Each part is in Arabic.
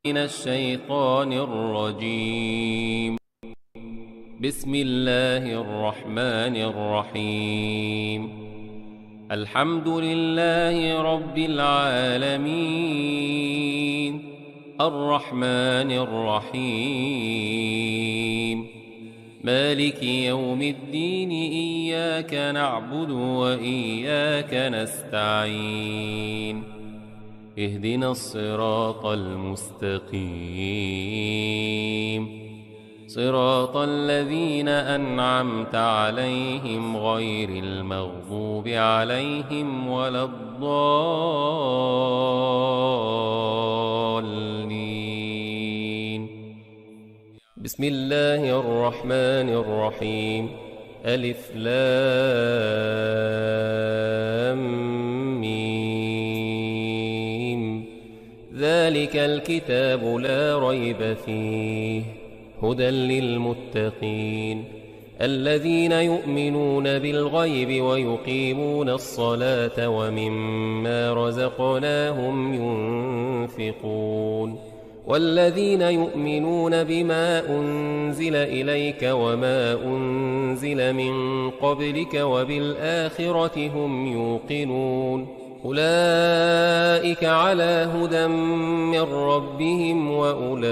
من الشيطان الرجيم. بسم الله الرحمن الرحيم. الحمد لله رب العالمين، الرحمن الرحيم، مالك يوم الدين. إياك نعبد وإياك نستعين. اهدنا الصراط المستقيم، صراط الذين أنعمت عليهم غير المغضوب عليهم ولا الضالين. بسم الله الرحمن الرحيم. ألف لام ميم. ذلك الكتاب لا ريب فيه هدى للمتقين الذين يؤمنون بالغيب ويقيمون الصلاة ومما رزقناهم ينفقون والذين يؤمنون بما أنزل إليك وما أنزل من قبلك وبالآخرة هم يوقنون أولئك على هدى من ربهم وأولئك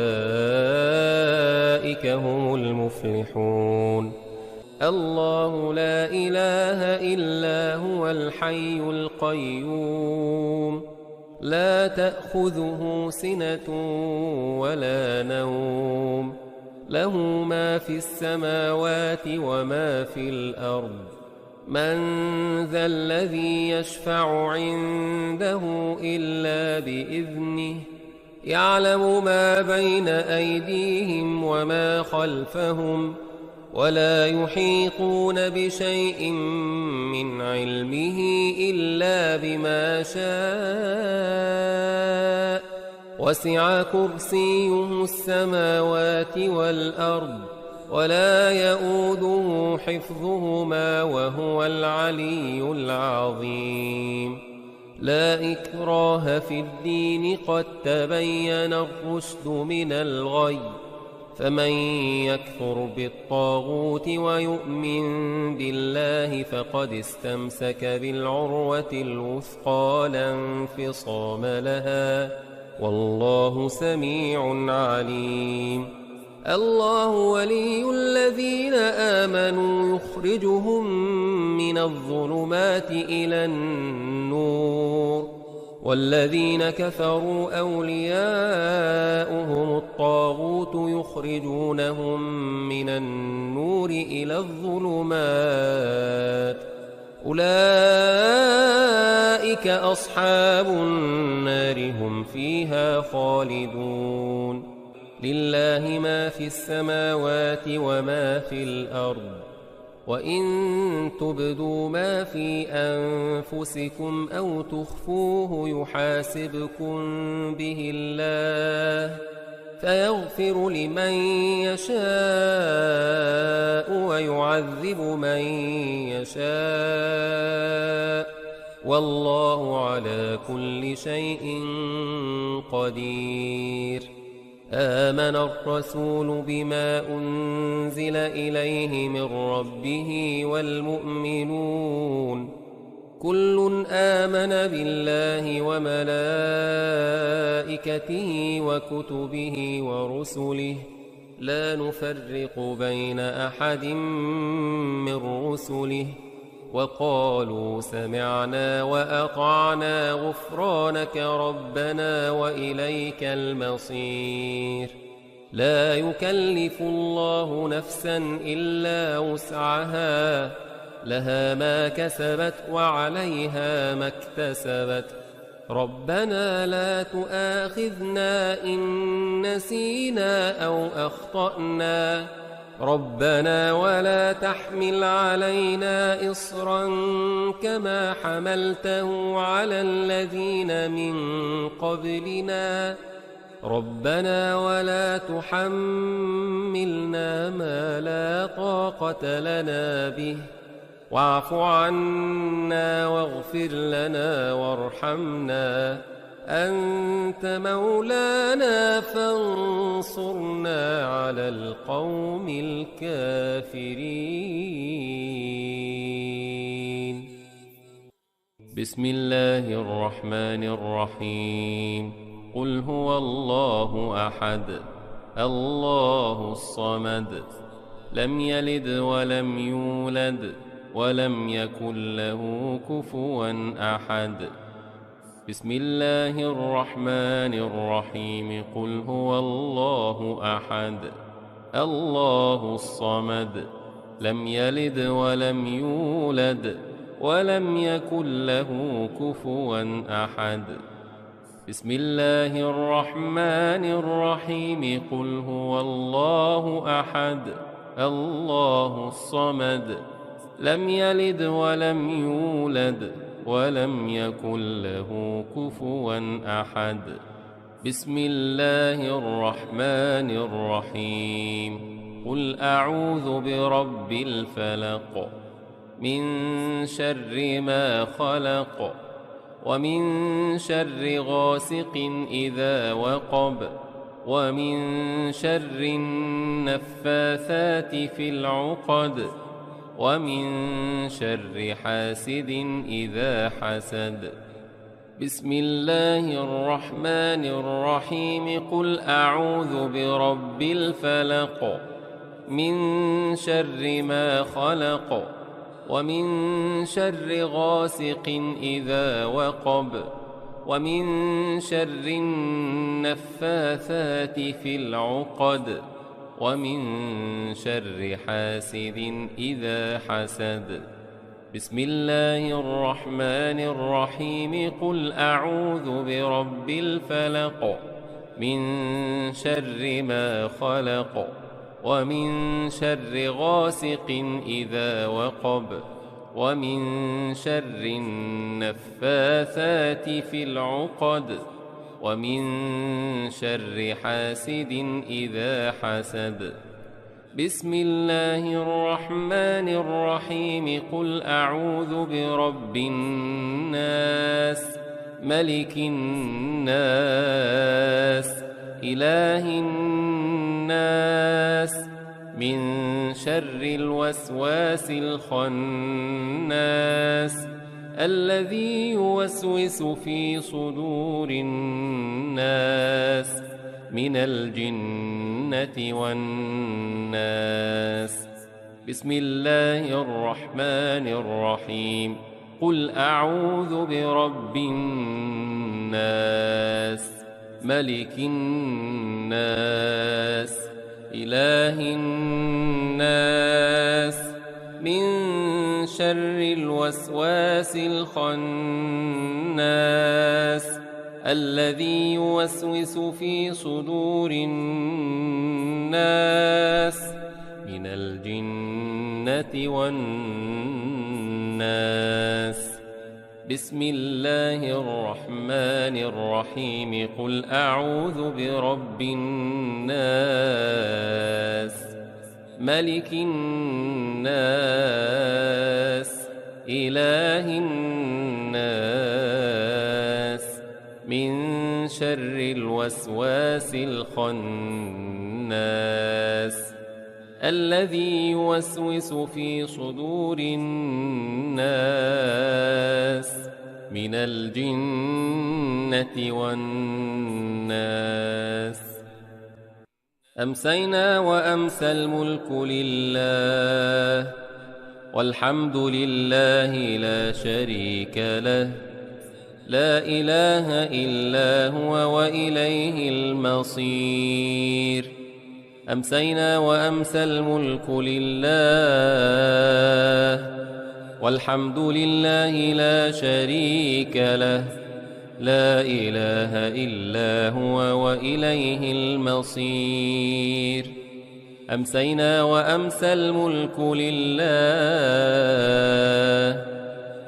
هم المفلحون. الله لا إله إلا هو الحي القيوم، لا تأخذه سنة ولا نوم، له ما في السماوات وما في الأرض. من ذا الذي يشفع عنده إلا بإذنه، يعلم ما بين أيديهم وما خلفهم، ولا يحيطون بشيء من علمه إلا بما شاء. وسع كرسيه السماوات والأرض ولا يؤوده حفظهما وهو العلي العظيم. لا إكراه في الدين، قد تبين الرشد من الغي، فمن يكفر بالطاغوت ويؤمن بالله فقد استمسك بالعروة الوثقى لا انفصام لها، والله سميع عليم. الله ولي الذين آمنوا يخرجهم من الظلمات إلى النور، والذين كفروا أولياؤهم الطاغوت يخرجونهم من النور إلى الظلمات. أولئك أصحاب النار، هم فيها خالدون. لله ما في السماوات وما في الأرض، وإن تبدوا ما في أنفسكم أو تخفوه يحاسبكم به الله، فيغفر لمن يشاء ويعذب من يشاء، والله على كل شيء قدير. آمن الرسول بما أنزل إليه من ربه والمؤمنون كل آمن بالله وملائكته وكتبه ورسله، لا نفرق بين أحد من رسله، وقالوا سمعنا وأطعنا غفرانك ربنا وإليك المصير. لا يكلف الله نفسا إلا وسعها، لها ما كسبت وعليها ما اكتسبت. ربنا لا تؤاخذنا إن نسينا أو أخطأنا، ربنا ولا تحمل علينا إصرا كما حملته على الذين من قبلنا، ربنا ولا تحملنا ما لا طاقة لنا به، واعف عنا واغفر لنا وارحمنا أنت مولانا فانصرنا على القوم الكافرين. بسم الله الرحمن الرحيم. قل هو الله أحد الله الصمد لم يلد ولم يولد ولم يكن له كفوا أحد. بسم الله الرحمن الرحيم. قل هو الله أحد الله الصمد لم يلد ولم يولد ولم يكن له كفوا أحد. بسم الله الرحمن الرحيم. قل هو الله أحد الله الصمد لم يلد ولم يولد ولم يكن له كفوا أحد. بسم الله الرحمن الرحيم. قل أعوذ برب الفلق من شر ما خلق ومن شر غاسق إذا وقب ومن شر النفاثات في العقد ومن شر حاسد إذا حسد. بسم الله الرحمن الرحيم. قل أعوذ برب الفلق من شر ما خلق ومن شر غاسق إذا وقب ومن شر النفاثات في العقد ومن شر حاسد إذا حسد. بسم الله الرحمن الرحيم. قل أعوذ برب الفلق من شر ما خلق ومن شر غاسق إذا وقب ومن شر النفاثات في العقد ومن شر حاسد إذا حسد. بسم الله الرحمن الرحيم. قل أعوذ برب الناس ملك الناس إله الناس من شر الوسواس الخناس الذي يوسوس في صدور الناس من الجنة والناس. بسم الله الرحمن الرحيم. قل أعوذ برب الناس ملك الناس إله الناس من شر الوسواس الخناس الذي يوسوس في صدور الناس من الجنة والناس. بسم الله الرحمن الرحيم. قل أعوذ برب الناس ملك الناس إله الناس من شر الوسواس الخناس الذي يوسوس في صدور الناس من الجنة والناس. أمسينا وأمسى الملك لله والحمد لله لا شريك له لا إله إلا هو وإليه المصير. أمسينا وأمسى الملك لله والحمد لله لا شريك له لا إله إلا هو وإليه المصير. أمسينا وأمسى الملك لله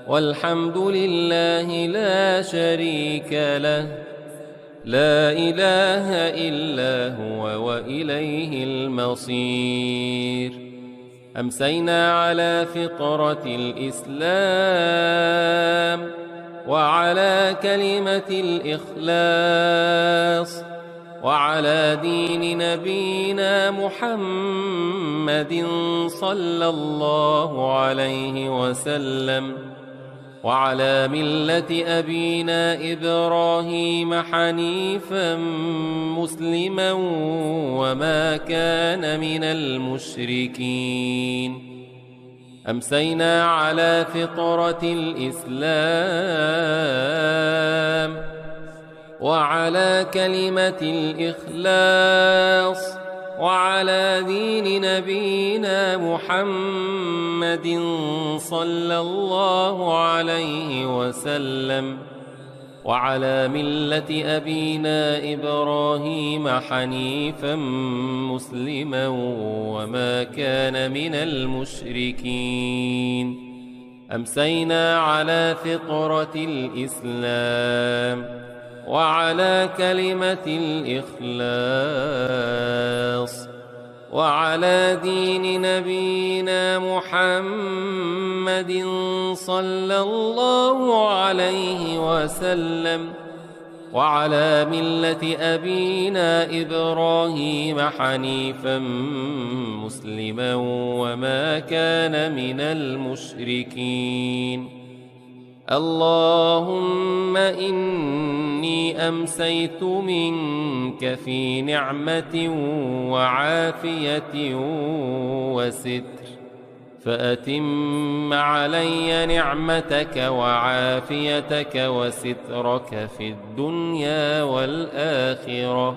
والحمد لله لا شريك له لا إله إلا هو وإليه المصير. أمسينا على فطرة الإسلام وعلى كلمة الإخلاص وعلى دين نبينا محمد صلى الله عليه وسلم وعلى ملة أبينا إبراهيم حنيفا مسلما وما كان من المشركين. أمسينا على فطرة الإسلام وعلى كلمة الإخلاص وعلى دين نبينا محمد صلى الله عليه وسلم وعلى ملة أبينا إبراهيم حنيفا مسلما وما كان من المشركين. أمسينا على فطرة الإسلام وعلى كلمة الإخلاص وعلى دين نبينا محمد صلى الله عليه وسلم وعلى ملة أبينا إبراهيم حنيفا مسلما وما كان من المشركين. اللهم إني أمسيت منك في نعمة وعافية وستر، فأتم علي نعمتك وعافيتك وسترك في الدنيا والآخرة.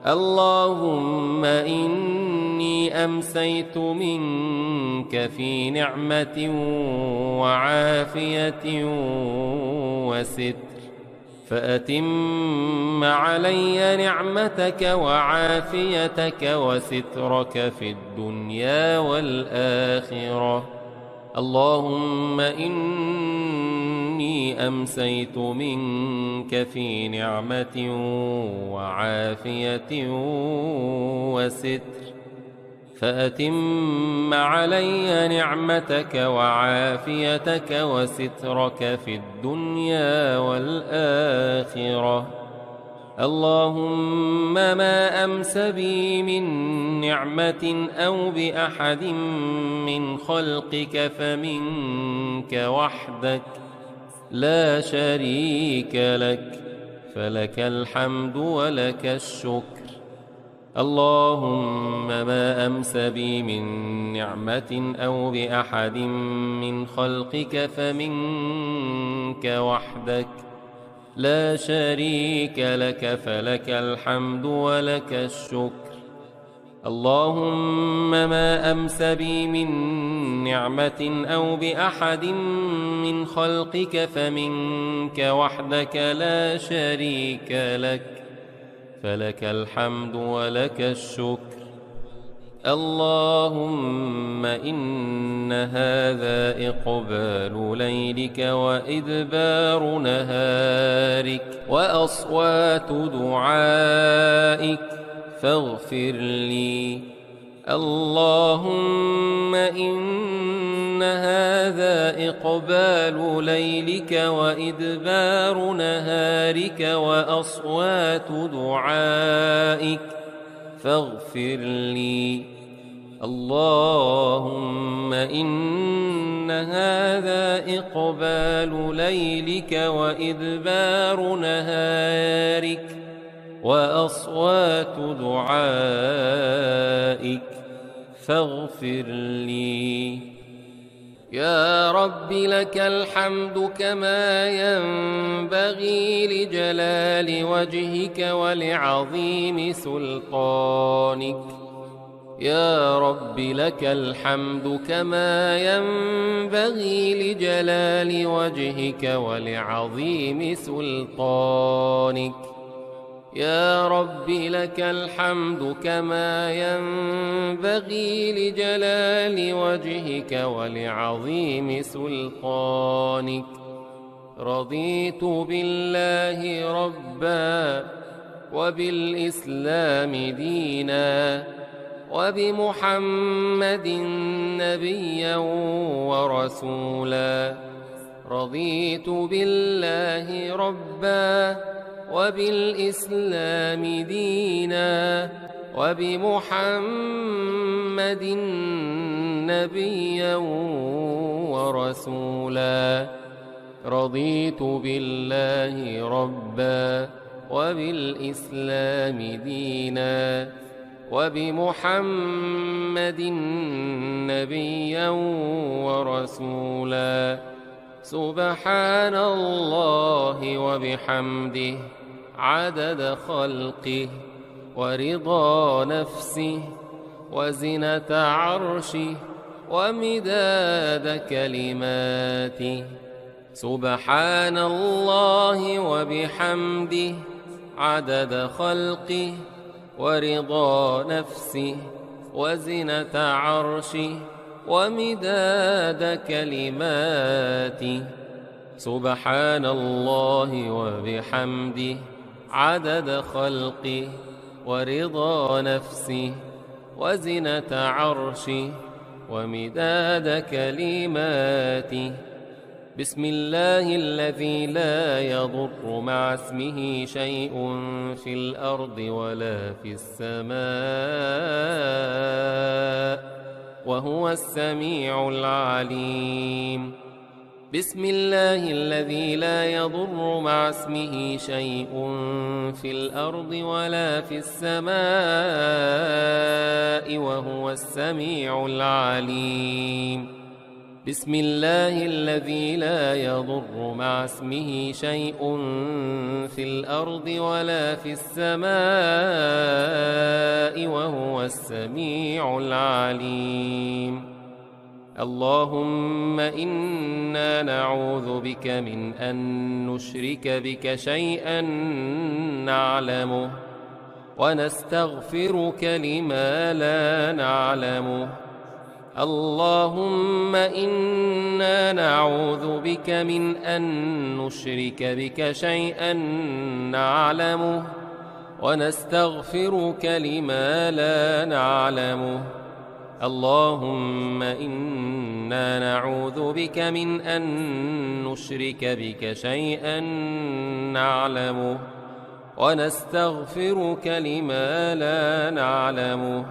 اللهم إني أمسيت منك في نعمة وعافية وستر، فأتم علي نعمتك وعافيتك وسترك في الدنيا والآخرة. اللهم إني أمسيت منك في نعمة وعافية وستر، فأتم علي نعمتك وعافيتك وسترك في الدنيا والآخرة. اللهم ما أمس بي من نعمة أو بأحد من خلقك فمنك وحدك لا شريك لك، فلك الحمد ولك الشكر. اللهم ما أمس بي من نعمة أو بأحد من خلقك فمنك وحدك لا شريك لك، فلك الحمد ولك الشكر. اللهم ما أمس بي من نعمة أو بأحد من خلقك فمنك وحدك لا شريك لك، فلك الحمد ولك الشكر. اللهم إن هذا إقبال ليلك وإدبار نهارك وأصوات دعائك فاغفر لي. اللهم إن هذا إقبال ليلك وإدبار نهارك وأصوات دعائك فاغفر لي. اللهم إن هذا إقبال ليلك وإدبار نهارك وأصوات دعائك فاغفر لي. يا رب لك الحمد كما ينبغي لجلال وجهك ولعظيم سلطانك. يا رب لك الحمد كما ينبغي لجلال وجهك ولعظيم سلطانك. يا رب لك الحمد كما ينبغي لجلال وجهك ولعظيم سلطانك. رضيت بالله ربا وبالإسلام دينا وبمحمد نبيا ورسولا. رضيت بالله ربا وبالإسلام دينا وبمحمد نبيا ورسولا. رضيت بالله ربا وبالإسلام دينا وبمحمد نبيا ورسولا. سبحان الله وبحمده عدد خلقه ورضا نفسه وزنة عرشه ومداد كلماته. سبحان الله وبحمده عدد خلقه ورضا نفسه وزنة عرشه ومداد كلماته. سبحان الله وبحمده عدد خلقه ورضا نفسه وزنة عرشه ومداد كلماته. بسم الله الذي لا يضر مع اسمه شيء في الأرض ولا في السماء وهو السميع العليم. بسم الله الذي لا يضر مع اسمه شيء في الأرض ولا في السماء وهو السميع العليم. بسم الله الذي لا يضر مع اسمه شيء في الأرض ولا في السماء وهو السميع العليم. اللهم إنا نعوذ بك من أن نشرك بك شيئا نعلمه ونستغفرك لما لا نعلمه. اللهم إنا نعوذ بك من أن نشرك بك شيئا نعلمه ونستغفرك لما لا نعلمه. اللهم إنا نعوذ بك من أن نشرك بك شيئا نعلمه ونستغفرك لما لا نعلمه.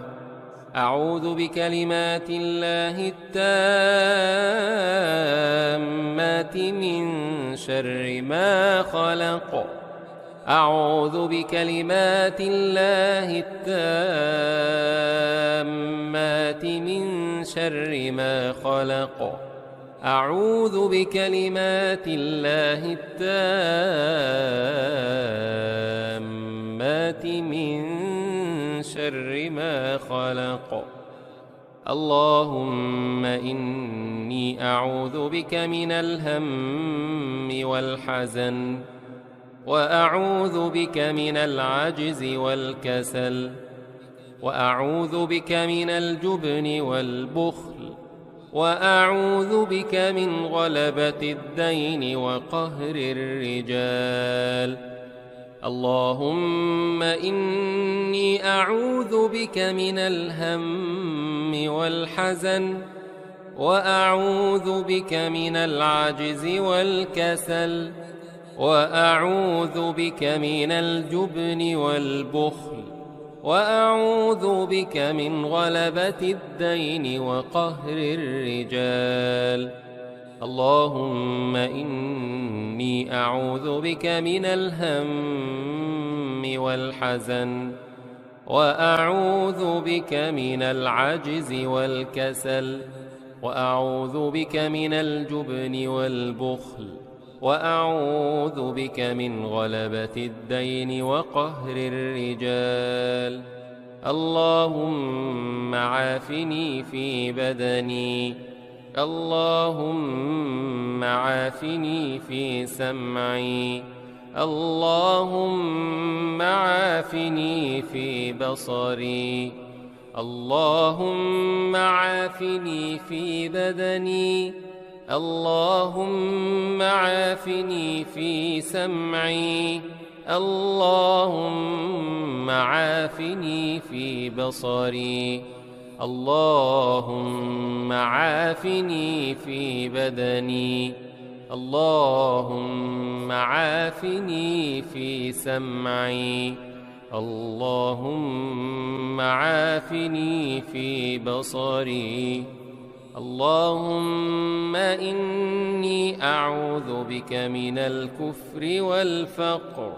أعوذ بكلمات الله التامات من شر ما خلق. أعوذ بكلمات الله التامات من شر ما خلق. أعوذ بكلمات الله التامات من شر ما خلق. اللهم إني أعوذ بك من الهم والحزن وأعوذ بك من العجز والكسل وأعوذ بك من الجبن والبخل وأعوذ بك من غلبة الدين وقهر الرجال. اللهم إني أعوذ بك من الهم والحزن وأعوذ بك من العجز والكسل وأعوذ بك من الجبن والبخل وأعوذ بك من غلبة الدين وقهر الرجال. اللهم إني أعوذ بك من الهم والحزن وأعوذ بك من العجز والكسل وأعوذ بك من الجبن والبخل وأعوذ بك من غلبة الدين وقهر الرجال. اللهم عافني في بدني. اللهم عافني في سمعي. اللهم عافني في بصري. اللهم عافني في بدني. اللهم عافني في سمعي. اللهم عافني في بصري. اللهم عافني في بدني. اللهم عافني في سمعي، اللهم عافني في بصري، اللهم إني أعوذ بك من الكفر والفقر،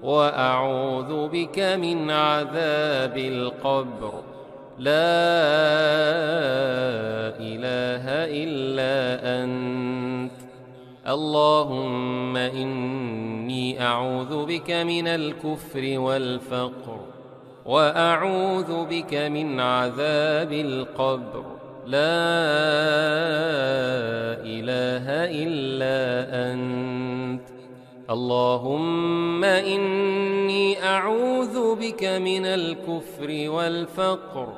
وأعوذ بك من عذاب القبر. لا إله إلا أنت. اللهم إني أعوذ بك من الكفر والفقر، وأعوذ بك من عذاب القبر. لا إله إلا أنت. اللهم إني أعوذ بك من الكفر والفقر،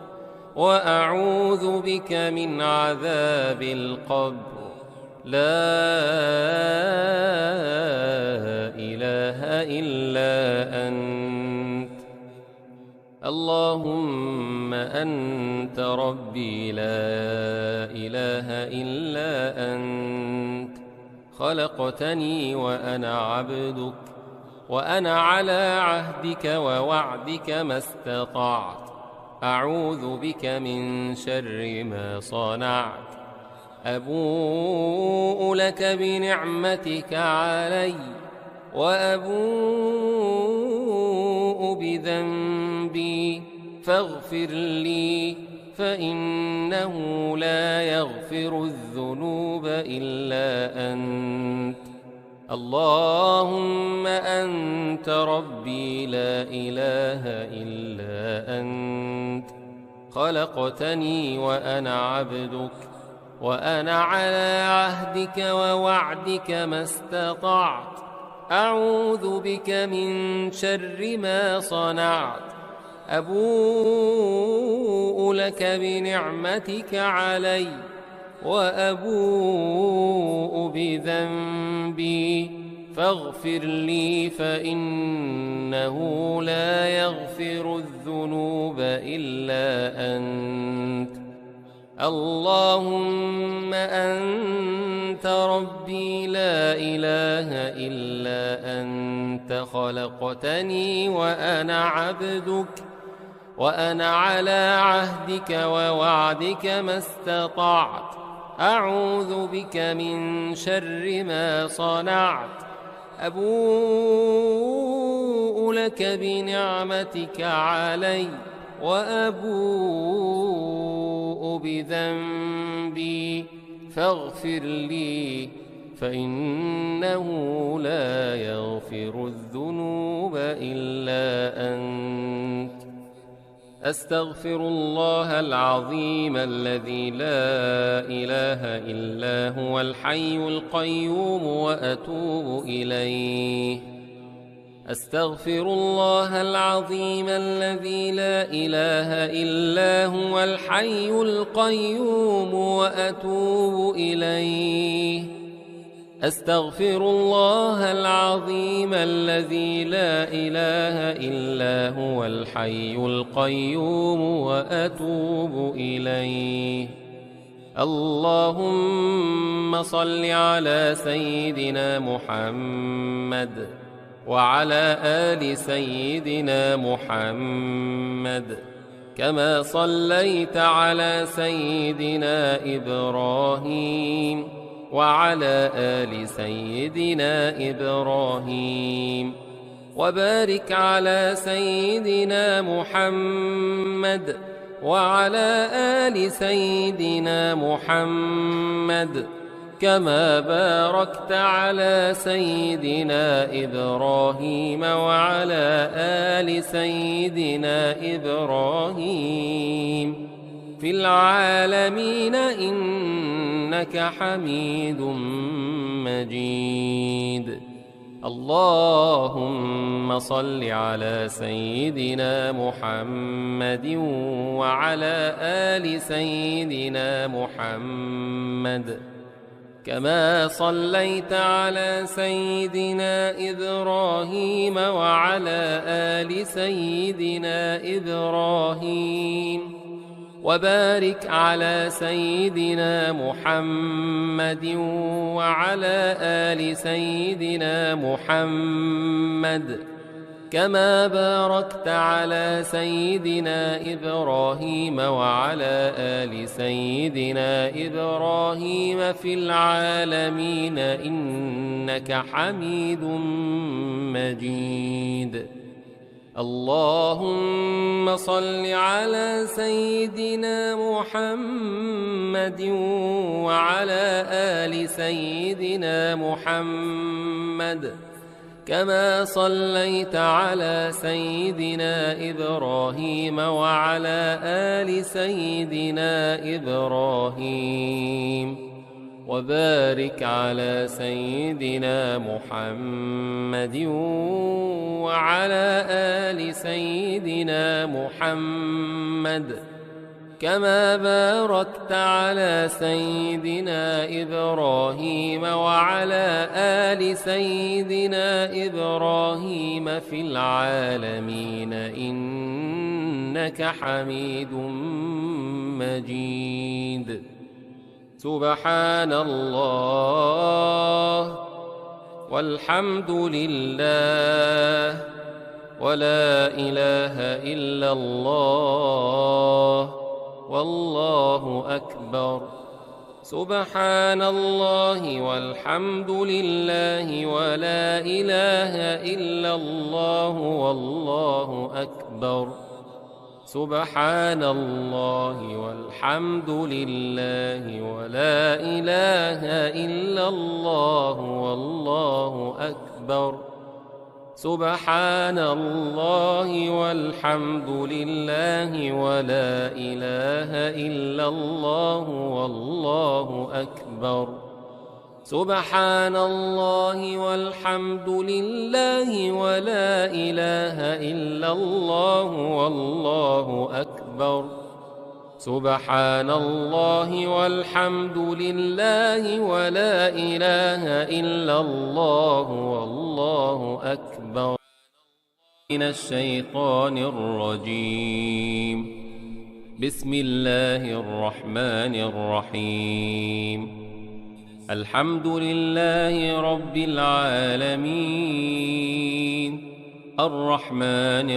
وأعوذ بك من عذاب القبر. لا إله إلا أنت. اللهم أنت ربي لا إله إلا أنت. خلقتني وأنا عبدك، وأنا على عهدك ووعدك ما استطعت. أعوذ بك من شر ما صنعت. أبوء لك بنعمتك علي، وأبوء بذنبي، فاغفر لي، فإنه لا يغفر الذنوب إلا أنت. اللهم أنت ربي لا إله إلا أنت. خلقتني وأنا عبدك، وأنا على عهدك ووعدك ما استطعت. أعوذ بك من شر ما صنعت. أبوء لك بنعمتك علي، وأبوء بذنبي، فاغفر لي، فإنه لا يغفر الذنوب إلا أنت. اللهم أنت ربي لا إله إلا أنت. خلقتني وأنا عبدك، وأنا على عهدك ووعدك ما استطعت. أعوذ بك من شر ما صنعت. أبوء لك بنعمتك علي، وأبوء بذنبي، فاغفر لي، فإنه لا يغفر الذنوب إلا أنت. أستغفر الله العظيم الذي لا إله إلا هو الحي القيوم وأتوب إليه. أستغفر الله العظيم الذي لا إله إلا هو الحي القيوم وأتوب إليه. أستغفر الله العظيم الذي لا إله إلا هو الحي القيوم وأتوب إليه. اللهم صل على سيدنا محمد وعلى آل سيدنا محمد، كما صليت على سيدنا إبراهيم وعلى آل سيدنا إبراهيم، وبارك على سيدنا محمد وعلى آل سيدنا محمد، كما باركت على سيدنا إبراهيم وعلى آل سيدنا إبراهيم في العالمين إنك حميد مجيد. اللهم صل على سيدنا محمد وعلى آل سيدنا محمد، كما صليت على سيدنا إبراهيم وعلى آل سيدنا إبراهيم، وبارك على سيدنا محمد وعلى آل سيدنا محمد كما باركت على سيدنا إبراهيم وعلى آل سيدنا إبراهيم في العالمين إنك حميد مجيد. اللهم صل على سيدنا محمد وعلى آل سيدنا محمد كما صليت على سيدنا إبراهيم وعلى آل سيدنا إبراهيم وبارك على سيدنا محمد وعلى آل سيدنا محمد كما باركت على سيدنا إبراهيم وعلى آل سيدنا إبراهيم في العالمين إنك حميد مجيد. سبحان الله والحمد لله ولا إله إلا الله والله أكبر. سبحان الله والحمد لله ولا إله إلا الله والله أكبر. سبحان الله والحمد لله ولا إله إلا الله والله أكبر. سبحان الله والحمد لله ولا إله إلا الله والله أكبر. سبحان الله والحمد لله ولا إله إلا الله والله أكبر. سبحان الله والحمد لله ولا إله إلا الله والله أكبر. من الشيطان الرجيم. بسم الله الرحمن الرحيم. الحمد لله رب العالمين الرحمن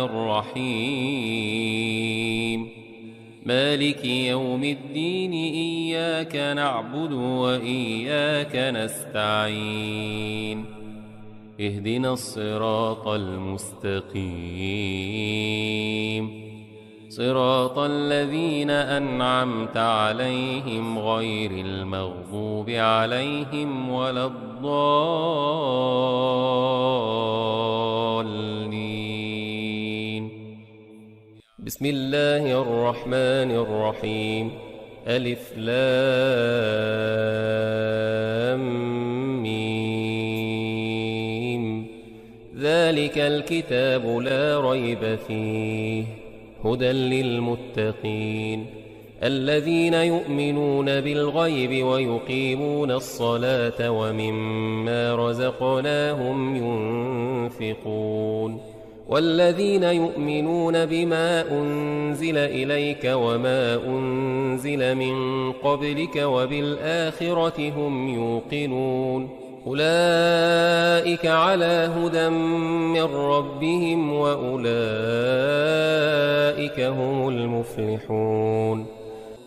الرحيم مالك يوم الدين إياك نعبد وإياك نستعين اهدنا الصراط المستقيم صراط الذين أنعمت عليهم غير المغضوب عليهم ولا الضالين. بسم الله الرحمن الرحيم. ألف لام ميم. ذلك الكتاب لا ريب فيه هدى للمتقين الذين يؤمنون بالغيب ويقيمون الصلاة ومما رزقناهم ينفقون والذين يؤمنون بما أنزل إليك وما أنزل من قبلك وبالآخرة هم يوقنون أولئك على هدى من ربهم وأولئك هم المفلحون.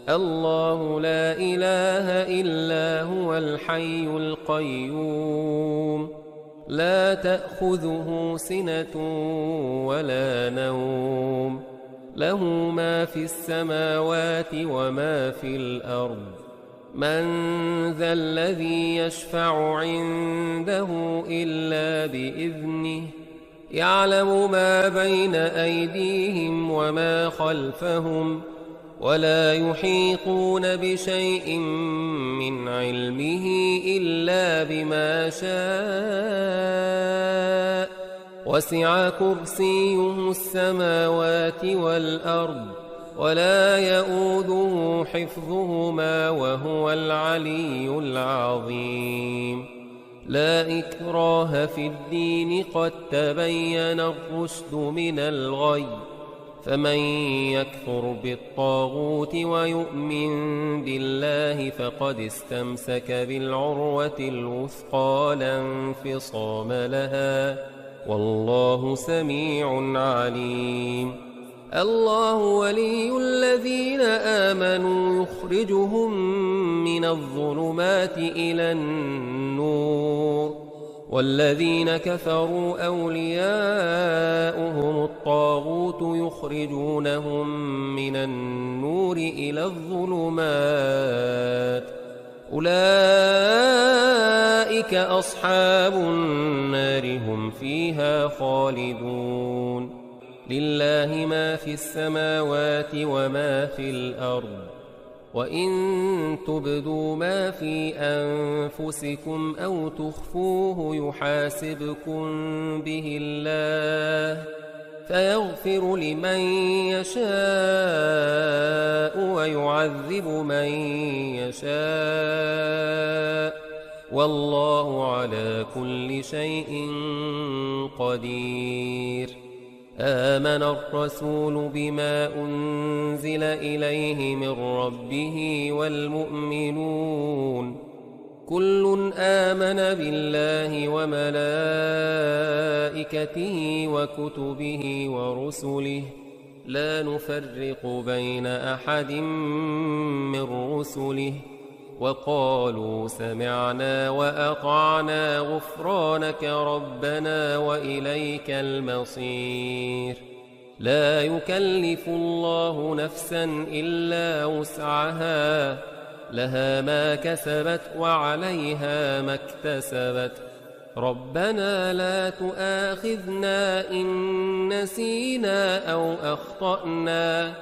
الله لا إله إلا هو الحي القيوم لا تأخذه سنة ولا نوم له ما في السماوات وما في الأرض من ذا الذي يشفع عنده إلا بإذنه يعلم ما بين أيديهم وما خلفهم ولا يحيطون بشيء من علمه إلا بما شاء وسع كرسيه السماوات والأرض ولا يؤوده حفظهما وهو العلي العظيم. لا إكراه في الدين قد تبين الرشد من الغي فمن يكفر بالطاغوت ويؤمن بالله فقد استمسك بالعروة الوثقى لا انفصام لها والله سميع عليم الله ولي الذين آمنوا يخرجهم من الظلمات إلى النور والذين كفروا أولياؤهم الطاغوت يخرجونهم من النور إلى الظلمات أولئك أصحاب النار هم فيها خالدون لله ما في السماوات وما في الأرض وإن تبدوا ما في أنفسكم أو تخفوه يحاسبكم به الله فيغفر لمن يشاء ويعذب من يشاء والله على كل شيء قدير آمن الرسول بما أنزل إليه من ربه والمؤمنون كل آمن بالله وملائكته وكتبه ورسله لا نفرق بين أحد من رسله وقالوا سمعنا وأطعنا غفرانك ربنا وإليك المصير لا يكلف الله نفسا إلا وسعها لها ما كسبت وعليها ما اكتسبت ربنا لا تؤاخذنا إن نسينا أو أخطأنا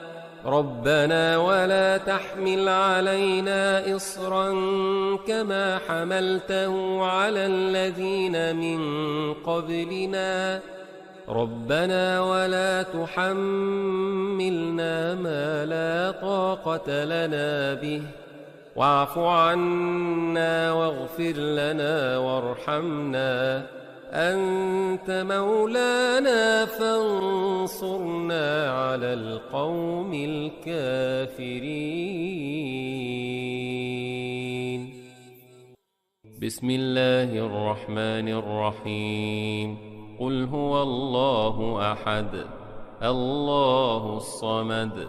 ربنا ولا تحمل علينا إصرا كما حملته على الذين من قبلنا ربنا ولا تحملنا ما لا طاقة لنا به واعف عنا واغفر لنا وارحمنا أنت مولانا فانصرنا على القوم الكافرين بسم الله الرحمن الرحيم قل هو الله أحد الله الصمد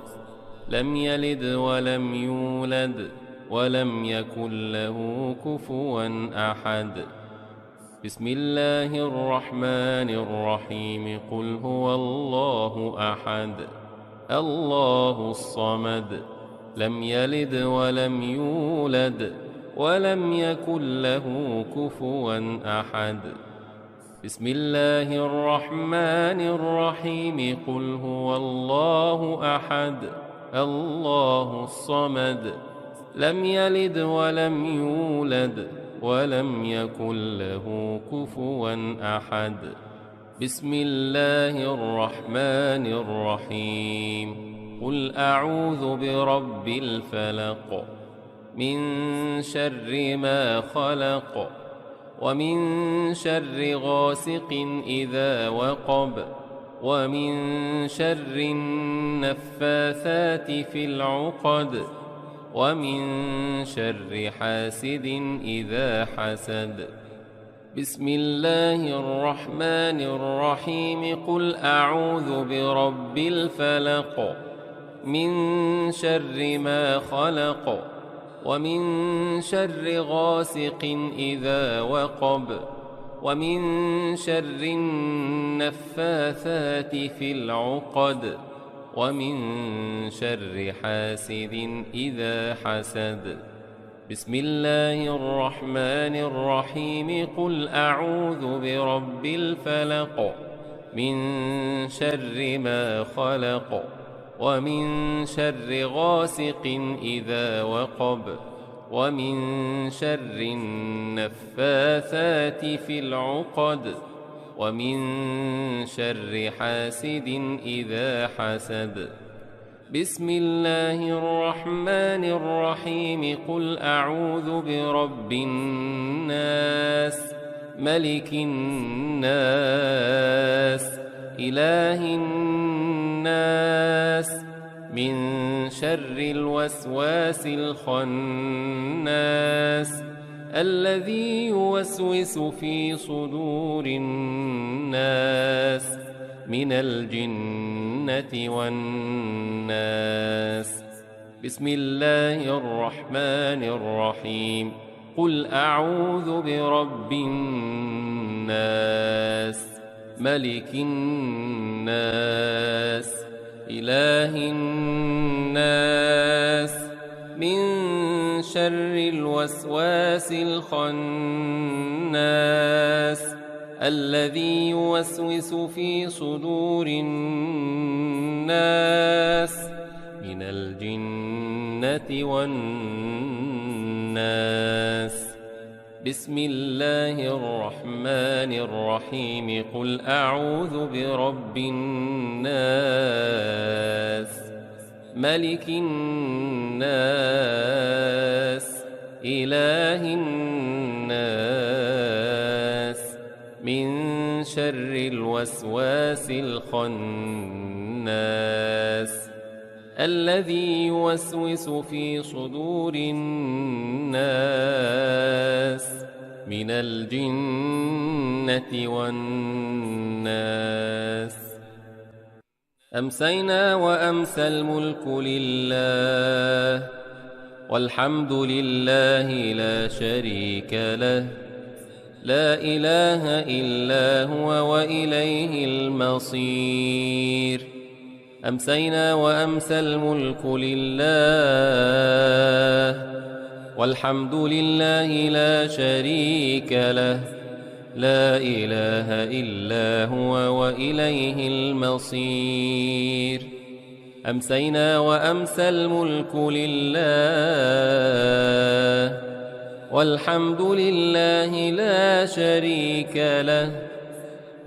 لم يلد ولم يولد ولم يكن له كفوا أحد بسم الله الرحمن الرحيم قل هو الله أحد الله الصمد لم يلد ولم يولد ولم يكن له كفوا أحد بسم الله الرحمن الرحيم قل هو الله أحد الله الصمد لم يلد ولم يولد ولم يكن له كفوا أحد بسم الله الرحمن الرحيم قل أعوذ برب الفلق من شر ما خلق ومن شر غاسق إذا وقب ومن شر النفاثات في العقد ومن شر حاسد إذا حسد بسم الله الرحمن الرحيم قل أعوذ برب الفلق من شر ما خلق ومن شر غاسق إذا وقب ومن شر النفاثات في العقد ومن شر حاسد إذا حسد بسم الله الرحمن الرحيم قل أعوذ برب الفلق من شر ما خلق ومن شر غاسق إذا وقب ومن شر النفاثات في العقد ومن شر حاسد إذا حسد بسم الله الرحمن الرحيم قل أعوذ برب الناس ملك الناس إله الناس من شر الوسواس الخناس الذي يوسوس في صدور الناس من الجنة والناس. بسم الله الرحمن الرحيم. قل أعوذ برب الناس ملك الناس إله الناس من شر الوسواس الخناس الذي يوسوس في صدور الناس من الجنة والناس. بسم الله الرحمن الرحيم. قل أعوذ برب الناس ملك الناس إله الناس من شر الوسواس الخناس الذي يوسوس في صدور الناس من الجنة والناس. أمسينا وأمسى الملك لله والحمد لله لا شريك له لا إله إلا هو وإليه المصير. أمسينا وأمسى الملك لله والحمد لله لا شريك له لا إله إلا هو وإليه المصير. أمسينا وأمسى الملك لله والحمد لله لا شريك له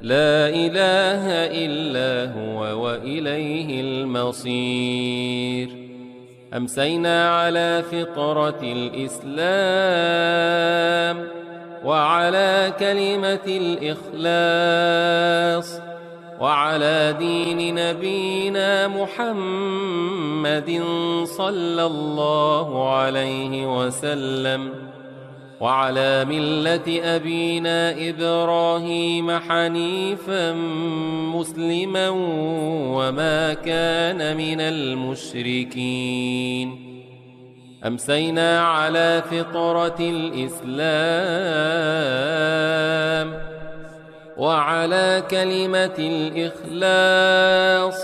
لا إله إلا هو وإليه المصير. أمسينا على فطرة الإسلام وعلى كلمة الإخلاص وعلى دين نبينا محمد صلى الله عليه وسلم وعلى ملة أبينا إبراهيم حنيفا مسلما وما كان من المشركين. أمسينا على فطرة الإسلام وعلى كلمة الإخلاص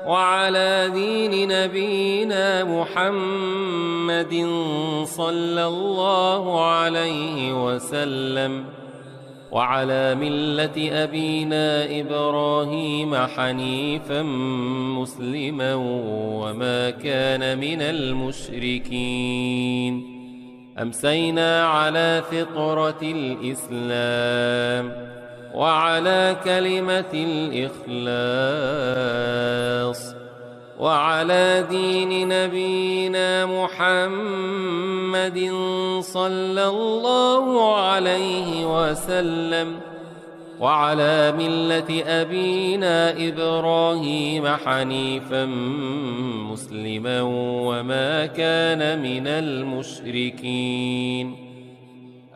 وعلى دين نبينا محمد صلى الله عليه وسلم وعلى ملة أبينا إبراهيم حنيفا مسلما وما كان من المشركين. أمسينا على فطرة الإسلام وعلى كلمة الإخلاص وعلى دين نبينا محمد صلى الله عليه وسلم وعلى ملة أبينا إبراهيم حنيفا مسلما وما كان من المشركين.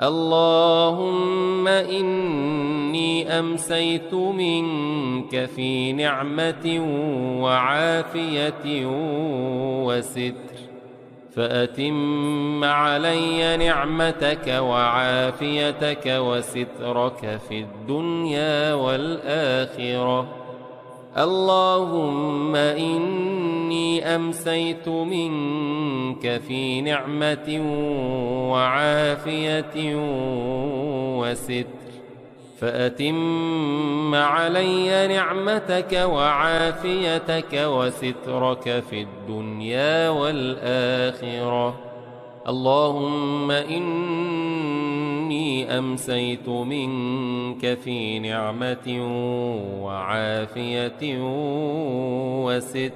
اللهم إني أمسيت منك في نعمة وعافية وستر فأتم علي نعمتك وعافيتك وسترك في الدنيا والآخرة. اللهم إني أمسيت منك في نعمة وعافية وستر فأتم علي نعمتك وعافيتك وسترك في الدنيا والآخرة. اللهم إني أمسيت منك في نعمة وعافية وستر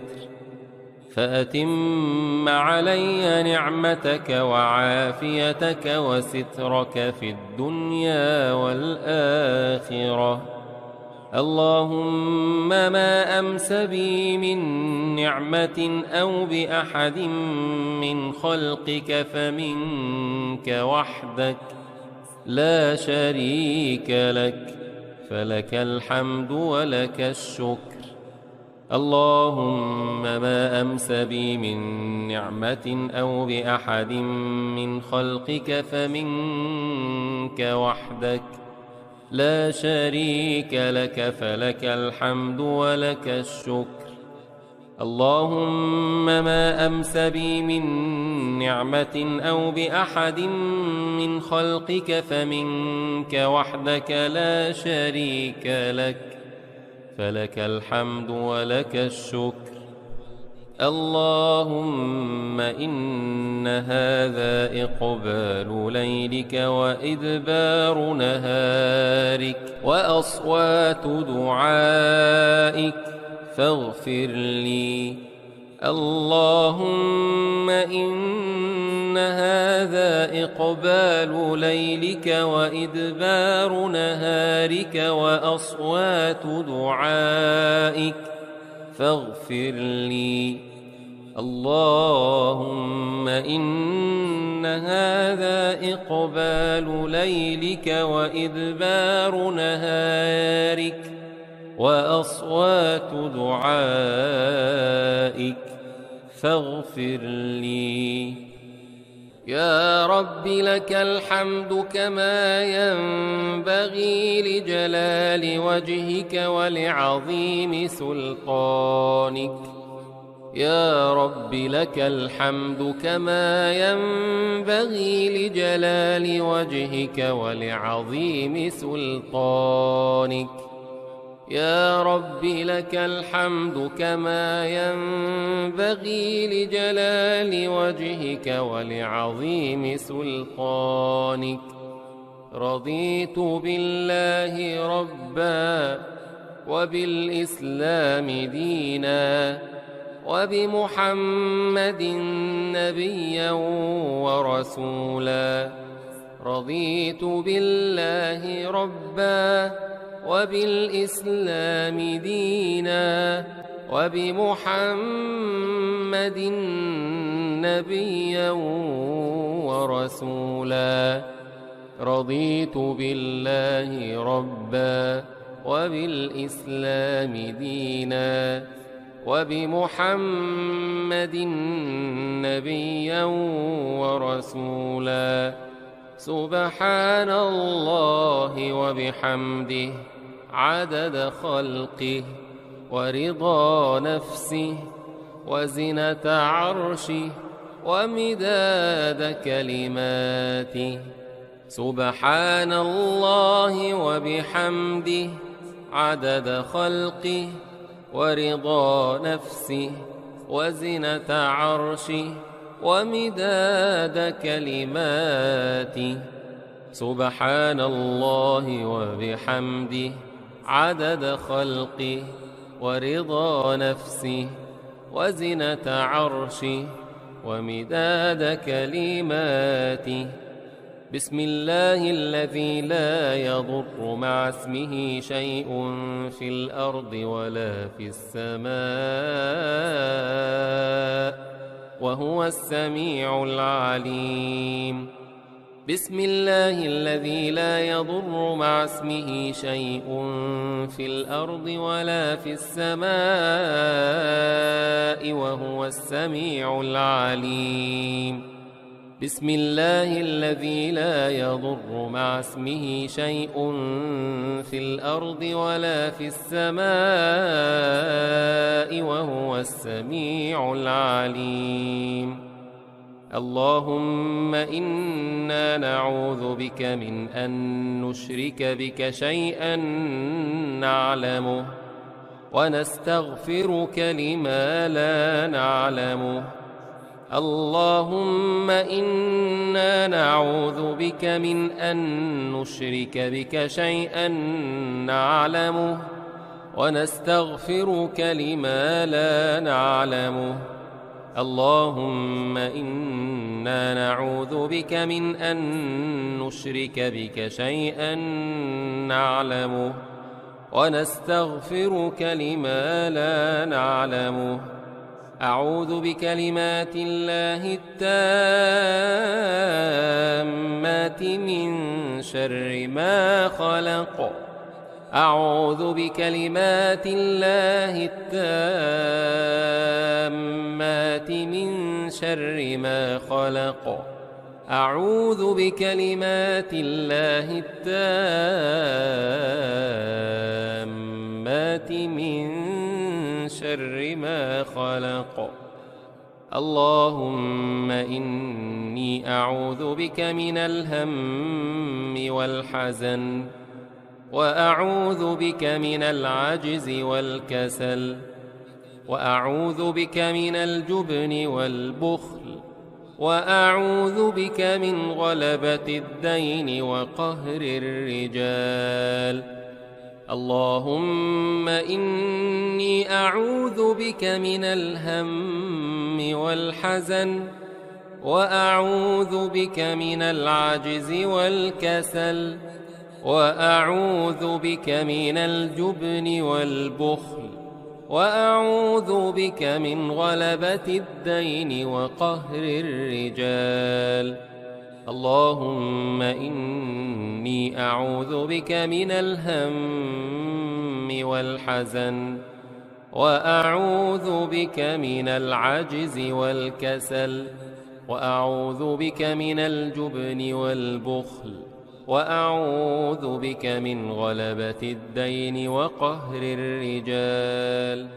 فأتم علي نعمتك وعافيتك وسترك في الدنيا والآخرة. اللهم ما أمس بي من نعمة أو بأحد من خلقك فمنك وحدك لا شريك لك، فلك الحمد ولك الشكر. اللهم ما أمس بي من نعمة أو بأحد من خلقك فمنك وحدك لا شريك لك، فلك الحمد ولك الشكر. اللهم ما أمس بي من نعمة أو بأحد من خلقك فمنك وحدك لا شريك لك، فلك الحمد ولك الشكر. اللهم إن هذا إقبال ليلك وإدبار نهارك وأصوات دعائك فاغفر لي. اللهم إن هذا إقبال ليلك وإدبار نهارك وأصوات دعائك فاغفر لي. اللهم إن هذا إقبال ليلك وإدبار نهارك وأصوات دعائك فاغفر لي. يا رب لك الحمد كما ينبغي لجلال وجهك ولعظيم سلطانك. يا رب لك الحمد كما ينبغي لجلال وجهك ولعظيم سلطانك. يا رب لك الحمد كما ينبغي لجلال وجهك ولعظيم سلطانك. رضيت بالله ربا وبالإسلام دينا وبمحمد نبيا ورسولا. رضيت بالله ربا وبالإسلام دينا وبمحمد نبيا ورسولا. رضيت بالله ربا وبالإسلام دينا وبمحمد نبيا ورسولا. سبحان الله وبحمده عدد خلقه ورضا نفسه وزنة عرشه ومداد كلماته. سبحان الله وبحمده عدد خلقه ورضا نفسه وزنة عرشه ومداد كلماته. سبحان الله وبحمده عدد خلقه ورضا نفسه وزنة عرشه ومداد كلماته. بسم الله الذي لا يضر مع اسمه شيء في الأرض ولا في السماء وهو السميع العليم. بسم الله الذي لا يضر مع اسمه شيء في الأرض ولا في السماء وهو السميع العليم. بسم الله الذي لا يضر مع اسمه شيء في الأرض ولا في السماء وهو السميع العليم. اللهم إنا نعوذ بك من أن نشرك بك شيئا نعلمه ونستغفرك لما لا نعلمه. اللهم إنا نعوذ بك من أن نشرك بك شيئا نعلمه ونستغفرك لما لا نعلمه. اللهم إنا نعوذ بك من أن نشرك بك شيئا نعلمه ونستغفرك لما لا نعلمه. أعوذ بكلمات الله التامات من شر ما خلق. أعوذ بكلمات الله التامات من شر ما خلق. أعوذ بكلمات الله التامات من شر ما خلق. اللهم إني أعوذ بك من الهم والحزن، وأعوذ بك من العجز والكسل، وأعوذ بك من الجبن والبخل، وأعوذ بك من غلبة الدين وقهر الرجال. اللهم إني أعوذ بك من الهم والحزن، وأعوذ بك من العجز والكسل، وأعوذ بك من الجبن والبخل، وأعوذ بك من غلبة الدين وقهر الرجال. اللهم إني أعوذ بك من الهم والحزن، وأعوذ بك من العجز والكسل، وأعوذ بك من الجبن والبخل، وأعوذ بك من غلبة الدين وقهر الرجال.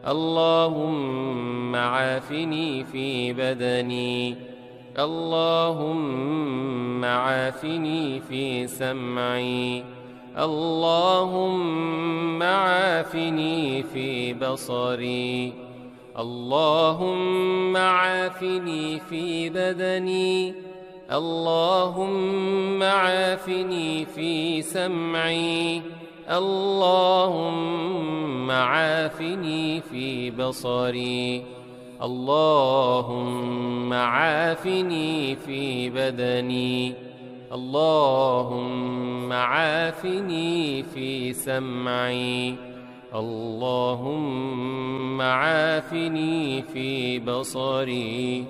اللهم عافني في بدني، اللهم عافني في سمعي، اللهم عافني في بصري، اللهم عافني في بدني، اللهم عافني في سمعي، اللهم عافني في بصري، اللهم عافني في بدني، اللهم عافني في سمعي، اللهم عافني في بصري.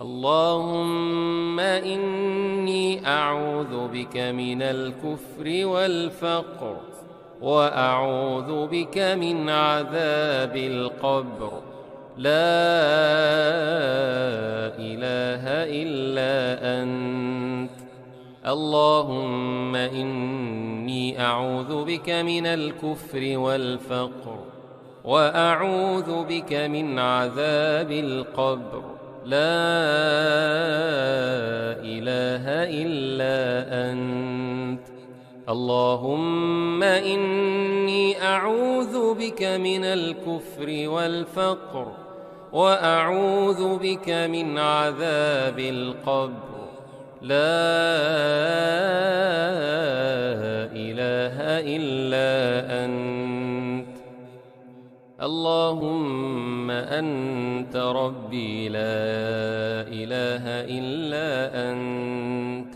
اللهم إني أعوذ بك من الكفر والفقر، وأعوذ بك من عذاب القبر. لا إله إلا أنت. اللهم إني أعوذ بك من الكفر والفقر، وأعوذ بك من عذاب القبر. لا إله إلا أنت. اللهم إني أعوذ بك من الكفر والفقر، وأعوذ بك من عذاب القبر. لا إله إلا أنت. اللهم أنت ربي لا إله إلا أنت.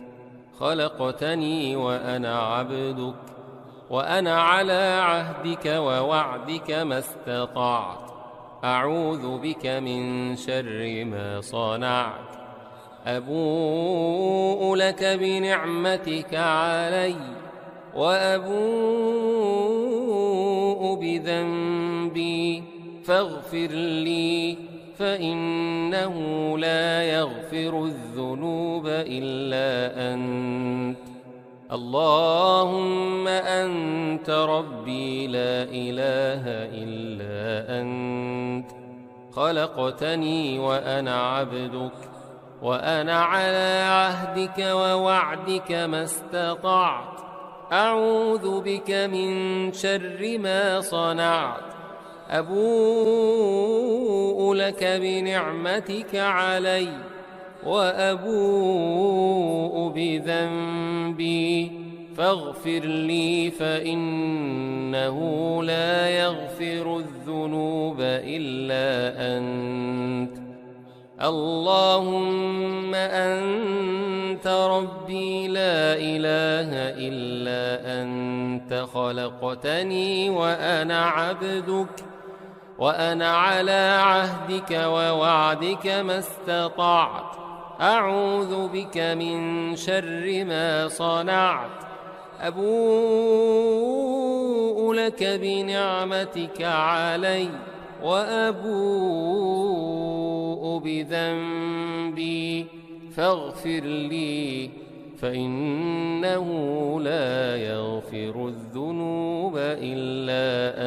خلقتني وأنا عبدك، وأنا على عهدك ووعدك ما استطعت. أعوذ بك من شر ما صنعت. أبوء لك بنعمتك علي، وأبوء بذنبي، فاغفر لي، فإنه لا يغفر الذنوب إلا أنت. اللهم أنت ربي لا إله إلا أنت. خلقتني وأنا عبدك، وأنا على عهدك ووعدك ما استطعت. أعوذ بك من شر ما صنعت. أبوء لك بنعمتك علي، وأبوء بذنبي، فاغفر لي، فإنه لا يغفر الذنوب إلا أنت. اللهم أنت ربي لا إله إلا أنت. أنت خلقتني وأنا عبدك وأنا على عهدك ووعدك ما استطعت أعوذ بك من شر ما صنعت أبوء لك بنعمتك علي وأبوء بذنبي فاغفر لي فإنه لا يغفر الذنوب إلا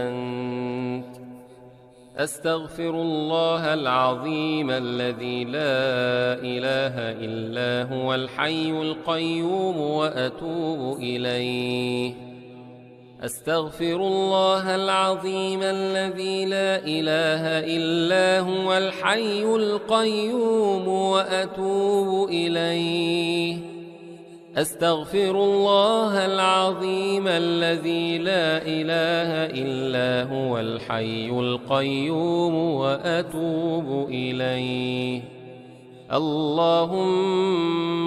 أنت أستغفر الله العظيم الذي لا إله إلا هو الحي القيوم وأتوب إليه أستغفر الله العظيم الذي لا إله إلا هو الحي القيوم وأتوب إليه أستغفر الله العظيم الذي لا إله إلا هو الحي القيوم وأتوب إليه اللهم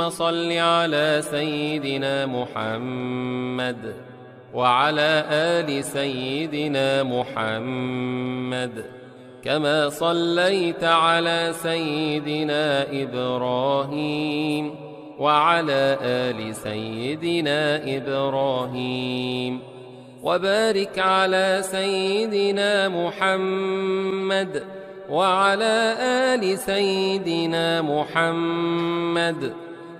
صل على سيدنا محمد وعلى آل سيدنا محمد كما صليت على سيدنا إبراهيم وعلى آل سيدنا إبراهيم وبارك على سيدنا محمد وعلى آل سيدنا محمد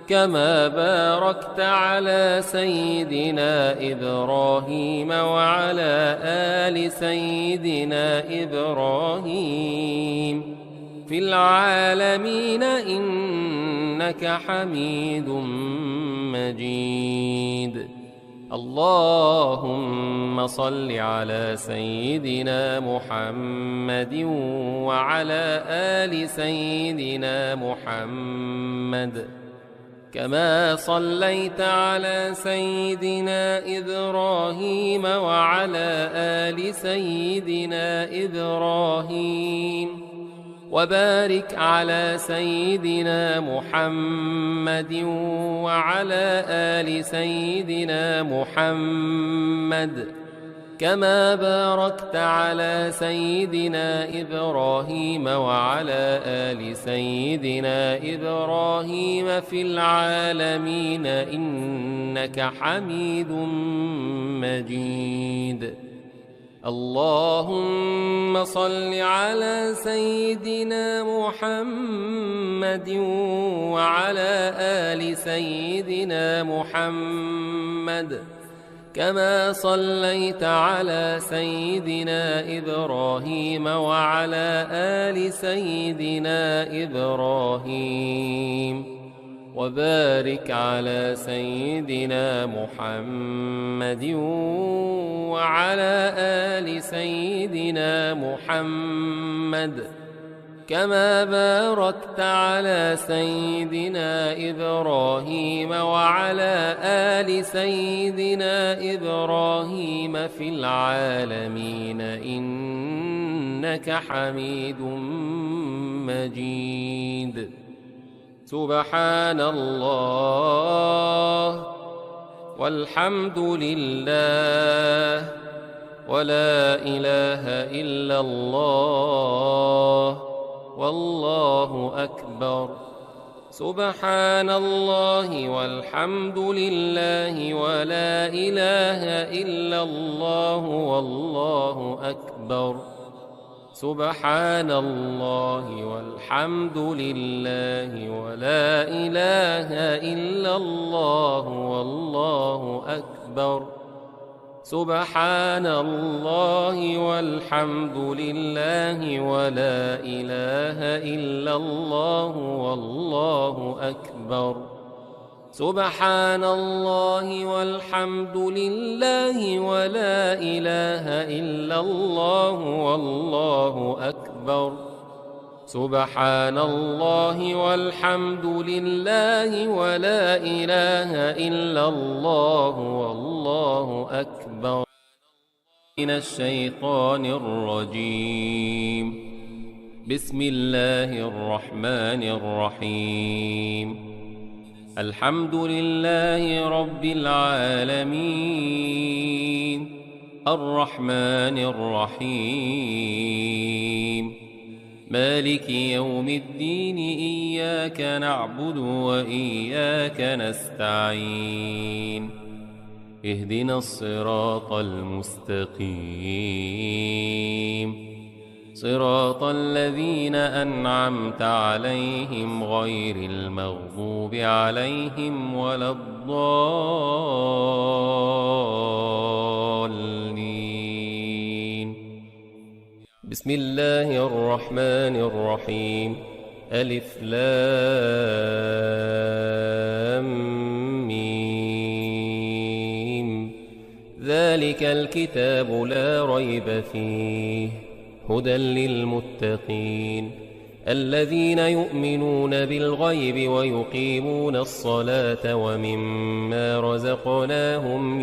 كما باركت على سيدنا إبراهيم وعلى آل سيدنا إبراهيم في العالمين إنك حميد مجيد اللهم صل على سيدنا محمد وعلى آل سيدنا محمد كما صليت على سيدنا إبراهيم وعلى آل سيدنا إبراهيم وبارك على سيدنا محمد وعلى آل سيدنا محمد كما باركت على سيدنا إبراهيم وعلى آل سيدنا إبراهيم في العالمين إنك حميد مجيد اللهم صل على سيدنا محمد وعلى آل سيدنا محمد كما صليت على سيدنا إبراهيم وعلى آل سيدنا إبراهيم وبارك على سيدنا محمد وعلى آل سيدنا محمد كما باركت على سيدنا إبراهيم وعلى آل سيدنا إبراهيم في العالمين إنك حميد مجيد سبحان الله والحمد لله ولا إله إلا الله والله أكبر سبحان الله والحمد لله ولا إله إلا الله والله أكبر سبحان الله والحمد لله ولا إله إلا الله والله أكبر سبحان الله والحمد لله ولا إله إلا الله والله أكبر سبحان الله والحمد لله ولا إله إلا الله والله أكبر سبحان الله والحمد لله ولا إله إلا الله والله أكبر من الشيطان الرجيم بسم الله الرحمن الرحيم الحمد لله رب العالمين الرحمن الرحيم مالك يوم الدين إياك نعبد وإياك نستعين اهدنا الصراط المستقيم صراط الذين أنعمت عليهم غير المغضوب عليهم ولا الضالين. بسم الله الرحمن الرحيم. ألف لام ميم. ذلك الكتاب لا ريب فيه هدى للمتقين الذين يؤمنون بالغيب ويقيمون الصلاة ومما رزقناهم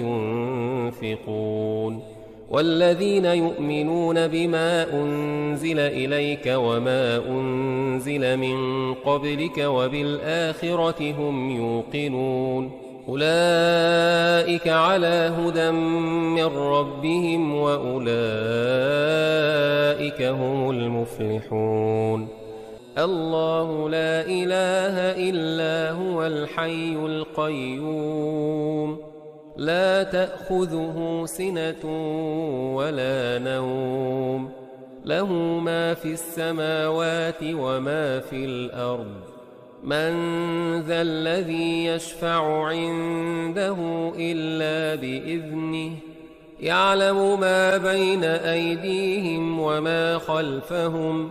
ينفقون والذين يؤمنون بما أنزل إليك وما أنزل من قبلك وبالآخرة هم يوقنون أولئك على هدى من ربهم وأولئك هم المفلحون. الله لا إله إلا هو الحي القيوم لا تأخذه سنة ولا نوم له ما في السماوات وما في الأرض من ذا الذي يشفع عنده إلا بإذنه يعلم ما بين أيديهم وما خلفهم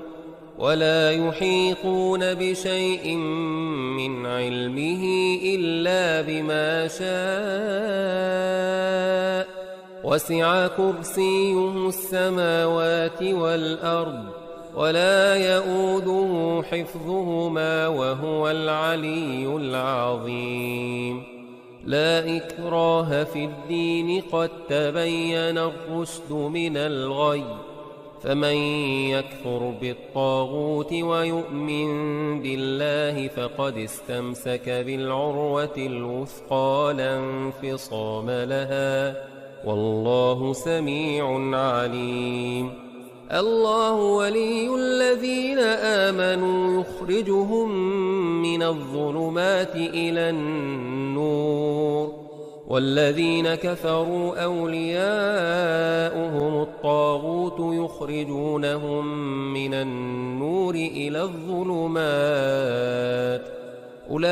ولا يحيطون بشيء من علمه إلا بما شاء وسع كرسيه السماوات والأرض ولا يؤوده حفظهما وهو العلي العظيم. لا إكراه في الدين قد تبين الرشد من الغي فمن يكفر بالطاغوت ويؤمن بالله فقد استمسك بالعروة الوثقى لا انفصام لها والله سميع عليم. الله ولي الذين آمنوا يخرجهم من الظلمات إلى النور والذين كفروا أولياؤهم الطاغوت يخرجونهم من النور إلى الظلمات أولئك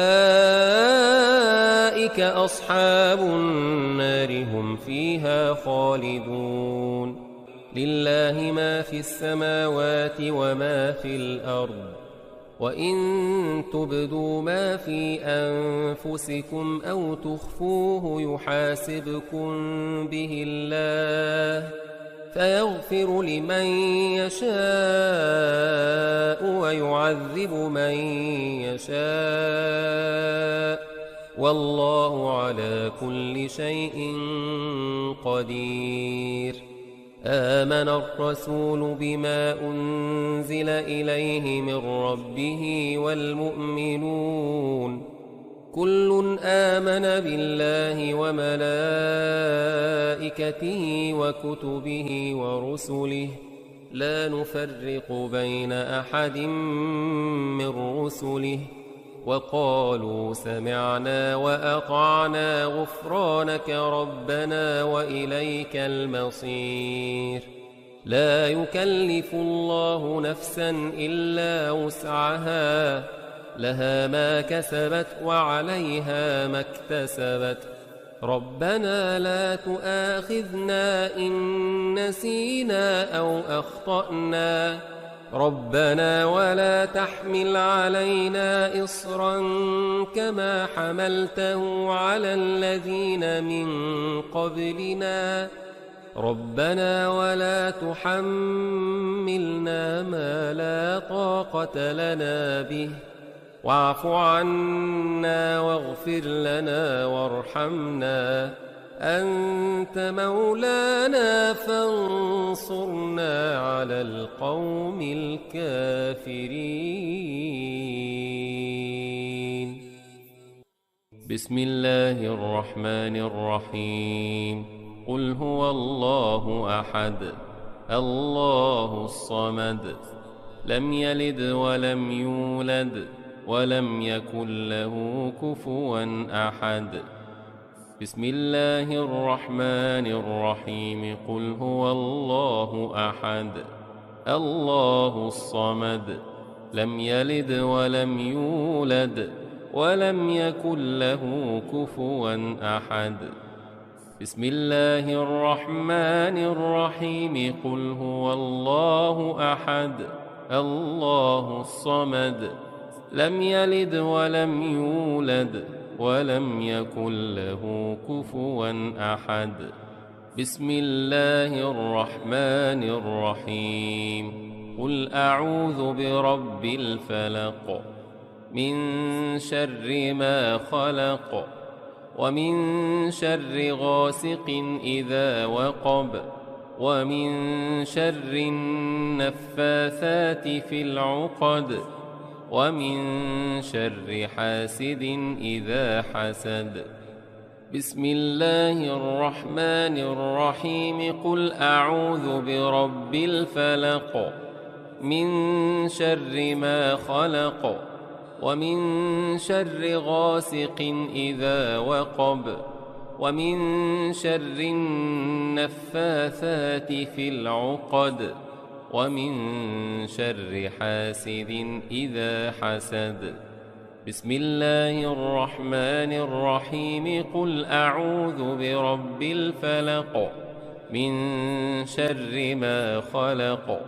أصحاب النار هم فيها خالدون. لله ما في السماوات وما في الأرض وإن تبدوا ما في أنفسكم أو تخفوه يحاسبكم به الله فيغفر لمن يشاء ويعذب من يشاء والله على كل شيء قدير. آمن الرسول بما أنزل إليه من ربه والمؤمنون كل آمن بالله وملائكته وكتبه ورسله لا نفرق بين أحد من رسله وقالوا سمعنا وأطعنا غفرانك ربنا وإليك المصير. لا يكلف الله نفسا إلا وسعها لها ما كسبت وعليها ما اكتسبت ربنا لا تؤاخذنا إن نسينا أو أخطأنا ربنا ولا تحمل علينا إصرا كما حملته على الذين من قبلنا ربنا ولا تحملنا ما لا طاقة لنا به واعف عنا واغفر لنا وارحمنا أنت مولانا فانصرنا على القوم الكافرين. بسم الله الرحمن الرحيم قل هو الله أحد الله الصمد لم يلد ولم يولد ولم يكن له كفوا أحد بسم الله الرحمن الرحيم قل هو الله أحد الله الصمد لم يلد ولم يولد ولم يكن له كفوا أحد بسم الله الرحمن الرحيم قل هو الله أحد الله الصمد لم يلد ولم يولد ولم يكن له كفوا أحد بسم الله الرحمن الرحيم قل أعوذ برب الفلق من شر ما خلق ومن شر غاسق إذا وقب ومن شر النفاثات في العقد ومن شر حاسد إذا حسد بسم الله الرحمن الرحيم قل أعوذ برب الفلق من شر ما خلق ومن شر غاسق إذا وقب ومن شر النفاثات في العقد ومن شر حاسد إذا حسد بسم الله الرحمن الرحيم قل أعوذ برب الفلق من شر ما خلق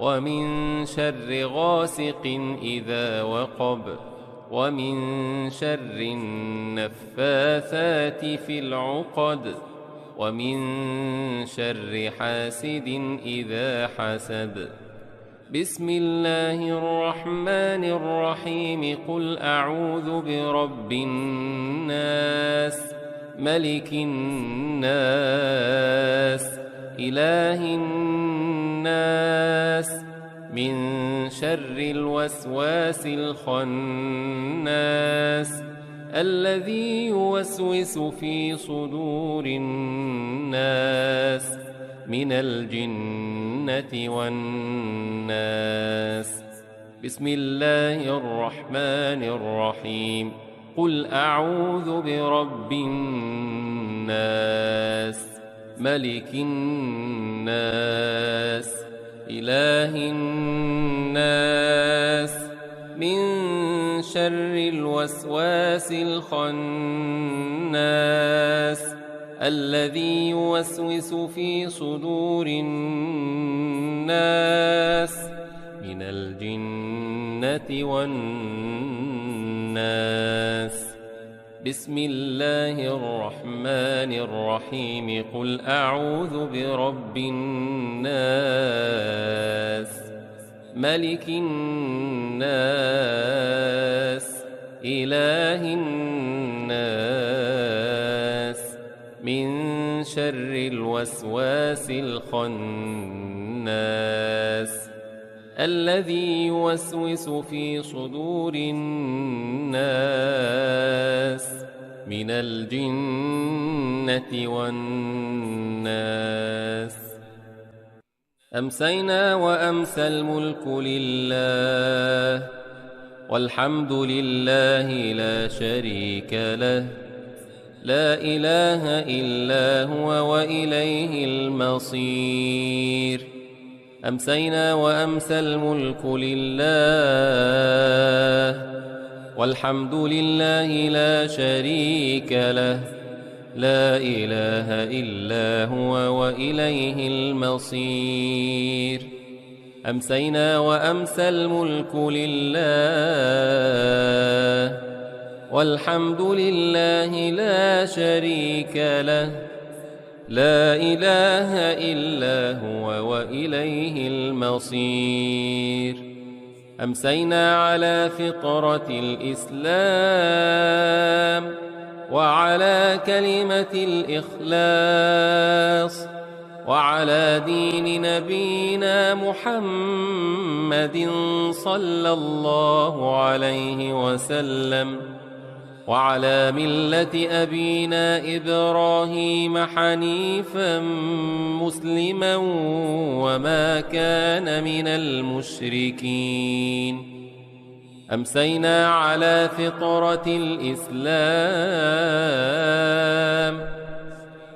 ومن شر غاسق إذا وقب ومن شر النفاثات في العقد ومن شر حاسد إذا حسد بسم الله الرحمن الرحيم قل أعوذ برب الناس ملك الناس إله الناس من شر الوسواس الخناس الذي يوسوس في صدور الناس من الجنة والناس بسم الله الرحمن الرحيم قل أعوذ برب الناس ملك الناس إله الناس من شر الوسواس الخناس الذي يوسوس في صدور الناس من الجنة والناس بسم الله الرحمن الرحيم قل أعوذ برب الناس ملك الناس إله الناس من شر الوسواس الخناس الذي يوسوس في صدور الناس من الجنة والناس أمسينا وأمسى الملك لله والحمد لله لا شريك له لا إله إلا هو وإليه المصير أمسينا وأمسى الملك لله والحمد لله لا شريك له لا إله إلا هو وإليه المصير أمسينا وأمسى الملك لله والحمد لله لا شريك له لا إله إلا هو وإليه المصير أمسينا على فطرة الإسلام وعلى كلمة الإخلاص وعلى دين نبينا محمد صلى الله عليه وسلم وعلى ملة أبينا إبراهيم حنيفا مسلما وما كان من المشركين. أمسينا على فطرة الإسلام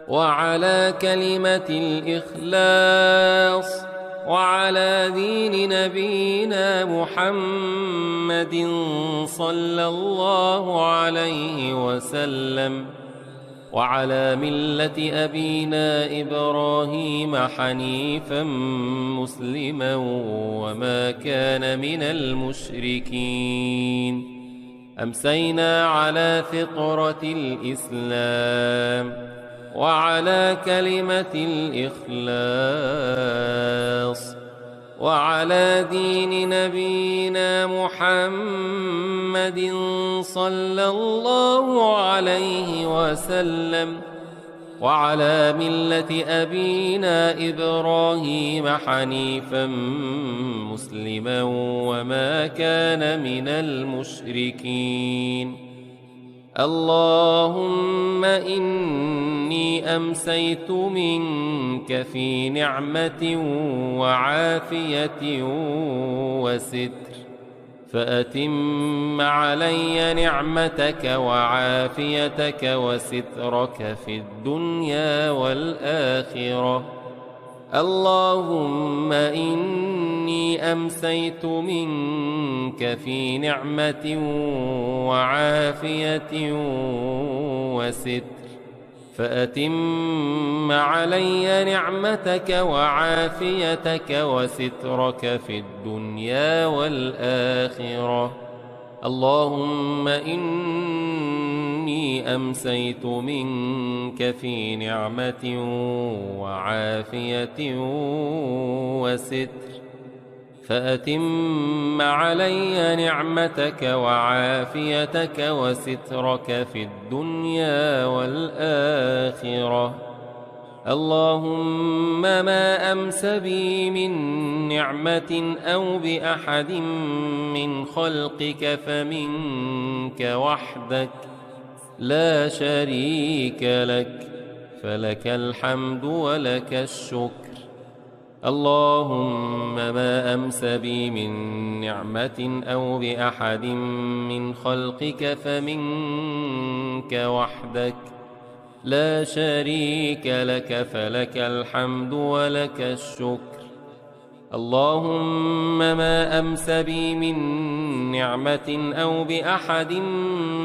وعلى كلمة الإخلاص وعلى دين نبينا محمد صلى الله عليه وسلم وعلى ملة أبينا إبراهيم حنيفا مسلما وما كان من المشركين. أمسينا على فطرة الإسلام وعلى كلمة الإخلاص وعلى دين نبينا محمد صلى الله عليه وسلم وعلى ملة أبينا إبراهيم حنيفا مسلما وما كان من المشركين. اللهم إني أمسيت منك في نعمة وعافية وستر، فأتم علي نعمتك وعافيتك وسترك في الدنيا والآخرة. اللهم إني أمسيت منك في نعمة وعافية وستر، فأتم علي نعمتك وعافيتك وسترك في الدنيا والآخرة. اللهم إني أمسيت منك في نعمة وعافية وستر، فأتم علي نعمتك وعافيتك وسترك في الدنيا والآخرة. اللهم ما أمس بي من نعمة أو بأحد من خلقك فمنك وحدك لا شريك لك، فلك الحمد ولك الشكر. اللهم ما أمس بي من نعمة أو بأحد من خلقك فمنك وحدك لا شريك لك، فلك الحمد ولك الشكر. اللهم ما أمس بي من نعمة أو بأحد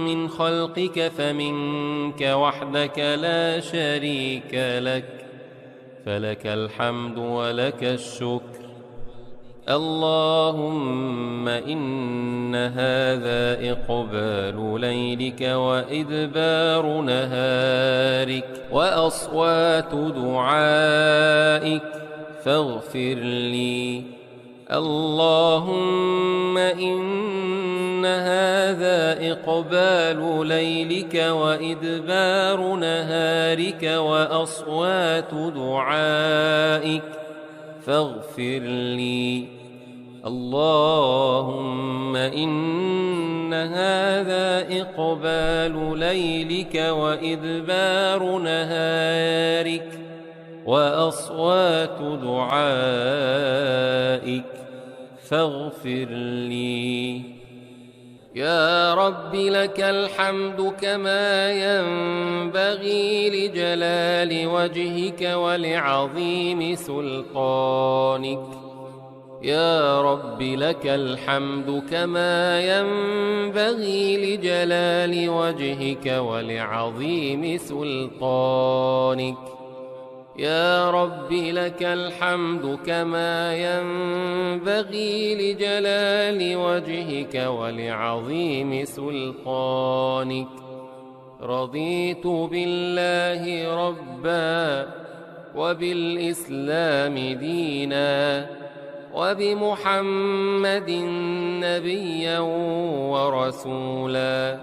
من خلقك فمنك وحدك لا شريك لك، فلك الحمد ولك الشكر. اللهم إن هذا إقبال ليلك وإدبار نهارك وأصوات دعائك فاغفر لي. اللهم إن هذا إقبال ليلك وإدبار نهارك وأصوات دعائك فاغفر لي. اللهم إن هذا إقبال ليلك وإدبار نهارك وأصوات دعائك فاغفر لي. يا رب لك الحمد كما ينبغي لجلال وجهك ولعظيم سلطانك. يا رب لك الحمد كما ينبغي لجلال وجهك ولعظيم سلطانك. يا رب لك الحمد كما ينبغي لجلال وجهك ولعظيم سلطانك. رضيت بالله ربا وبالإسلام دينا وبمحمد نبيا ورسولا.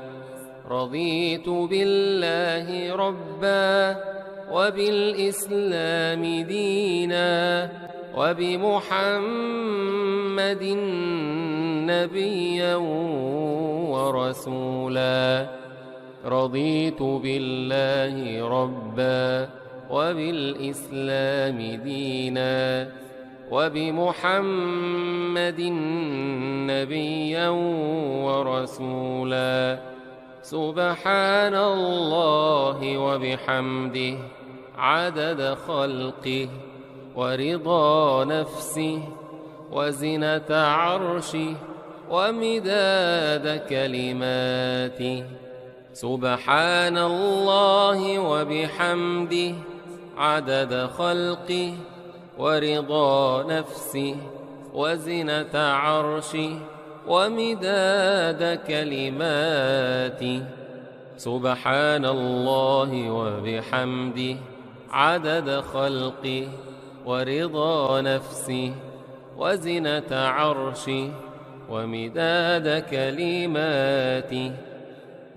رضيت بالله ربا وبالإسلام دينا وبمحمد نبيا ورسولا. رضيت بالله ربا وبالإسلام دينا وبمحمد نبيا ورسولا. سبحان الله وبحمده عدد خلقه ورضا نفسه وزنة عرشه ومداد كلماته. سبحان الله وبحمده عدد خلقه ورضا نفسه وزنة عرشه ومداد كلماته. سبحان الله وبحمده عدد خلقه ورضا نفسه وزنة عرشه ومداد كلماته.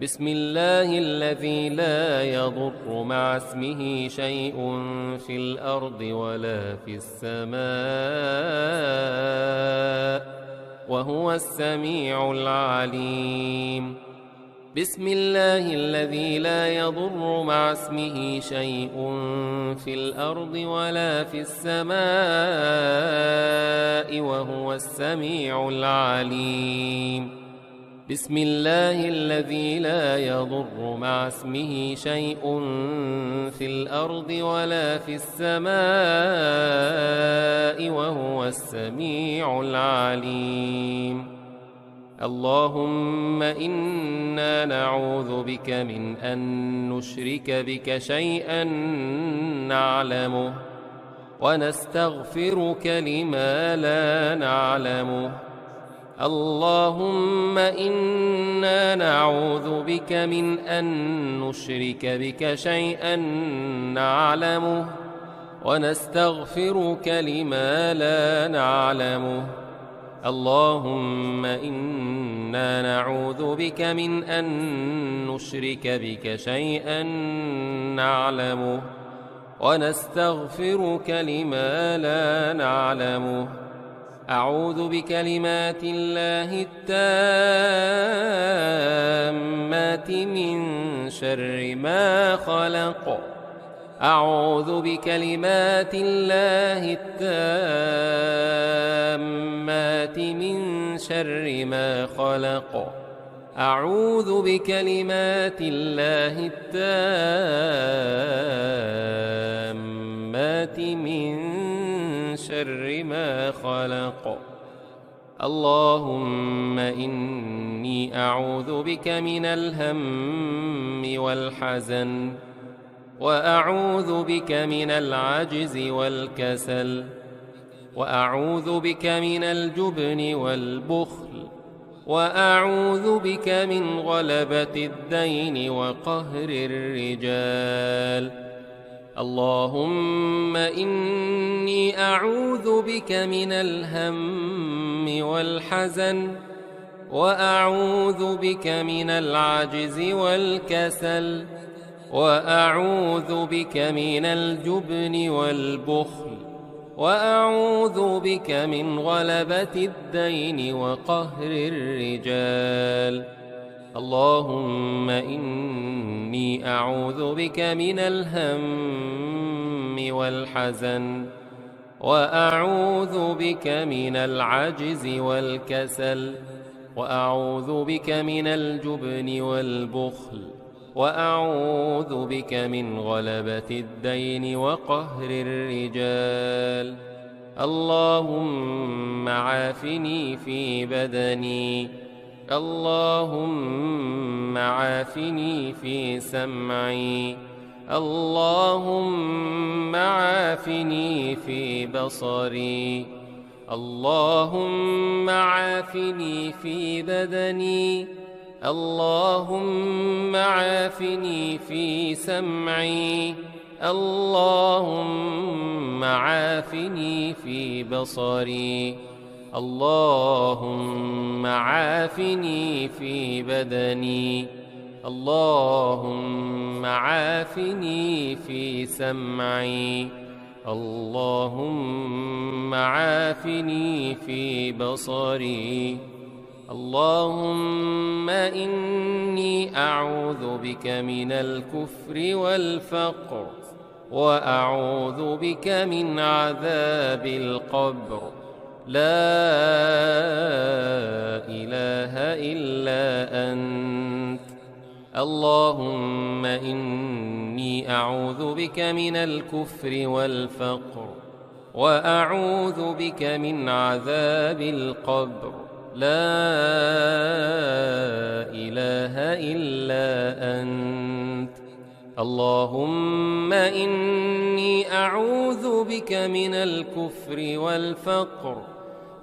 بسم الله الذي لا يضر مع اسمه شيء في الأرض ولا في السماء وهو السميع العليم. بسم الله الذي لا يضر مع اسمه شيء في الأرض ولا في السماء وهو السميع العليم. بسم الله الذي لا يضر مع اسمه شيء في الأرض ولا في السماء وهو السميع العليم. اللهم إنا نعوذ بك من أن نشرك بك شيئا نعلمه ونستغفرك لما لا نعلمه. اللهم إنا نعوذ بك من أن نشرك بك شيئا نعلمه ونستغفرك لما لا نعلمه. اللهم إنا نعوذ بك من أن نشرك بك شيئا نعلمه ونستغفرك لما لا نعلمه. أعوذ بكلمات الله التامات من شر ما خلق. أعوذ بكلمات الله التامات من شر ما خلق. أعوذ بكلمات الله التامات من شر ما خلق. اللهم إني أعوذ بك من الهم والحزن وأعوذ بك من العجز والكسل وأعوذ بك من الجبن والبخل وأعوذ بك من غلبة الدين وقهر الرجال. اللهم إني أعوذ بك من الهم والحزن وأعوذ بك من العجز والكسل وأعوذ بك من الجبن والبخل وأعوذ بك من غلبة الدين وقهر الرجال. اللهم إني أعوذ بك من الهم والحزن وأعوذ بك من العجز والكسل وأعوذ بك من الجبن والبخل وأعوذ بك من غلبة الدين وقهر الرجال. اللهم عافني في بدني. اللهم عافني في سمعي. اللهم عافني في بصري. اللهم عافني في بدني. اللهم عافني في سمعي. اللهم عافني في بصري. اللهم عافني في بدني. اللهم عافني في سمعي. اللهم عافني في بصري. اللهم إني أعوذ بك من الكفر والفقر، وأعوذ بك من عذاب القبر. لا إله إلا أنت. اللهم إني أعوذ بك من الكفر والفقر، وأعوذ بك من عذاب القبر. لا إله إلا أنت. اللهم إني أعوذ بك من الكفر والفقر،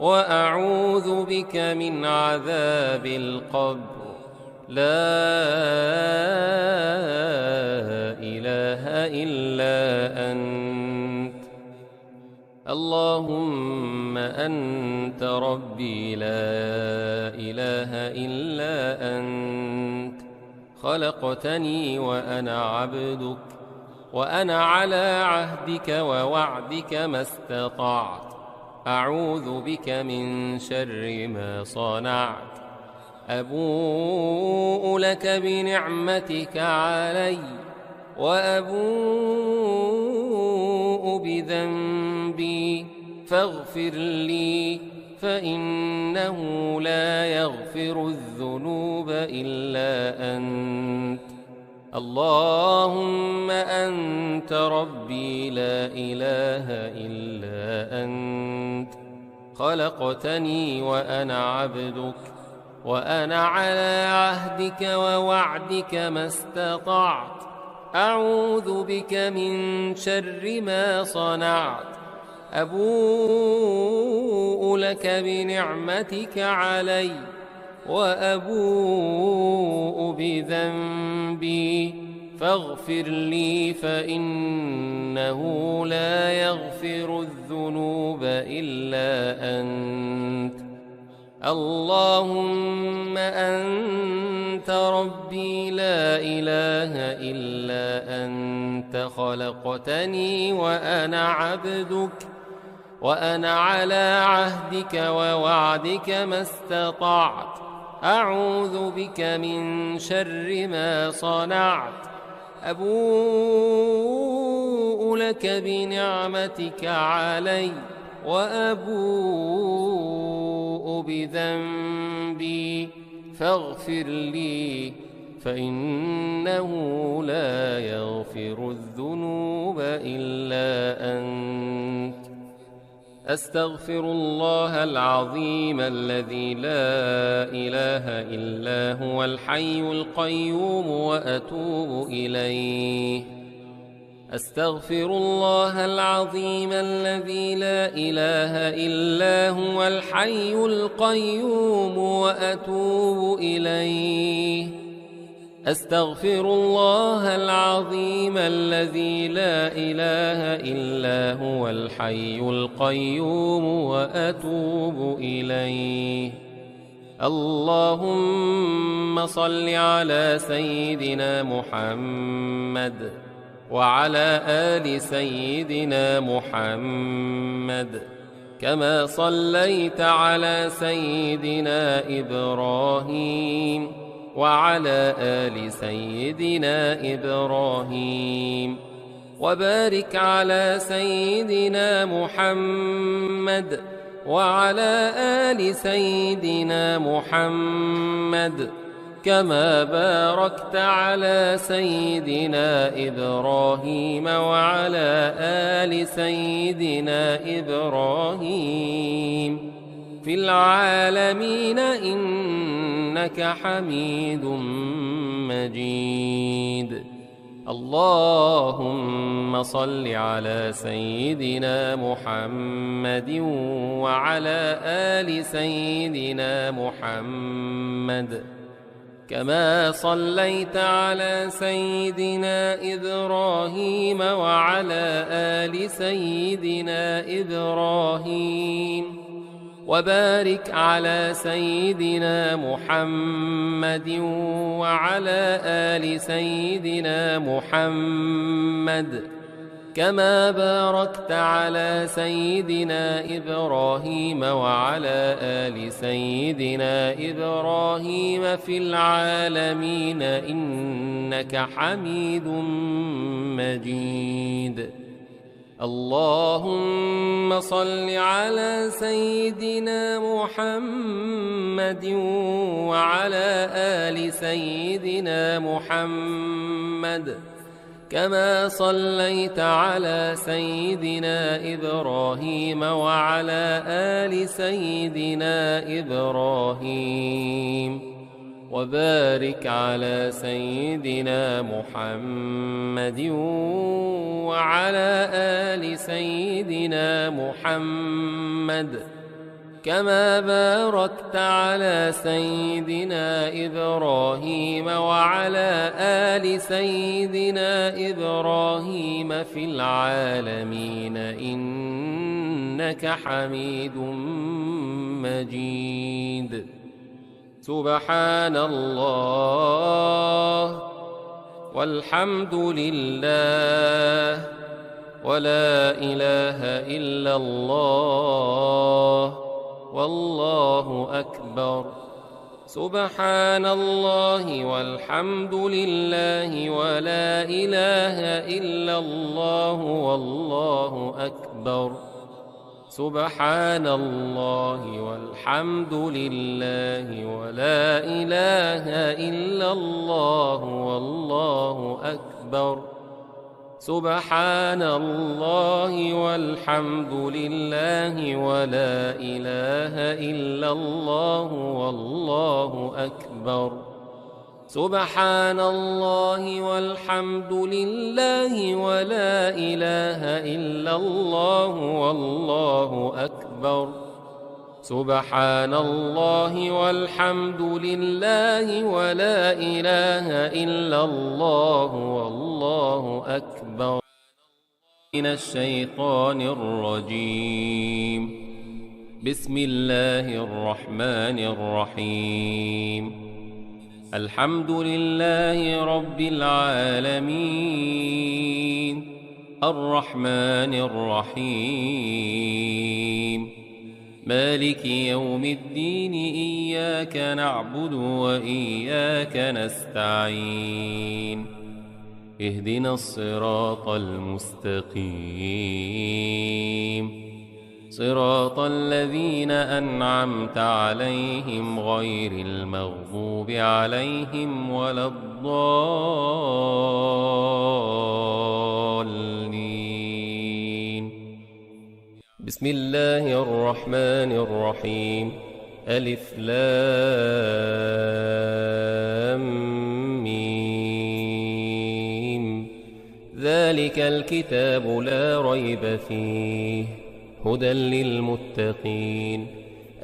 وأعوذ بك من عذاب القبر. لا إله إلا أنت. اللهم أنت ربي لا إله إلا أنت. خلقتني وأنا عبدك، وأنا على عهدك ووعدك ما استطعت. أعوذ بك من شر ما صنعت. أبوء لك بنعمتك علي، وأبوء بذنبي، فاغفر لي، فإنه لا يغفر الذنوب إلا أنت. اللهم أنت ربي لا إله إلا أنت. خلقتني وأنا عبدك، وأنا على عهدك ووعدك ما استطعت. أعوذ بك من شر ما صنعت. أبوء لك بنعمتك علي، وأبوء بذنبي، فاغفر لي، فإنه لا يغفر الذنوب إلا أنت. اللهم أنت ربي لا إله إلا أنت. خلقتني وأنا عبدك، وأنا على عهدك ووعدك ما استطعت. أعوذ بك من شر ما صنعت. أبوء لك بنعمتك علي، وأبوء بذنبي، فاغفر لي، فإنه لا يغفر الذنوب إلا أنت. أستغفر الله العظيم الذي لا إله إلا هو الحي القيوم وأتوب إليه. أستغفر الله العظيم الذي لا إله إلا هو الحي القيوم وأتوب إليه. أستغفر الله العظيم الذي لا إله إلا هو الحي القيوم وأتوب إليه. اللهم صل على سيدنا محمد وعلى آل سيدنا محمد، كما صليت على سيدنا إبراهيم وعلى آل سيدنا إبراهيم، وبارك على سيدنا محمد وعلى آل سيدنا محمد، كما باركت على سيدنا إبراهيم وعلى آل سيدنا إبراهيم في العالمين إنك حميد مجيد. اللهم صل على سيدنا محمد وعلى آل سيدنا محمد، كما صليت على سيدنا إبراهيم وعلى آل سيدنا إبراهيم، وبارك على سيدنا محمد وعلى آل سيدنا محمد، كما باركت على سيدنا إبراهيم وعلى آل سيدنا إبراهيم في العالمين إنك حميد مجيد. اللهم صل على سيدنا محمد وعلى آل سيدنا محمد كما صليت على سيدنا إبراهيم وعلى آل سيدنا إبراهيم وبارك على سيدنا محمد وعلى آل سيدنا محمد كما باركت على سيدنا إبراهيم وعلى آل سيدنا إبراهيم في العالمين إنك حميد مجيد. سبحان الله والحمد لله ولا إله إلا الله والله أكبر. سبحان الله والحمد لله ولا إله إلا الله والله أكبر. سبحان الله والحمد لله ولا إله إلا الله والله أكبر. سبحان الله والحمد لله ولا إله إلا الله والله أكبر. سبحان الله والحمد لله ولا إله إلا الله والله أكبر. سبحان الله والحمد لله ولا إله إلا الله والله أكبر. من الشيطان الرجيم. بسم الله الرحمن الرحيم. الحمد لله رب العالمين الرحمن الرحيم مالك يوم الدين إياك نعبد وإياك نستعين اهدنا الصراط المستقيم صراط الذين أنعمت عليهم غير المغضوب عليهم ولا الضالين. بسم الله الرحمن الرحيم. ألف لام ميم. ذلك الكتاب لا ريب فيه هدى للمتقين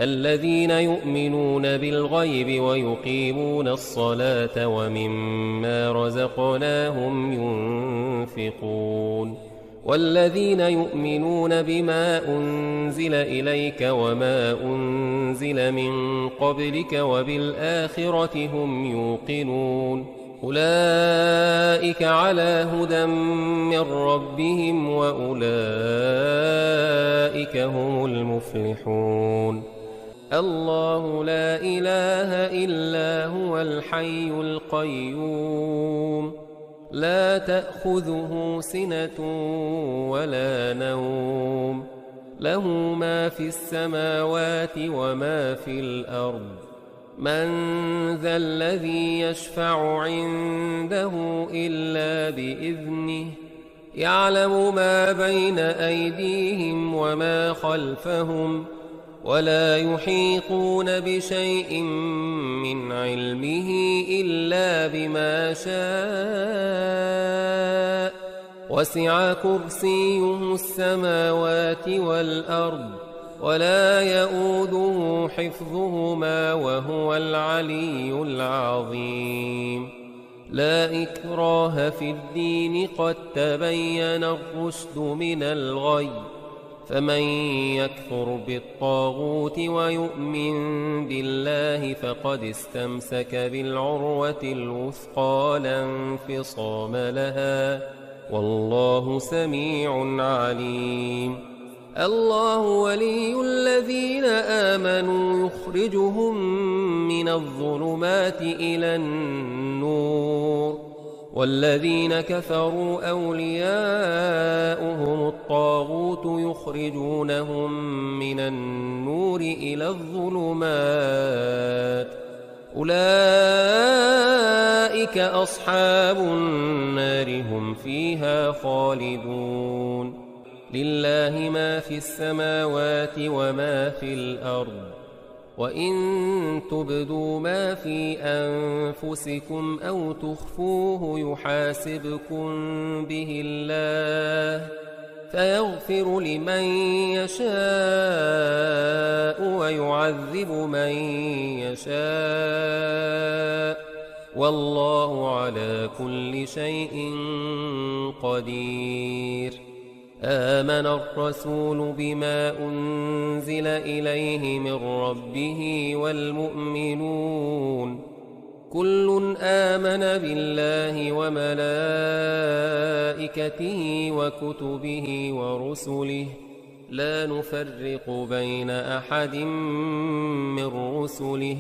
الذين يؤمنون بالغيب ويقيمون الصلاة ومما رزقناهم ينفقون والذين يؤمنون بما أنزل إليك وما أنزل من قبلك وبالآخرة هم يوقنون أولئك على هدى من ربهم وأولئك هم المفلحون. الله لا إله إلا هو الحي القيوم لا تأخذه سنة ولا نوم له ما في السماوات وما في الأرض من ذا الذي يشفع عنده إلا بإذنه يعلم ما بين أيديهم وما خلفهم ولا يحيطون بشيء من علمه إلا بما شاء وسع كرسيه السماوات والأرض ولا يؤوده حفظهما وهو العلي العظيم. لا إكراه في الدين قد تبين الرشد من الغي فمن يكفر بالطاغوت ويؤمن بالله فقد استمسك بالعروة الوثقى لا انفصام لها والله سميع عليم. الله ولي الذين آمنوا يخرجهم من الظلمات إلى النور، والذين كفروا أولياؤهم الطاغوت يخرجونهم من النور إلى الظلمات، أولئك أصحاب النار هم فيها خالدون. لله ما في السماوات وما في الأرض، وإن تبدوا ما في أنفسكم أو تخفوه يحاسبكم به الله، فيغفر لمن يشاء ويعذب من يشاء، والله على كل شيء قدير. آمن الرسول بما أنزل إليه من ربه والمؤمنون كل آمن بالله وملائكته وكتبه ورسله لا نفرق بين أحد من رسله،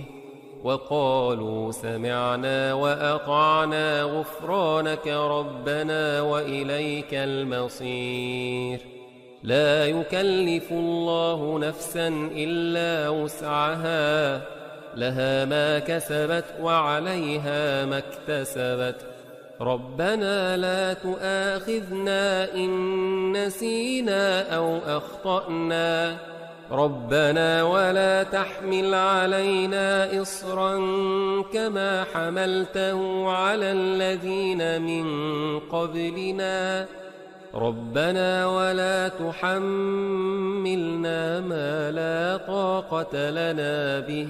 وقالوا سمعنا وأطعنا غفرانك ربنا وإليك المصير. لا يكلف الله نفسا إلا وسعها، لها ما كسبت وعليها ما اكتسبت. ربنا لا تؤاخذنا إن نسينا أو أخطأنا، ربنا ولا تحمل علينا إصرا كما حملته على الذين من قبلنا، ربنا ولا تحملنا ما لا طاقة لنا به،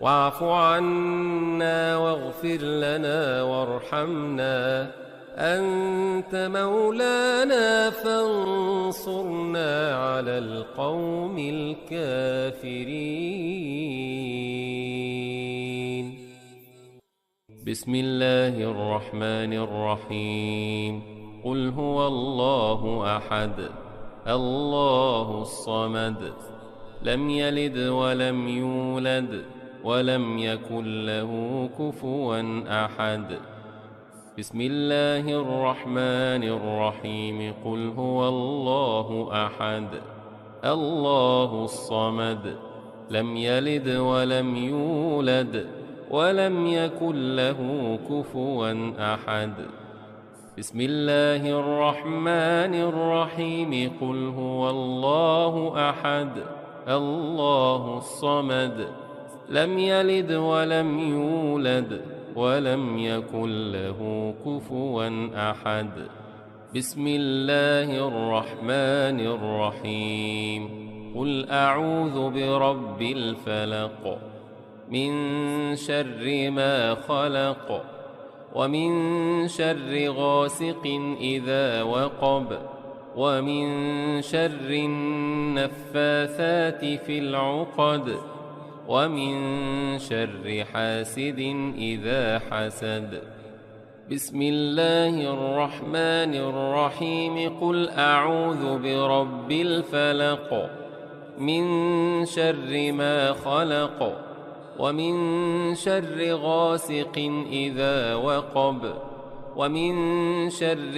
واعف عنا واغفر لنا وارحمنا، أنت مولانا فانصرنا على القوم الكافرين. بسم الله الرحمن الرحيم. قل هو الله أحد الله الصمد لم يلد ولم يولد ولم يكن له كفوا أحد. بسم الله الرحمن الرحيم. قل هو الله أحد الله الصمد لم يلد ولم يولد ولم يكن له كفوا أحد. بسم الله الرحمن الرحيم. قل هو الله أحد الله الصمد لم يلد ولم يولد ولم يكن له كفوا أحد. بسم الله الرحمن الرحيم. قل أعوذ برب الفلق من شر ما خلق ومن شر غاسق إذا وقب ومن شر النفاثات في العقد ومن شر حاسد إذا حسد. بسم الله الرحمن الرحيم. قل أعوذ برب الفلق من شر ما خلق ومن شر غاسق إذا وقب ومن شر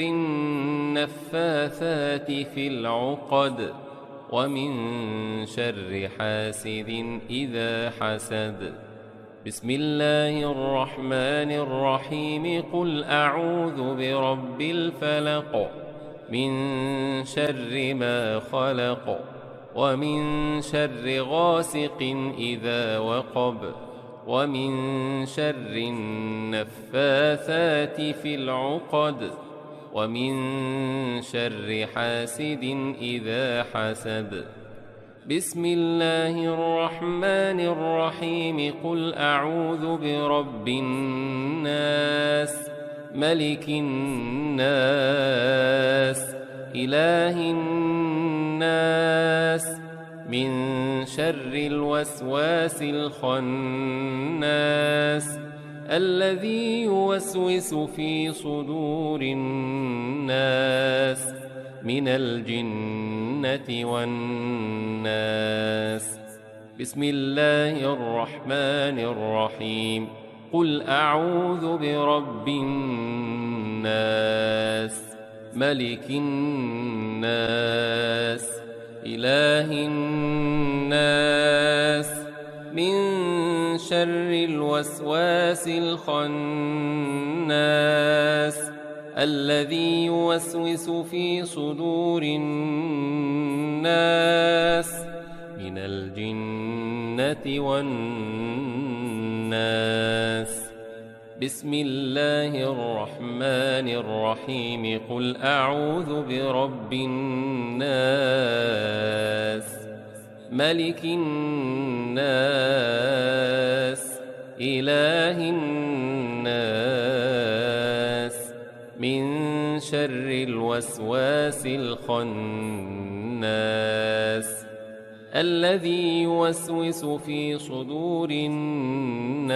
النفاثات في العقد ومن شر حاسد إذا حسد. بسم الله الرحمن الرحيم. قل أعوذ برب الفلق من شر ما خلق ومن شر غاسق إذا وقب ومن شر النفاثات في العقد ومن شر حاسد إذا حسد. بسم الله الرحمن الرحيم. قل أعوذ برب الناس ملك الناس إله الناس من شر الوسواس الخناس الذي يوسوس في صدور الناس من الجنة والناس. بسم الله الرحمن الرحيم. قل أعوذ برب الناس ملك الناس إله الناس من شر الوسواس الخناس الذي يوسوس في صدور الناس من الجنة والناس. بسم الله الرحمن الرحيم. قل أعوذ برب الناس ملك الناس إله الناس من شر الوسواس الخناس الذي يوسوس في صدور الناس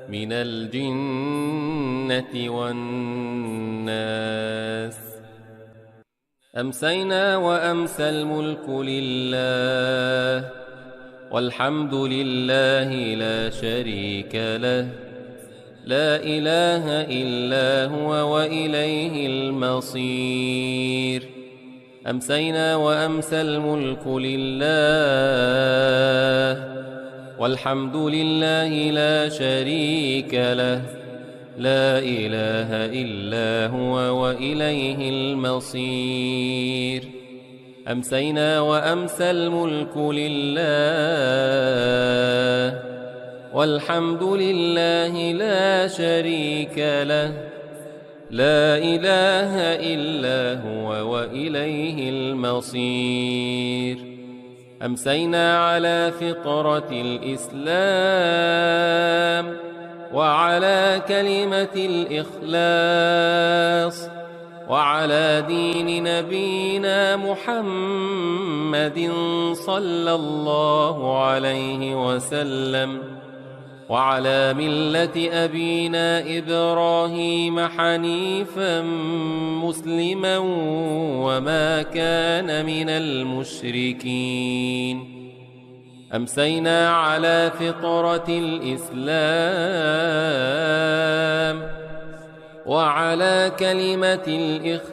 من الجنة والناس. أمسينا وأمسى الملك لله والحمد لله لا شريك له لا إله إلا هو وإليه المصير. أمسينا وأمسى الملك لله والحمد لله لا شريك له لا إله إلا هو وإليه المصير. أمسينا وأمسى الملك لله والحمد لله لا شريك له لا إله إلا هو وإليه المصير. أمسينا على فطرة الإسلام وعلى كلمة الإخلاص وعلى دين نبينا محمد صلى الله عليه وسلم وعلى ملة أبينا إبراهيم حنيفا مسلما وما كان من المشركين. أمسينا على فطرة الإسلام وعلى كلمة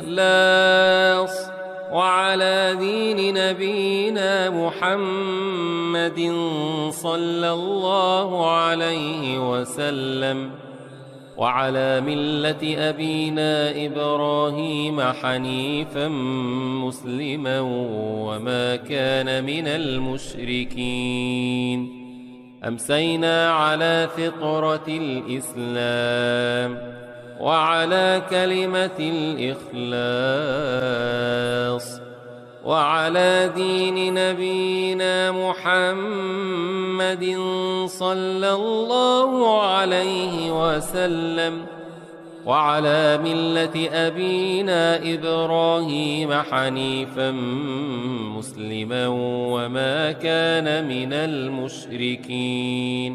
الإخلاص وعلى دين نبينا محمد صلى الله عليه وسلم وعلى ملة أبينا إبراهيم حنيفا مسلما وما كان من المشركين. أمسينا على فطرة الإسلام وعلى كلمة الإخلاص وعلى دين نبينا محمد صلى الله عليه وسلم وعلى ملة أبينا إبراهيم حنيفا مسلما وما كان من المشركين.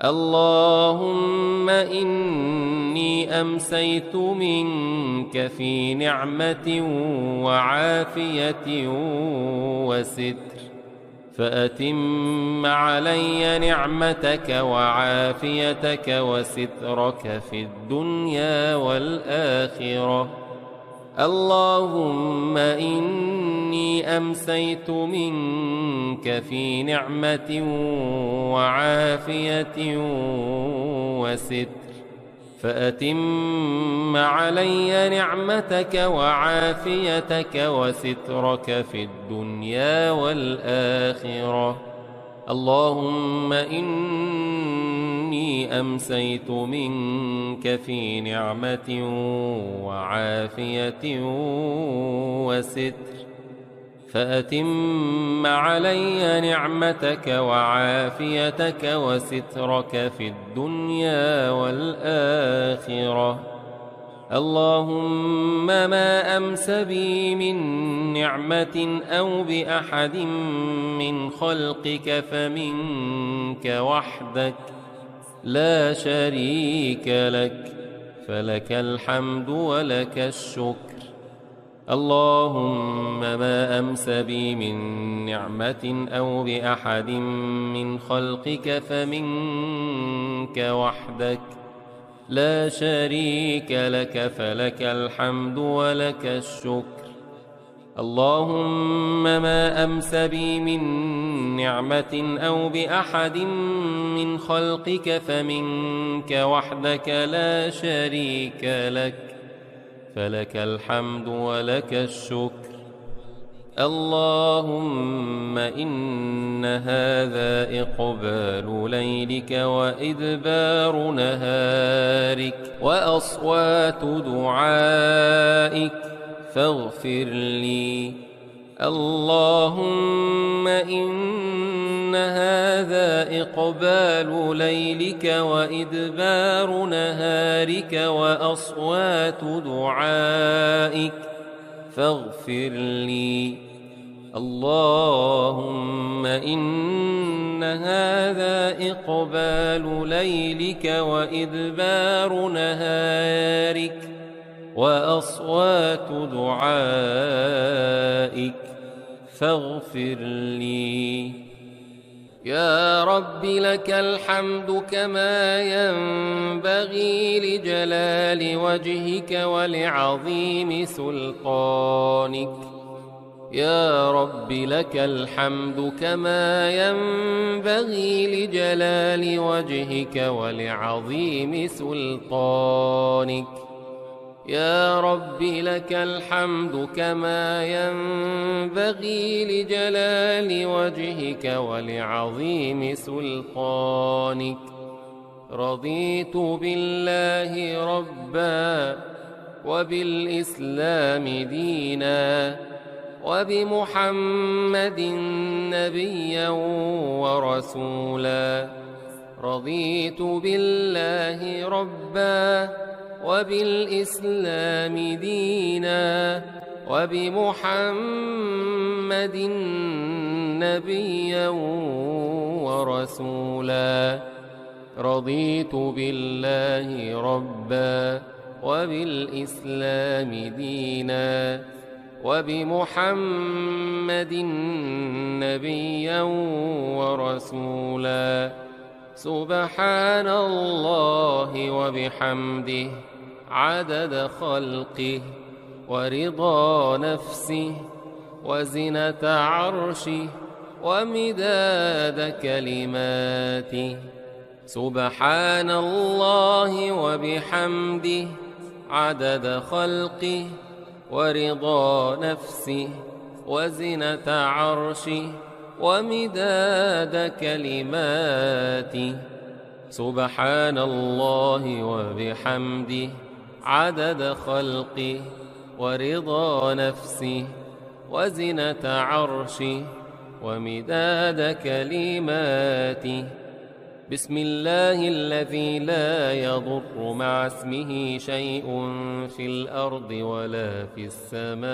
اللهم إني أمسيت منك في نعمة وعافية وستر فأتم علي نعمتك وعافيتك وسترك في الدنيا والآخرة. اللهم إني أمسيت منك في نعمة وعافية وستر فأتم علي نعمتك وعافيتك وسترك في الدنيا والآخرة. اللهم إني أمسيت منك في نعمة وعافية وستر فأتم علي نعمتك وعافيتك وسترك في الدنيا والآخرة. اللهم ما أمس بي من نعمة أو بأحد من خلقك فمنك وحدك لا شريك لك، فلك الحمد ولك الشكر. اللهم ما أمس بي من نعمة أو بأحد من خلقك فمنك وحدك، لا شريك لك، فلك الحمد ولك الشكر. اللهم ما أمس بي من نعمة أو بأحد من خلقك فمنك وحدك، لا شريك لك، فلك الحمد ولك الشكر. اللهم إن هذا إقبال ليلك وإدبار نهارك وأصوات دعائك فاغفر لي. اللهم إن هذا إقبال ليلك وإدبار نهارك وأصوات دعائك فاغفر لي. اللهم إن هذا إقبال ليلك وإدبار نهارك وأصوات دعائك فاغفر لي. يا رب لك الحمد كما ينبغي لجلال وجهك ولعظيم سلطانك. يا رب لك الحمد كما ينبغي لجلال وجهك ولعظيم سلطانك. يا رب لك الحمد كما ينبغي لجلال وجهك ولعظيم سلطانك. رضيت بالله ربا وبالإسلام دينا وبمحمد نبيا ورسولا. رضيت بالله ربا وبالإسلام دينا وبمحمد نبيا ورسولا. رضيت بالله ربا وبالإسلام دينا وبمحمد نبيا ورسولا. سبحان الله وبحمده عدد خلقه ورضا نفسه وزنة عرشه ومداد كلماته. سبحان الله وبحمده عدد خلقه ورضا نفسه وزنة عرشه ومداد كلماته. سبحان الله وبحمده عدد خلقه ورضا نفسه وزنة عرشه ومداد كلماته. بسم الله الذي لا يضر مع اسمه شيء في الأرض ولا في السماء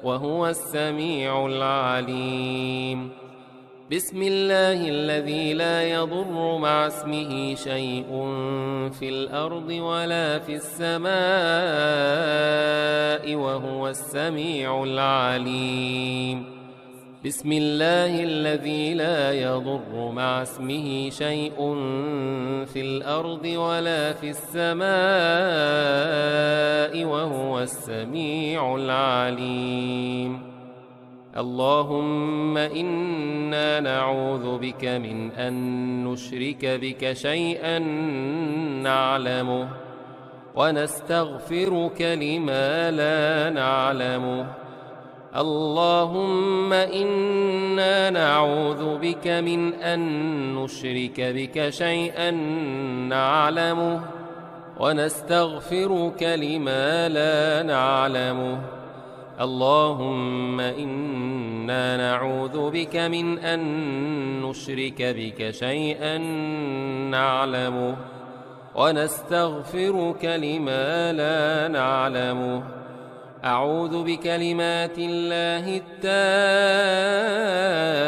وهو السميع العليم. بسم الله الذي لا يضر مع اسمه شيء في الأرض ولا في السماء وهو السميع العليم. بسم الله الذي لا يضر مع اسمه شيء في الأرض ولا في السماء وهو السميع العليم. اللهم إنا نعوذ بك من أن نشرك بك شيئا نعلمه ونستغفرك لما لا نعلمه. اللهم إنا نعوذ بك من أن نشرك بك شيئا نعلمه ونستغفرك لما لا نعلمه. اللهم إنا نعوذ بك من أن نشرك بك شيئا نعلمه ونستغفرك لما لا نعلمه. أعوذ بكلمات الله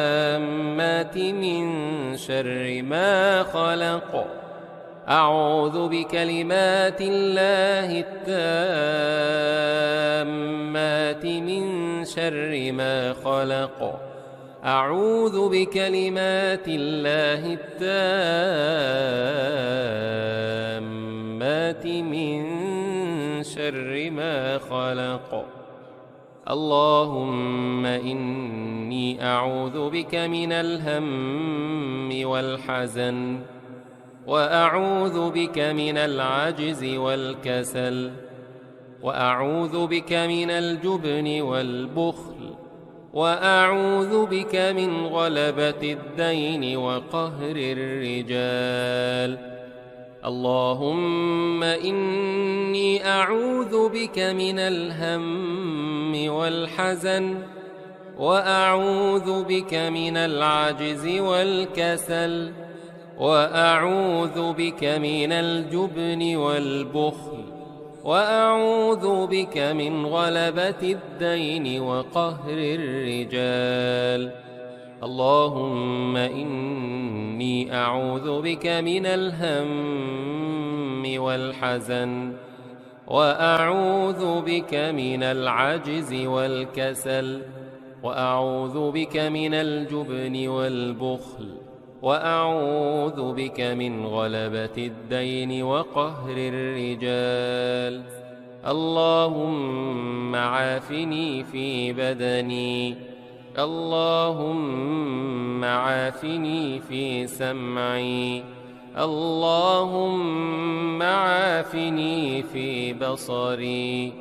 التامات من شر ما خلق. أعوذ بكلمات الله التامات من شر ما خلق. أعوذ بكلمات الله التامات من شر ما خلق. اللهم إني أعوذ بك من الهم والحزن، وأعوذ بك من العجز والكسل، وأعوذ بك من الجبن والبخل، وأعوذ بك من غلبة الدين وقهر الرجال. اللهم إني أعوذ بك من الهم والحزن، وأعوذ بك من العجز والكسل، وأعوذ بك من الجبن والبخل، وأعوذ بك من غلبة الدين وقهر الرجال. اللهم إني أعوذ بك من الهم والحزن، وأعوذ بك من العجز والكسل، وأعوذ بك من الجبن والبخل، وأعوذ بك من غلبة الدين وقهر الرجال. اللهم عافني في بدني، اللهم عافني في سمعي، اللهم عافني في بصري،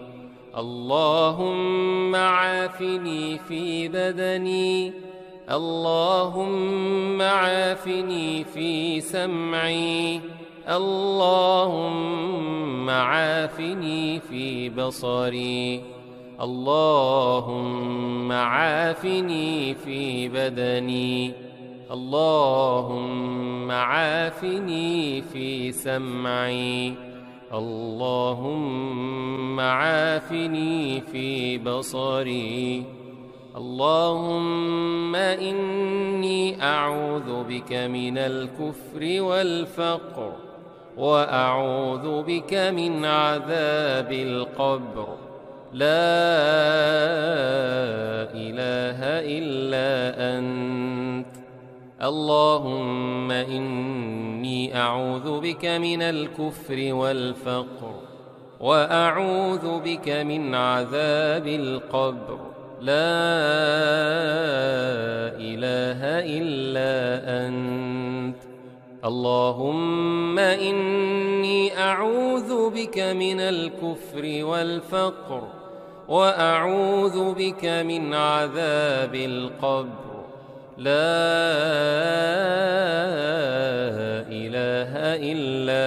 اللهم عافني في بدني، اللهم عافني في سمعي، اللهم عافني في بصري، اللهم عافني في بدني، اللهم عافني في سمعي، اللهم عافني في بصري. اللهم إني أعوذ بك من الكفر والفقر، وأعوذ بك من عذاب القبر. لا إله إلا أنت. اللهم إني أعوذ بك من الكفر والفقر، وأعوذ بك من عذاب القبر. لا إله إلا أنت. اللهم إني أعوذ بك من الكفر والفقر، وأعوذ بك من عذاب القبر. لا إله إلا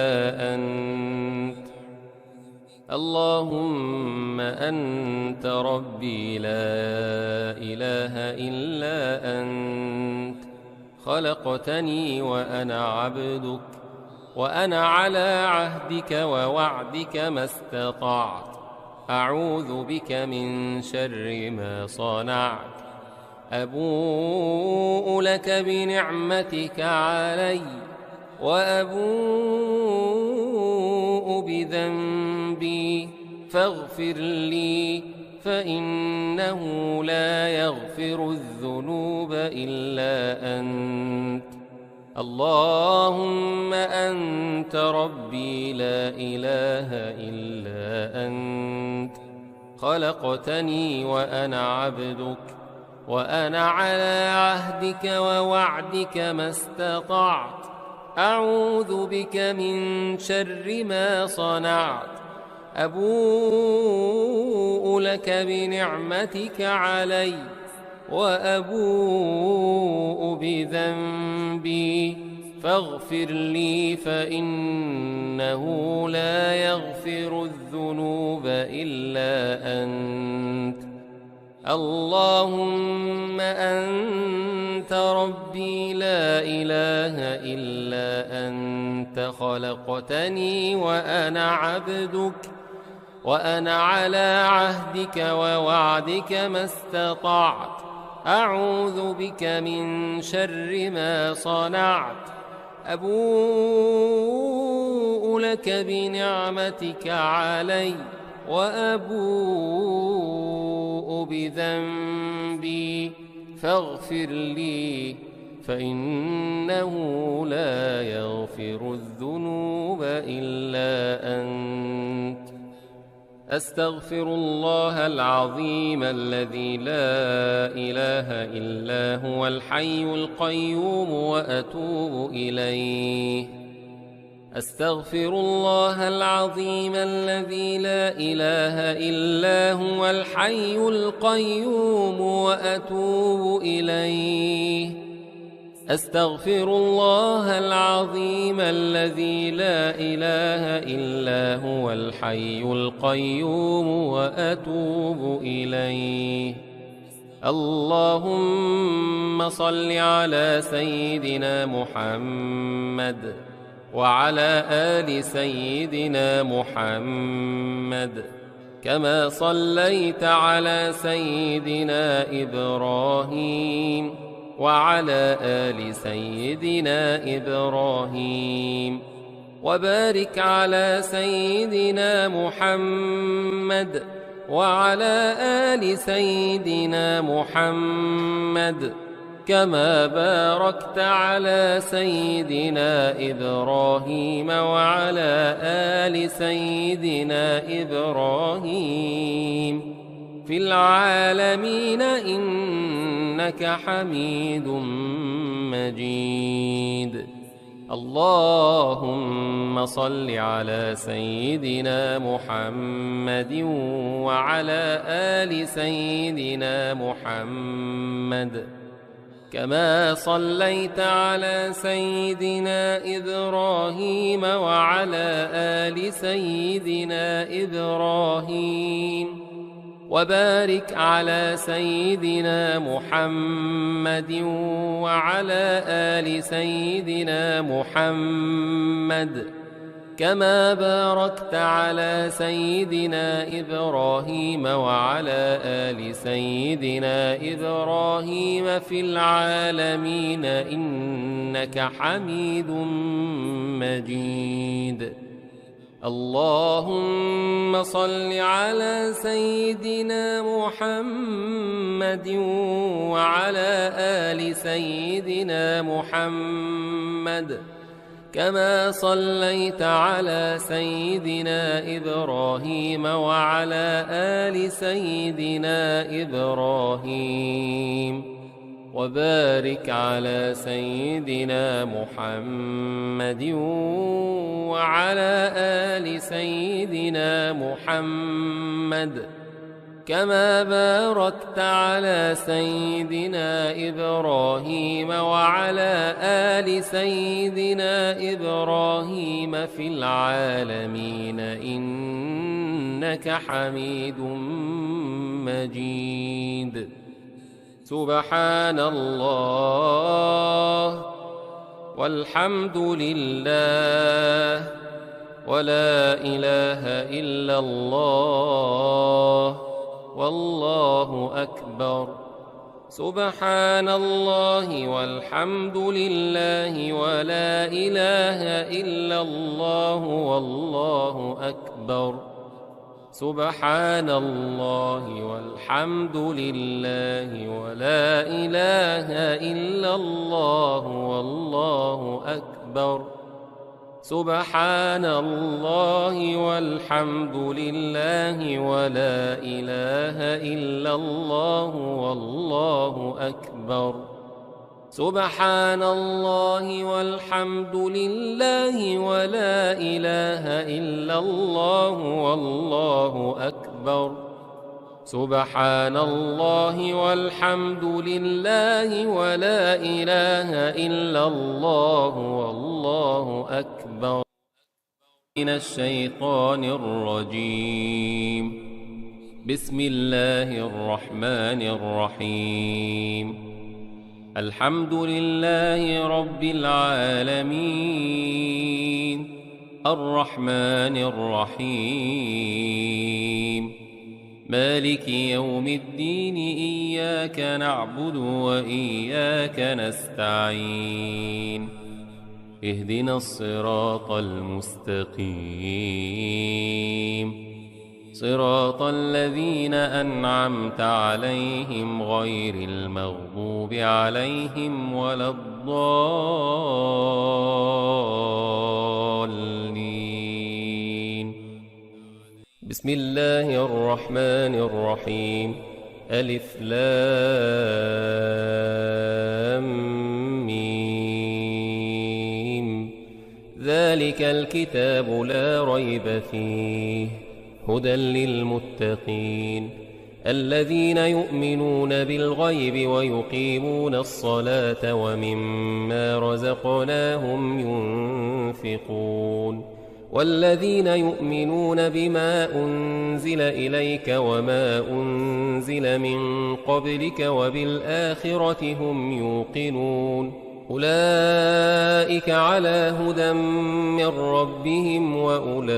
أنت. اللهم أنت ربي لا إله إلا أنت. خلقتني وأنا عبدك، وأنا على عهدك ووعدك ما استطعت. أعوذ بك من شر ما صنعت. أبوء لك بنعمتك علي، وأبوء بذنبي، فاغفر لي، فإنه لا يغفر الذنوب إلا أنت. اللهم أنت ربي لا إله إلا أنت. خلقتني وأنا عبدك، وأنا على عهدك ووعدك ما استطعت. أعوذ بك من شر ما صنعت. أبوء لك بنعمتك علي، وأبوء بذنبي، فاغفر لي، فإنه لا يغفر الذنوب إلا أنت. اللهم أنت ربي لا إله إلا أنت. خلقتني وأنا عبدك، وأنا على عهدك ووعدك ما استطعت. أعوذ بك من شر ما صنعت أبوء لك بنعمتك علي وأبوء بذنبي فاغفر لي فإنه لا يغفر الذنوب إلا أنت. أستغفر الله العظيم الذي لا إله إلا هو الحي القيوم وأتوب إليه. أستغفر الله العظيم الذي لا إله إلا هو الحي القيوم وأتوب إليه. أستغفر الله العظيم الذي لا إله إلا هو الحي القيوم وأتوب إليه. اللهم صل على سيدنا محمد وعلى آل سيدنا محمد كما صليت على سيدنا إبراهيم وعلى آل سيدنا إبراهيم وبارك على سيدنا محمد وعلى آل سيدنا محمد كما باركت على سيدنا إبراهيم وعلى آل سيدنا إبراهيم في العالمين إنك حميد مجيد. اللهم صل على سيدنا محمد وعلى آل سيدنا محمد كما صليت على سيدنا إبراهيم وعلى آل سيدنا إبراهيم وبارك على سيدنا محمد وعلى آل سيدنا محمد كما باركت على سيدنا إبراهيم وعلى آل سيدنا إبراهيم في العالمين إنك حميد مجيد. اللهم صل على سيدنا محمد وعلى آل سيدنا محمد كما صليت على سيدنا إبراهيم وعلى آل سيدنا إبراهيم وبارك على سيدنا محمد وعلى آل سيدنا محمد كما باركت على سيدنا إبراهيم وعلى آل سيدنا إبراهيم في العالمين إنك حميد مجيد. سبحان الله والحمد لله ولا إله إلا الله والله أكبر. سبحان الله والحمد لله ولا إله إلا الله والله أكبر. سبحان الله والحمد لله ولا إله إلا الله والله أكبر. سبحان الله والحمد لله ولا إله إلا الله والله أكبر. سبحان الله والحمد لله ولا إله إلا الله والله أكبر. سبحان الله والحمد لله ولا إله إلا الله والله أكبر. من الشيطان الرجيم. بسم الله الرحمن الرحيم. الحمد لله رب العالمين الرحمن الرحيم مالك يوم الدين إياك نعبد وإياك نستعين اهدنا الصراط المستقيم صراط الذين أنعمت عليهم غير المغضوب عليهم ولا الضالين. بسم الله الرحمن الرحيم. ألف لام ميم. ذلك الكتاب لا ريب فيه هدى للمتقين الذين يؤمنون بالغيب ويقيمون الصلاة ومما رزقناهم ينفقون والذين يؤمنون بما أنزل إليك وما أنزل من قبلك وبالآخرة هم يوقنون أولئك على هدى من ربهم وأولئك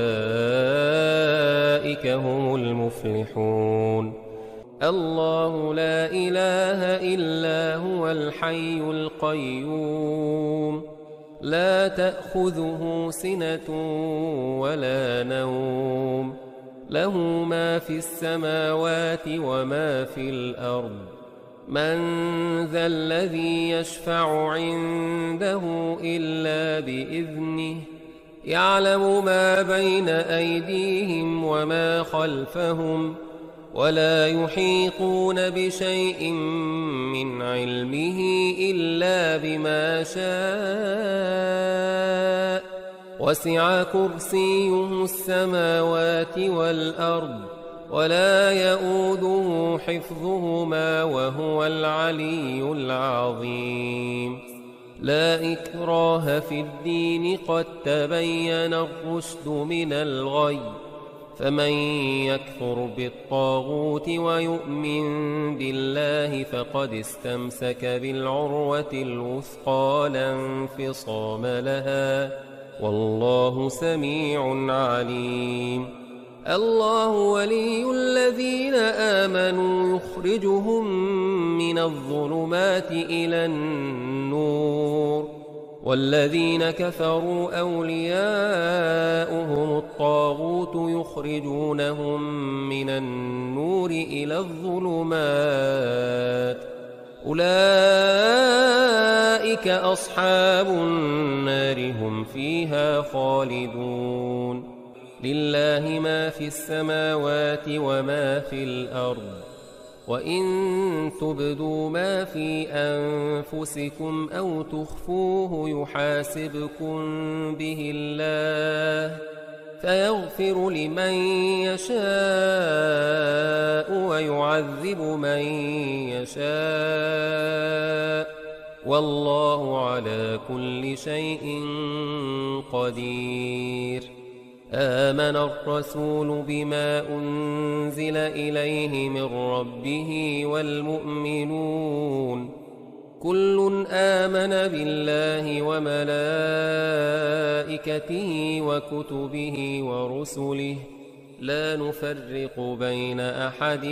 هم المفلحون. الله لا إله إلا هو الحي القيوم لا تأخذه سنة ولا نوم له ما في السماوات وما في الأرض من ذا الذي يشفع عنده إلا بإذنه يعلم ما بين أيديهم وما خلفهم ولا يحيطون بشيء من علمه إلا بما شاء وسع كرسيه السماوات والأرض ولا يؤوده حفظهما وهو العلي العظيم. لا إكراه في الدين قد تبين الرشد من الغي فمن يكفر بالطاغوت ويؤمن بالله فقد استمسك بالعروة الوثقى لا انفصام لها والله سميع عليم. الله ولي الذين آمنوا يخرجهم من الظلمات إلى النور والذين كفروا أولياؤهم الطاغوت يخرجونهم من النور إلى الظلمات أولئك أصحاب النار هم فيها خالدون. لله ما في السماوات وما في الأرض وإن تبدوا ما في أنفسكم أو تخفوه يحاسبكم به الله فيغفر لمن يشاء ويعذب من يشاء والله على كل شيء قدير. آمن الرسول بما أنزل إليه من ربه والمؤمنون كل آمن بالله وملائكته وكتبه ورسله لا نفرق بين أحد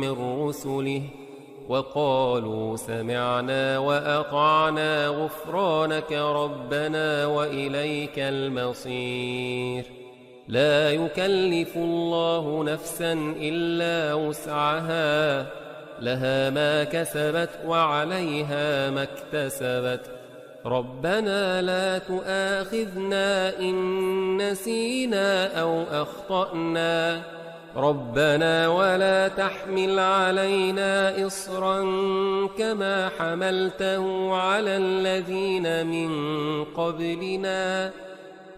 من رسله وقالوا سمعنا وأطعنا غفرانك ربنا وإليك المصير. لا يكلف الله نفسا إلا وسعها لها ما كسبت وعليها ما اكتسبت ربنا لا تؤاخذنا إن نسينا أو أخطأنا ربنا ولا تحمل علينا إصرا كما حملته على الذين من قبلنا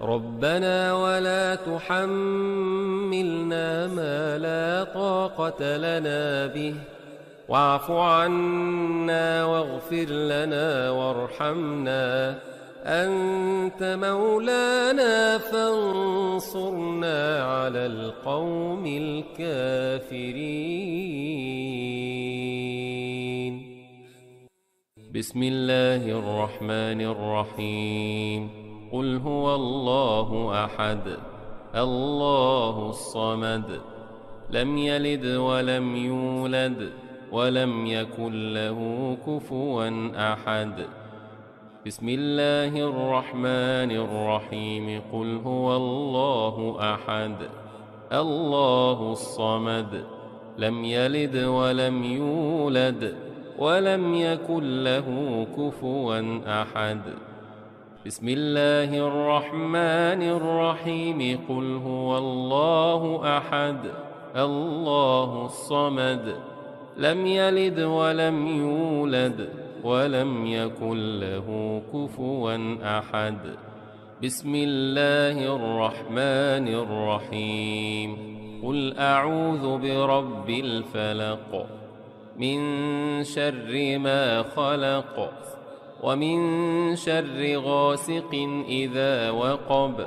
ربنا ولا تحملنا ما لا طاقة لنا به واعف عنا واغفر لنا وارحمنا أنت مولانا فانصرنا على القوم الكافرين. بسم الله الرحمن الرحيم. قل هو الله أحد الله الصمد لم يلد ولم يولد ولم يكن له كفوا أحد. بسم الله الرحمن الرحيم. قل هو الله أحد الله الصمد لم يلد ولم يولد ولم يكن له كفوا أحد. بسم الله الرحمن الرحيم. قل هو الله أحد الله الصمد لم يلد ولم يولد ولم يكن له كفوا أحد. بسم الله الرحمن الرحيم. قل أعوذ برب الفلق من شر ما خلق ومن شر غاسق إذا وقب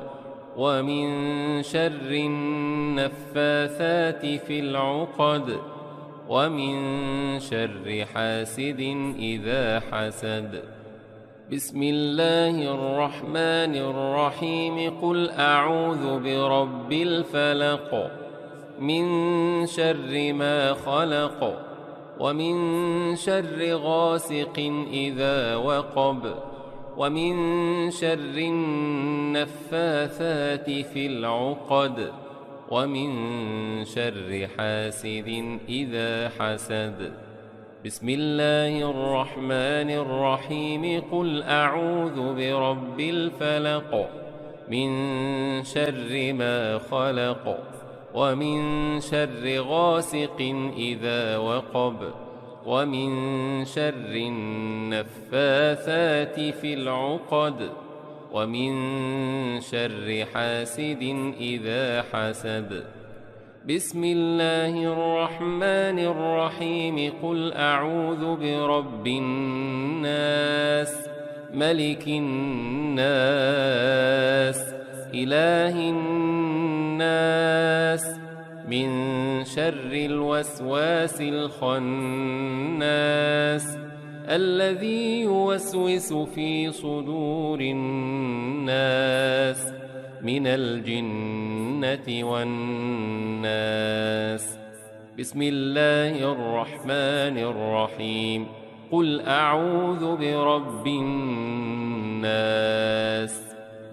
ومن شر النفاثات في العقد ومن شر حاسد إذا حسد. بسم الله الرحمن الرحيم. قل أعوذ برب الفلق من شر ما خلق ومن شر غاسق إذا وقب ومن شر النفاثات في العقد ومن شر حاسد إذا حسد. بسم الله الرحمن الرحيم. قل أعوذ برب الفلق من شر ما خلق ومن شر غاسق إذا وقب ومن شر النفاثات في العقد ومن شر حاسد إذا حسد. بسم الله الرحمن الرحيم. قل أعوذ برب الناس ملك الناس إله الناس من شر الوسواس الخناس الذي يوسوس في صدور الناس من الجنة والناس. بسم الله الرحمن الرحيم. قل أعوذ برب الناس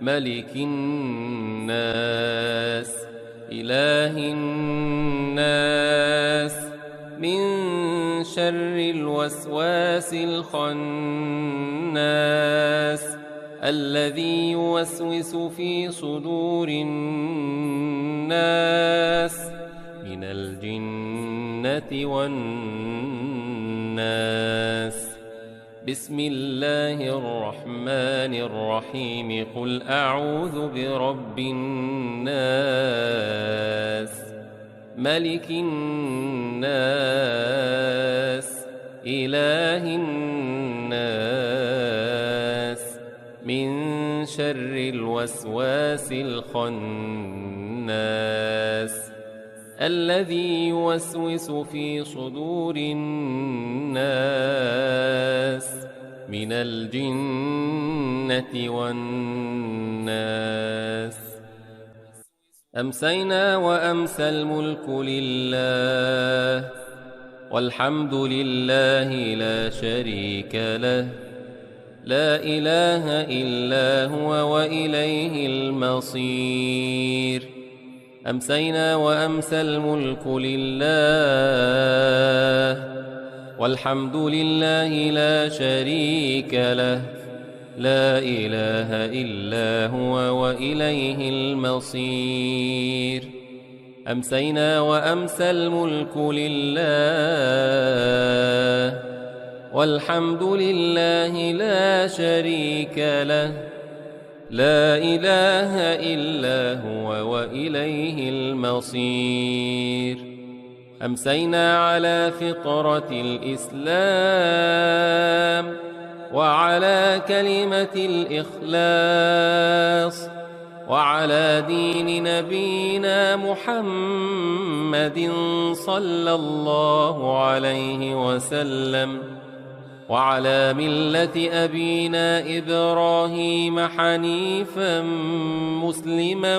ملك الناس إله الناس من شر الوسواس الخناس الذي يوسوس في صدور الناس من الجنة والناس. بسم الله الرحمن الرحيم. قل أعوذ برب الناس ملك الناس إله الناس من شر الوسواس الخناس الذي يوسوس في صدور الناس من الجنة والناس. أمسينا وأمسى الملك لله والحمد لله لا شريك له لا إله إلا هو وإليه المصير. أمسينا وأمسى الملك لله والحمد لله لا شريك له لا إله إلا هو وإليه المصير. أمسينا وأمسى الملك لله والحمد لله لا شريك له لا إله إلا هو وإليه المصير. أمسينا على فطرة الإسلام وعلى كلمة الإخلاص وعلى دين نبينا محمد صلى الله عليه وسلم وعلى ملة أبينا إبراهيم حنيفا مسلما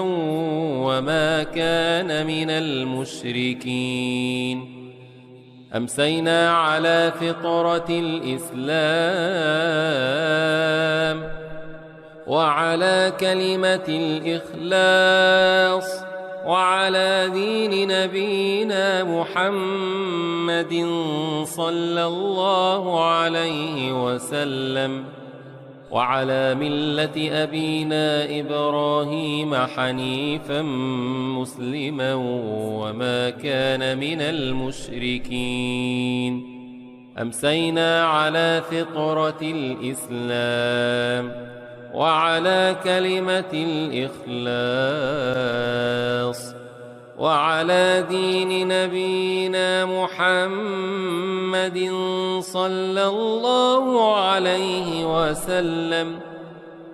وما كان من المشركين. أمسينا على فطرة الإسلام وعلى كلمة الإخلاص وعلى دين نبينا محمد صلى الله عليه وسلم وعلى ملة أبينا إبراهيم حنيفا مسلما وما كان من المشركين. أمسينا على فطرة الإسلام وعلى كلمة الإخلاص وعلى دين نبينا محمد صلى الله عليه وسلم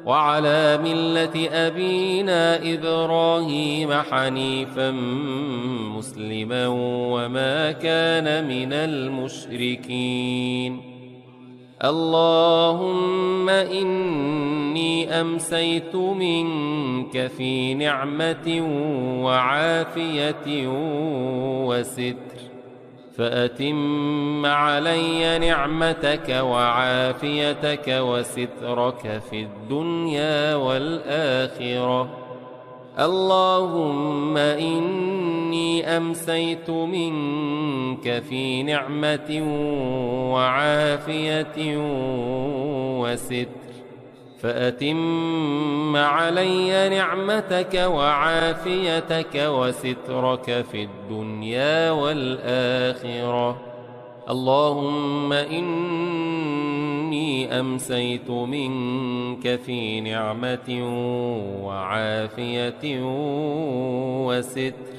وعلى ملة أبينا إبراهيم حنيفا مسلما وما كان من المشركين. اللهم إني أمسيت منك في نعمة وعافية وستر، فأتم علي نعمتك وعافيتك وسترك في الدنيا والآخرة. اللهم إني أمسيت منك في نعمة وعافية وستر، فأتم علي نعمتك وعافيتك وسترك في الدنيا والآخرة. اللهم إني أمسيت منك في نعمة وعافية وستر،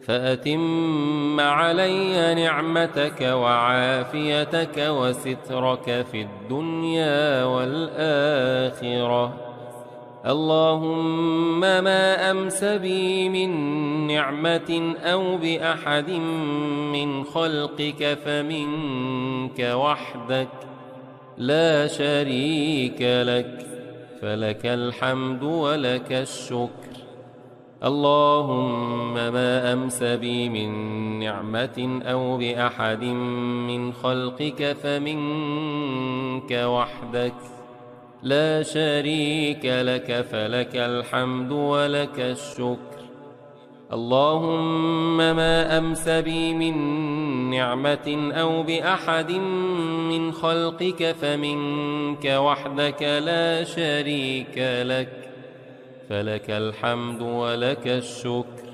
فأتم علي نعمتك وعافيتك وسترك في الدنيا والآخرة. اللهم ما أمس بي من نعمة أو بأحد من خلقك فمنك وحدك لا شريك لك، فلك الحمد ولك الشكر. اللهم ما أمس بي من نعمة أو بأحد من خلقك فمنك وحدك لا شريك لك، فلك الحمد ولك الشكر. اللهم ما أمس بي من نعمة أو بأحد من خلقك فمنك وحدك لا شريك لك، فلك الحمد ولك الشكر.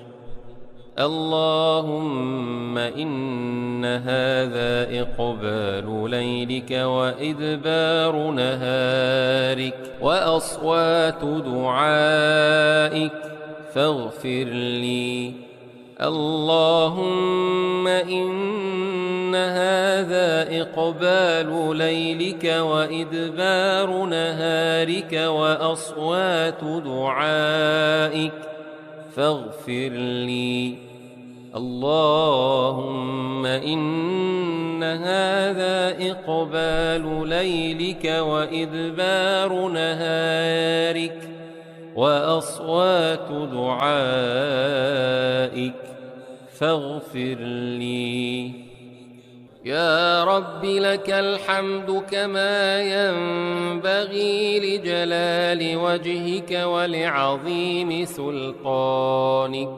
اللهم إن هذا إقبال ليلك وإدبار نهارك وأصوات دعائك فاغفر لي. اللهم إن هذا إقبال ليلك وإدبار نهارك وأصوات دعائك فاغفر لي. اللهم إن هذا إقبال ليلك وإدبار نهارك وأصوات دعائك فاغفر لي. يا رب لك الحمد كما ينبغي لجلال وجهك ولعظيم سلطانك.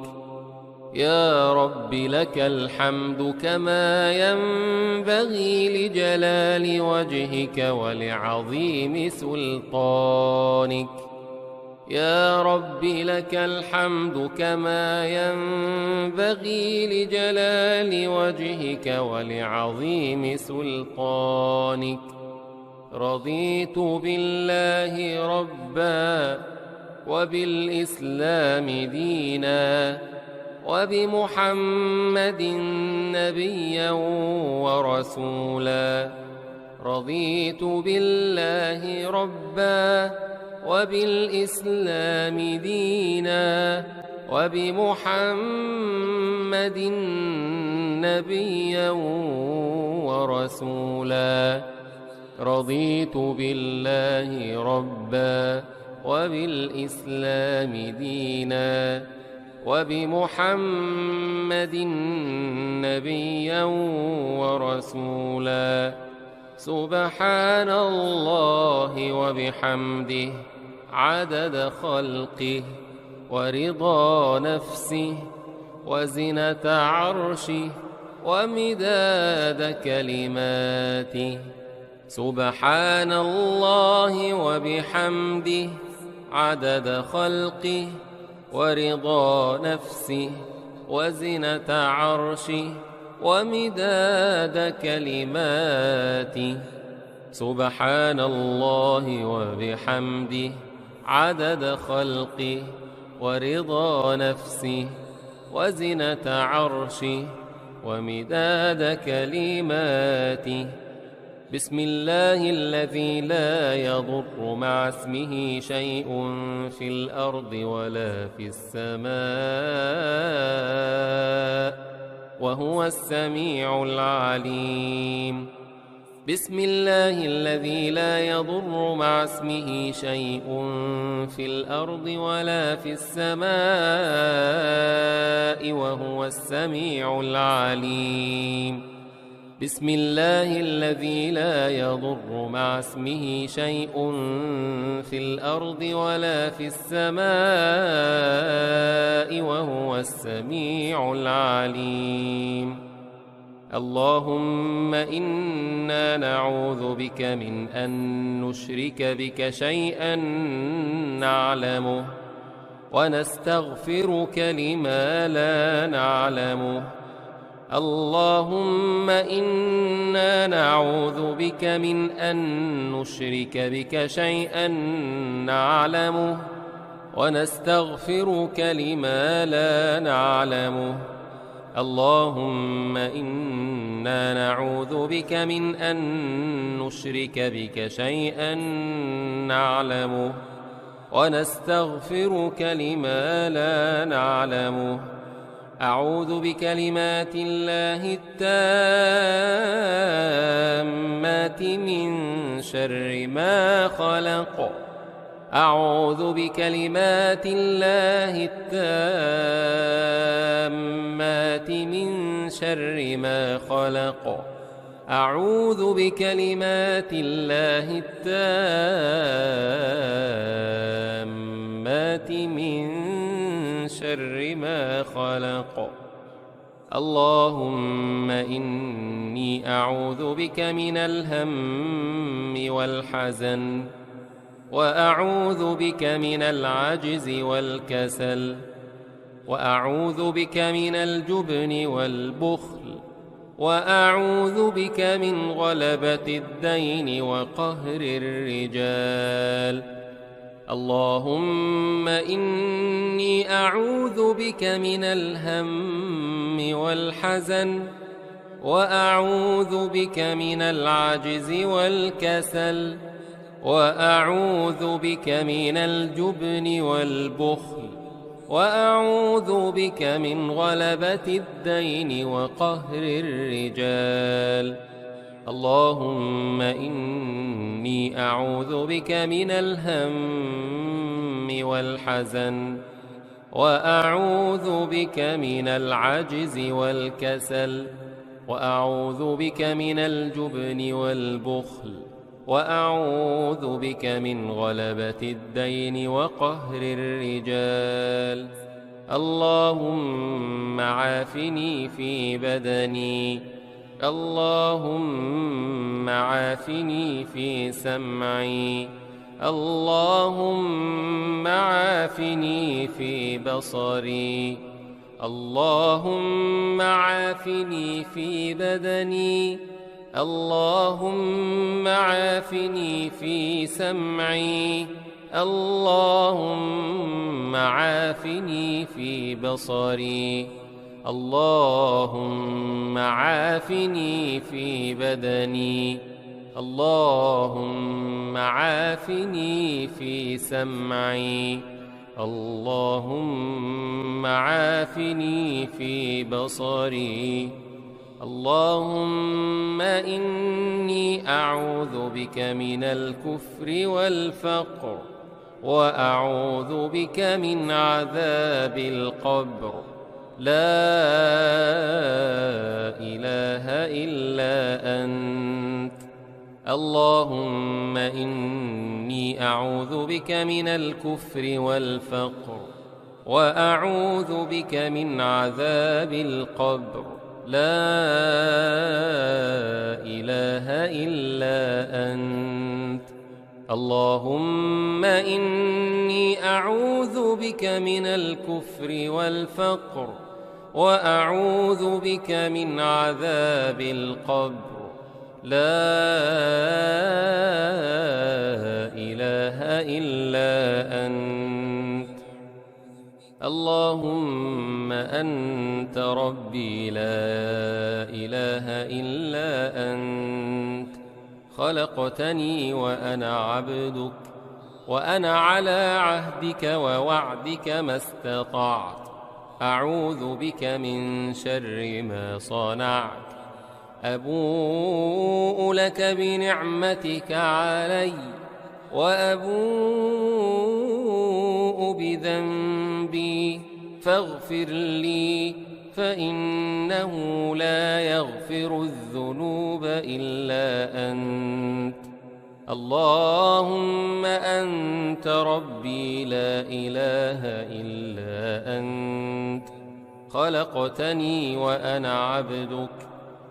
يا رب لك الحمد كما ينبغي لجلال وجهك ولعظيم سلطانك. يا رب لك الحمد كما ينبغي لجلال وجهك ولعظيم سلطانك. رضيت بالله ربا وبالإسلام دينا وبمحمد نبيا ورسولا. رضيت بالله ربا وبالإسلام دينا وبمحمد نبيا ورسولا. رضيت بالله ربا وبالإسلام دينا وبمحمد نبيا ورسولا. سبحان الله وبحمده عدد خلقه ورضا نفسه وزنة عرشه ومداد كلماته. سبحان الله وبحمده عدد خلقه ورضا نفسه وزنة عرشه ومداد كلماته. سبحان الله وبحمده عدد خلقه ورضا نفسه وزنة عرشه ومداد كلماته. بسم الله الذي لا يضر مع اسمه شيء في الأرض ولا في السماء وهو السميع العليم. بسم الله الذي لا يضر مع اسمه شيء في الأرض ولا في السماء وهو السميع العليم. بسم الله الذي لا يضر مع اسمه شيء في الأرض ولا في السماء وهو السميع العليم. اللهم إنا نعوذ بك من أن نشرك بك شيئا نعلمه ونستغفرك لما لا نعلمه. اللهم إنا نعوذ بك من أن نشرك بك شيئا نعلمه ونستغفرك لما لا نعلمه. اللهم إنا نعوذ بك من أن نشرك بك شيئا نعلمه ونستغفرك لما لا نعلمه. أعوذ بكلمات الله التامات من شر ما خلق. أعوذ بكلمات الله التامات من شر ما خلق. أعوذ بكلمات الله التامات من شر ما خلق. اللهم إني أعوذ بك من الهم والحزن وأعوذ بك من العجز والكسل وأعوذ بك من الجبن والبخل وأعوذ بك من غلبة الدين وقهر الرجال. اللهم إني أعوذ بك من الهم والحزن وأعوذ بك من العجز والكسل وأعوذ بك من الجبن والبخل وأعوذ بك من غلبة الدين وقهر الرجال. اللهم إني أعوذ بك من الهم والحزن وأعوذ بك من العجز والكسل وأعوذ بك من الجبن والبخل وأعوذ بك من غلبة الدين وقهر الرجال. اللهم عافني في بدني. اللهم عافني في سمعي. اللهم عافني في بصري. اللهم عافني في بدني. اللهم عافني في سمعي. اللهم عافني في بصري. اللهم عافني في بدني. اللهم عافني في سمعي. اللهم عافني في بصري. اللهم إني أعوذ بك من الكفر والفقر، وأعوذ بك من عذاب القبر. لا إله إلا أنت. اللهم إني أعوذ بك من الكفر والفقر، وأعوذ بك من عذاب القبر. لا إله إلا أنت. اللهم إني أعوذ بك من الكفر والفقر، وأعوذ بك من عذاب القبر. لا إله إلا أنت. اللهم أنت ربي لا إله إلا أنت. خلقتني وأنا عبدك، وأنا على عهدك ووعدك ما استطعت. أعوذ بك من شر ما صنعت. أبوء لك بنعمتك علي، وأبوء بذنبي، فاغفر لي، فإنه لا يغفر الذنوب إلا أنت. اللهم أنت ربي لا إله إلا أنت. خلقتني وأنا عبدك،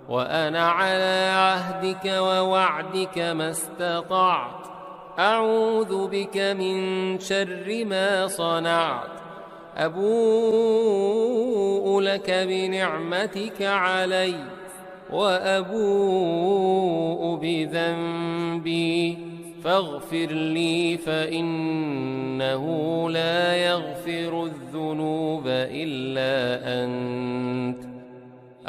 وأنا على عهدك ووعدك ما استطعت. أعوذ بك من شر ما صنعت. أبوء لك بنعمتك علي، وأبوء بذنبي، فاغفر لي، فإنه لا يغفر الذنوب إلا أنت.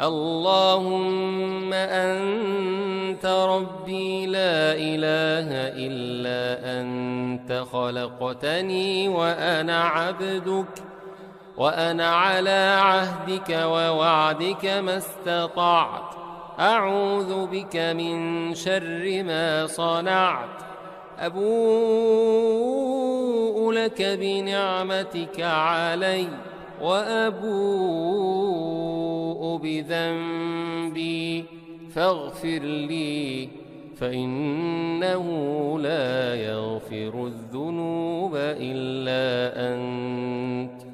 اللهم أنت ربي لا إله إلا أنت. خلقتني وأنا عبدك، وأنا على عهدك ووعدك ما استطعت. أعوذ بك من شر ما صنعت. أبوء لك بنعمتك علي، وأبوء بذنبي، فاغفر لي، فإنه لا يغفر الذنوب إلا أنت.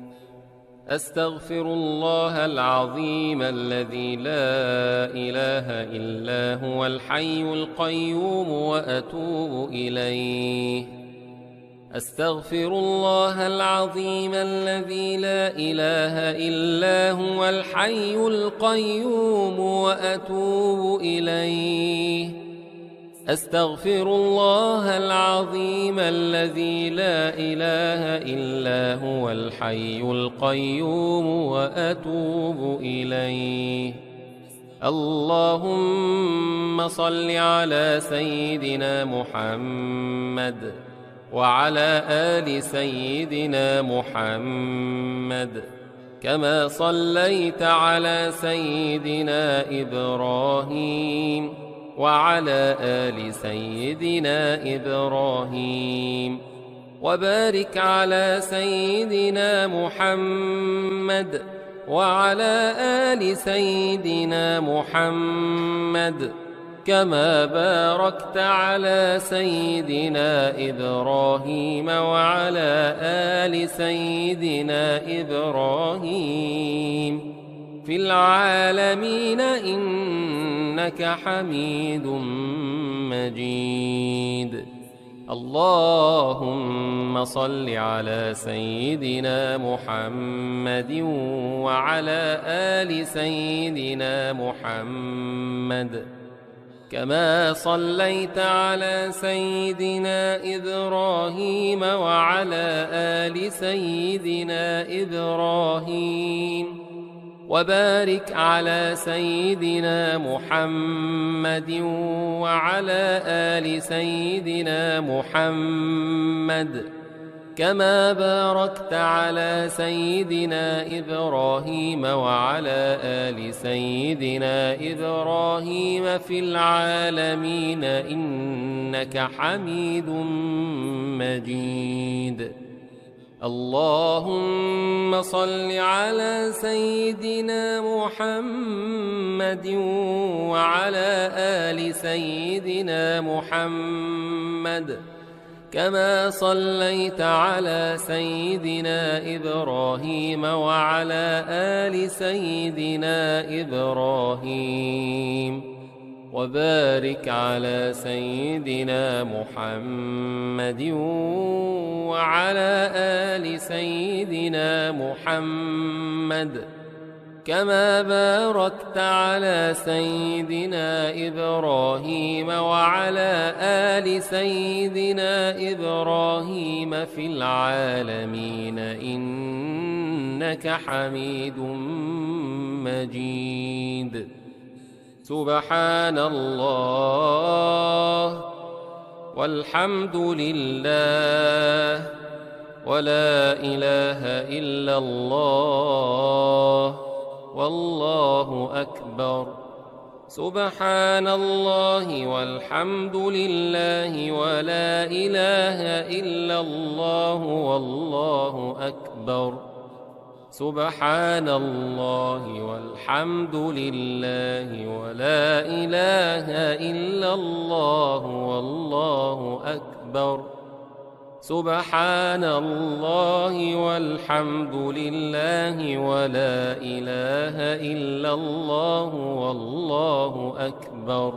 أستغفر الله العظيم الذي لا إله إلا هو الحي القيوم وأتوب إليه. أستغفر الله العظيم الذي لا إله إلا هو الحي القيوم وأتوب إليه. أستغفر الله العظيم الذي لا إله إلا هو الحي القيوم وأتوب إليه. اللهم صل على سيدنا محمد وعلى آل سيدنا محمد، كما صليت على سيدنا إبراهيم وعلى آل سيدنا إبراهيم، وبارك على سيدنا محمد وعلى آل سيدنا محمد، كما باركت على سيدنا إبراهيم وعلى آل سيدنا إبراهيم في العالمين إنك حميد مجيد. اللهم صل على سيدنا محمد وعلى آل سيدنا محمد، كما صليت على سيدنا إبراهيم وعلى آل سيدنا إبراهيم، وبارك على سيدنا محمد وعلى آل سيدنا محمد، كما باركت على سيدنا إبراهيم وعلى آل سيدنا إبراهيم في العالمين إنك حميد مجيد. اللهم صل على سيدنا محمد وعلى آل سيدنا محمد كما صليت على سيدنا إبراهيم وعلى آل سيدنا إبراهيم وبارك على سيدنا محمد وعلى آل سيدنا محمد كما باركت على سيدنا إبراهيم وعلى آل سيدنا إبراهيم في العالمين إنك حميد مجيد. سبحان الله والحمد لله ولا إله إلا الله والله أكبر. سبحان الله والحمد لله ولا إله إلا الله والله أكبر. سبحان الله والحمد لله ولا إله إلا الله والله أكبر. سبحان الله والحمد لله ولا إله إلا الله والله أكبر.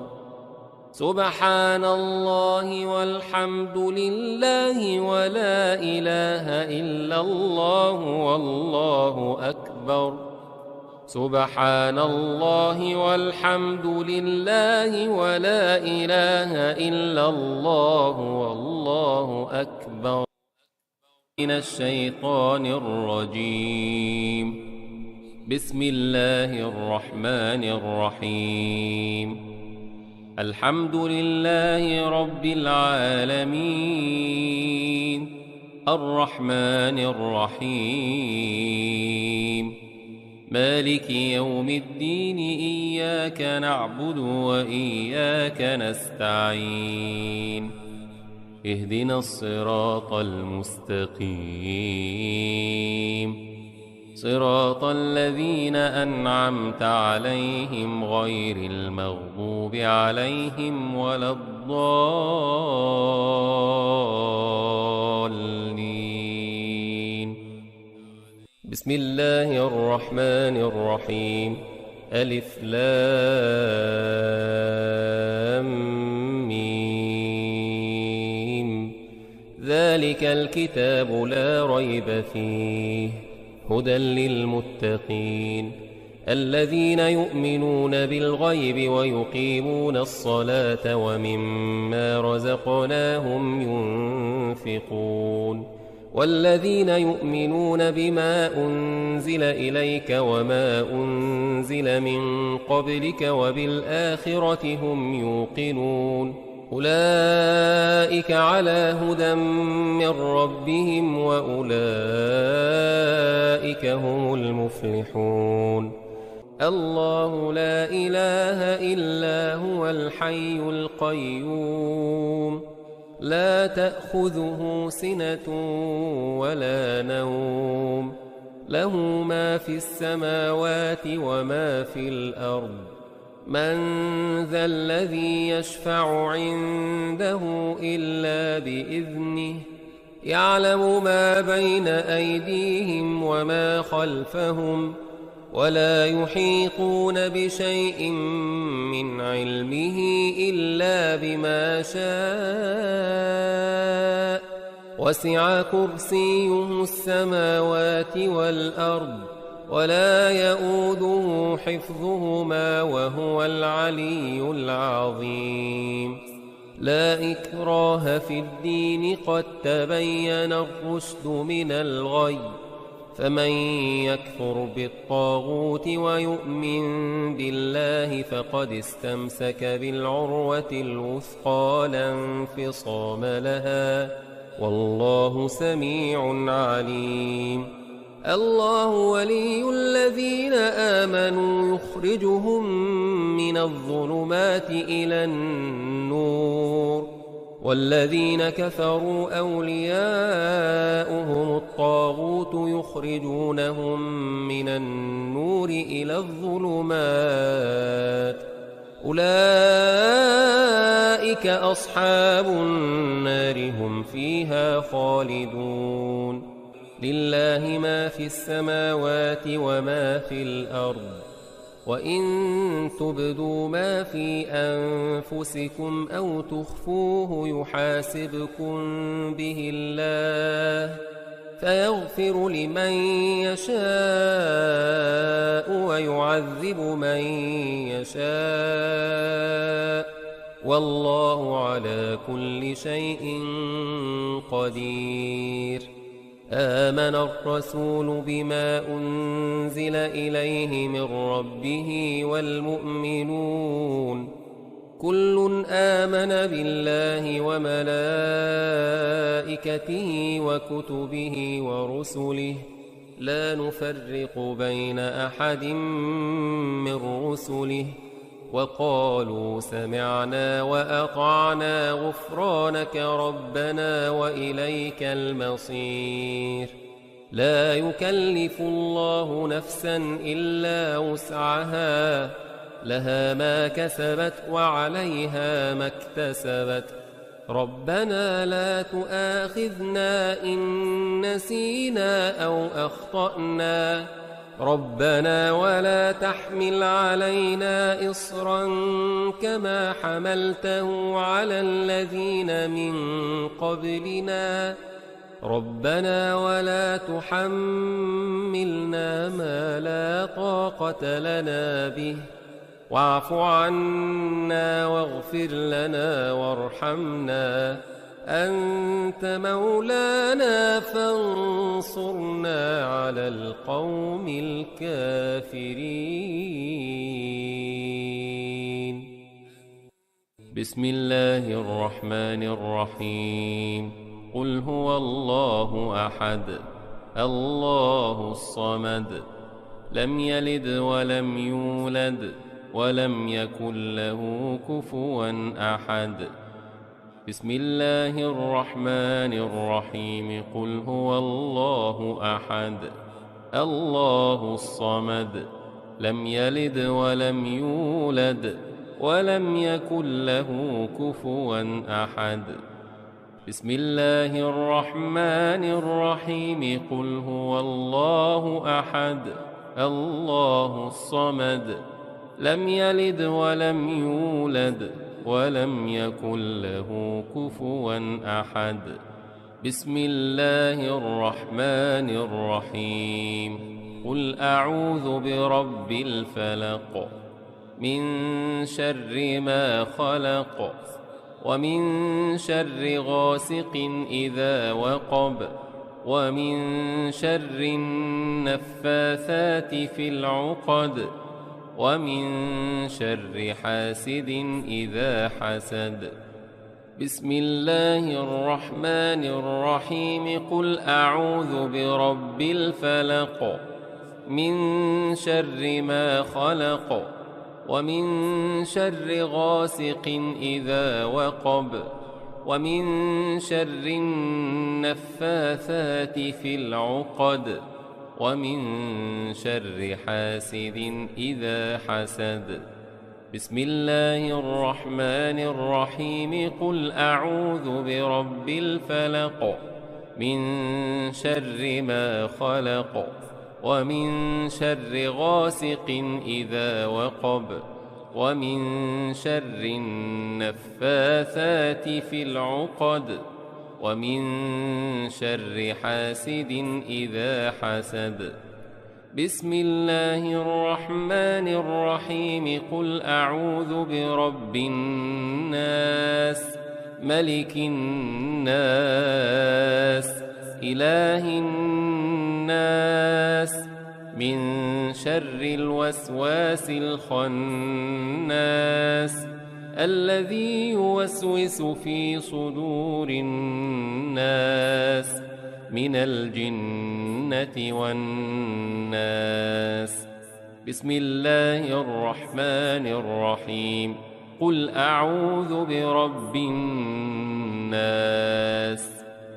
سبحان الله والحمد لله ولا إله إلا الله والله أكبر. سبحان الله والحمد لله ولا إله إلا الله والله أكبر. من الشيطان الرجيم. بسم الله الرحمن الرحيم. الحمد لله رب العالمين الرحمن الرحيم مالك يوم الدين إياك نعبد وإياك نستعين اهدنا الصراط المستقيم صراط الذين أنعمت عليهم غير المغضوب عليهم ولا الضالين. بسم الله الرحمن الرحيم. ألف لام ميم. ذلك الكتاب لا ريب فيه هدى للمتقين الذين يؤمنون بالغيب ويقيمون الصلاة ومما رزقناهم ينفقون والذين يؤمنون بما أنزل إليك وما أنزل من قبلك وبالآخرة هم يوقنون أولئك على هدى من ربهم وأولئك هم المفلحون. الله لا إله إلا هو الحي القيوم لا تأخذه سنة ولا نوم له ما في السماوات وما في الأرض من ذا الذي يشفع عنده إلا بإذنه يعلم ما بين أيديهم وما خلفهم ولا يحيطون بشيء من علمه إلا بما شاء وسع كرسيه السماوات والأرض ولا يؤوده حفظهما وهو العلي العظيم. لا إكراه في الدين قد تبين الرشد من الغي فمن يكفر بالطاغوت ويؤمن بالله فقد استمسك بالعروة الوثقى لا انفصام لها والله سميع عليم. الله ولي الذين آمنوا يخرجهم من الظلمات إلى النور، والذين كفروا أولياؤهم الطاغوت يخرجونهم من النور إلى الظلمات، أولئك أصحاب النار هم فيها خالدون. لله ما في السماوات وما في الأرض، وإن تبدوا ما في أنفسكم أو تخفوه يحاسبكم به الله، فيغفر لمن يشاء ويعذب من يشاء، والله على كل شيء قدير. آمن الرسول بما أنزل إليه من ربه والمؤمنون كل آمن بالله وملائكته وكتبه ورسله لا نفرق بين أحد من رسله، وقالوا سمعنا وأطعنا غفرانك ربنا وإليك المصير. لا يكلف الله نفسا إلا وسعها، لها ما كسبت وعليها ما اكتسبت. ربنا لا تؤاخذنا إن نسينا أو أخطأنا، ربنا ولا تحمل علينا إصرا كما حملته على الذين من قبلنا، ربنا ولا تحملنا ما لا طاقة لنا به، واعف عنا واغفر لنا وارحمنا، أنت مولانا فانصرنا على القوم الكافرين. بسم الله الرحمن الرحيم. قل هو الله أحد الله الصمد لم يلد ولم يولد ولم يكن له كفوا أحد. بسم الله الرحمن الرحيم. قل هو الله أحد الله الصمد لم يلد ولم يولد ولم يكن له كفوا أحد. بسم الله الرحمن الرحيم. قل هو الله أحد الله الصمد لم يلد ولم يولد ولم يكن له كفوا أحد. بسم الله الرحمن الرحيم. قل أعوذ برب الفلق من شر ما خلق ومن شر غاسق إذا وقب ومن شر النفاثات في العقد ومن شر حاسد إذا حسد. بسم الله الرحمن الرحيم. قل أعوذ برب الفلق من شر ما خلق ومن شر غاسق إذا وقب ومن شر النفاثات في العقد ومن شر حاسد إذا حسد. بسم الله الرحمن الرحيم. قل أعوذ برب الفلق من شر ما خلق ومن شر غاسق إذا وقب ومن شر النفاثات في العقد ومن شر حاسد إذا حسد. بسم الله الرحمن الرحيم. قل أعوذ برب الناس ملك الناس إله الناس من شر الوسواس الخناس الذي يوسوس في صدور الناس من الجنة والناس. بسم الله الرحمن الرحيم. قل أعوذ برب الناس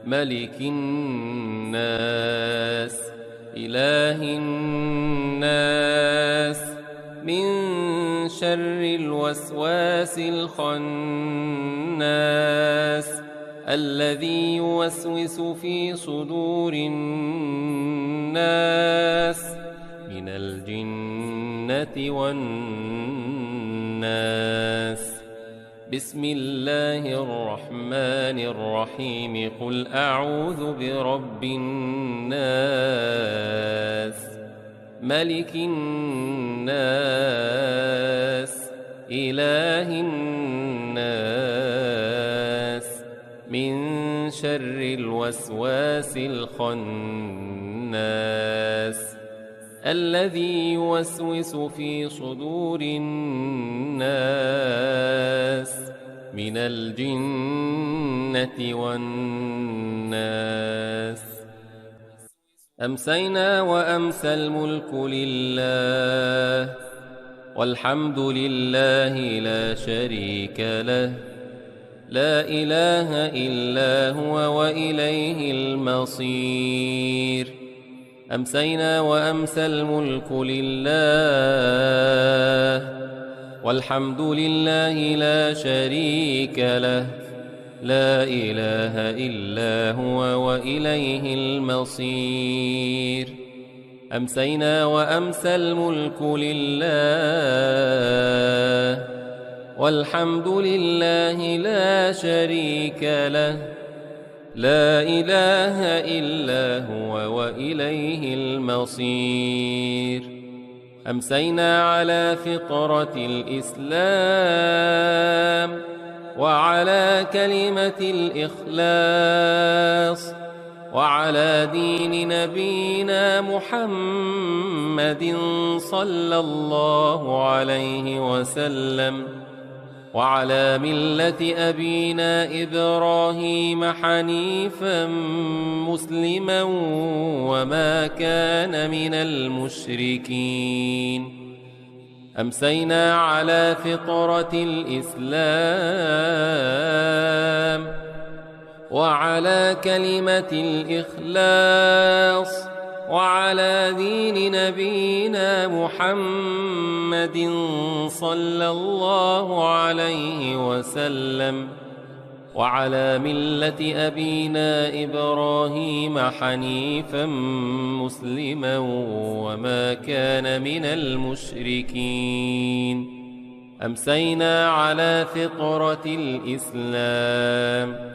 ملك الناس إله الناس من شر الوسواس الخناس الذي يوسوس في صدور الناس من الجنة والناس. بسم الله الرحمن الرحيم. قل أعوذ برب الناس ملك الناس إله الناس من شر الوسواس الخناس الذي يوسوس في صدور الناس من الجنة والناس. أمسينا وأمسى الملك لله والحمد لله لا شريك له لا إله إلا هو وإليه المصير. أمسينا وأمسى الملك لله والحمد لله لا شريك له لا إله إلا هو وإليه المصير. أمسينا وأمسى الملك لله والحمد لله لا شريك له لا إله إلا هو وإليه المصير. أمسينا على فطرة الإسلام وعلى كلمة الإخلاص وعلى دين نبينا محمد صلى الله عليه وسلم وعلى ملة أبينا إبراهيم حنيفا مسلما وما كان من المشركين. أمسينا على فطرة الإسلام وعلى كلمة الإخلاص وعلى دين نبينا محمد صلى الله عليه وسلم وعلى ملة أبينا إبراهيم حنيفا مسلما وما كان من المشركين. أمسينا على فطرة الإسلام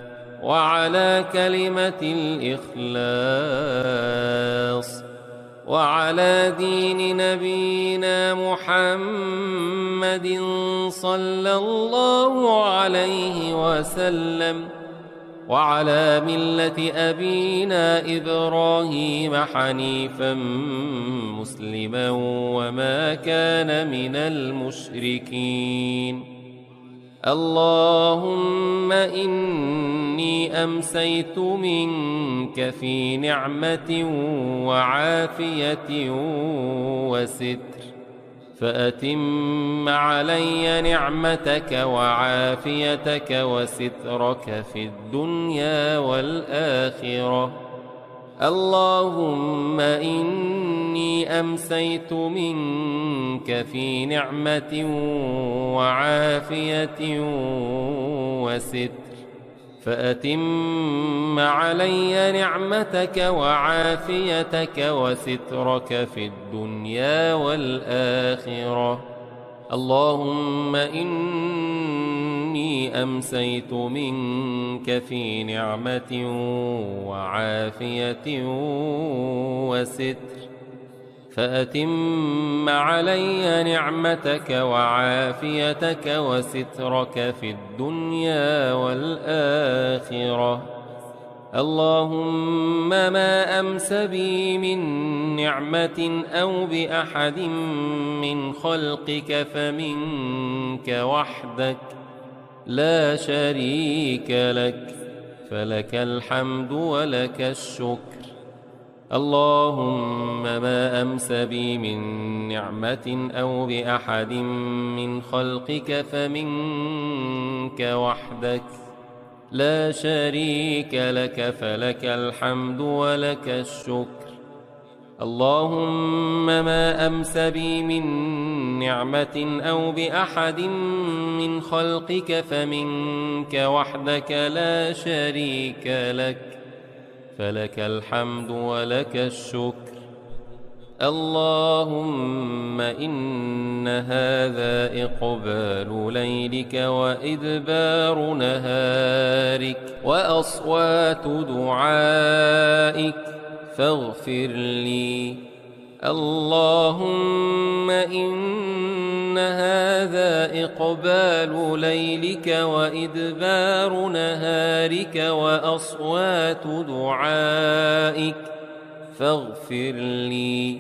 وعلى كلمة الإخلاص وعلى دين نبينا محمد صلى الله عليه وسلم وعلى ملة أبينا إبراهيم حنيفا مسلما وما كان من المشركين. اللهم إني أمسيت منك في نعمة وعافية وستر فأتم علي نعمتك وعافيتك وسترك في الدنيا والآخرة. اللهم إني أمسيت منك في نعمة وعافية وستر فأتم علي نعمتك وعافيتك وسترك في الدنيا والآخرة. اللهم إني أمسيت منك في نعمة وعافية وستر فأتم علي نعمتك وعافيتك وسترك في الدنيا والآخرة. اللهم ما أمس بي من نعمة أو بأحد من خلقك فمنك وحدك لا شريك لك، فلك الحمد ولك الشكر. اللهم ما أمس بي من نعمة أو بأحد من خلقك فمنك وحدك، لا شريك لك، فلك الحمد ولك الشكر. اللهم ما أمس بي من نعمة أو بأحد من خلقك فمنك وحدك، لا شريك لك، فلك الحمد ولك الشكر. اللهم إن هذا إقبال ليلك وإدبار نهارك وأصوات دعائك فاغفر لي. اللهم إن هذا إقبال ليلك وإدبار نهارك وأصوات دعائك فاغفر لي.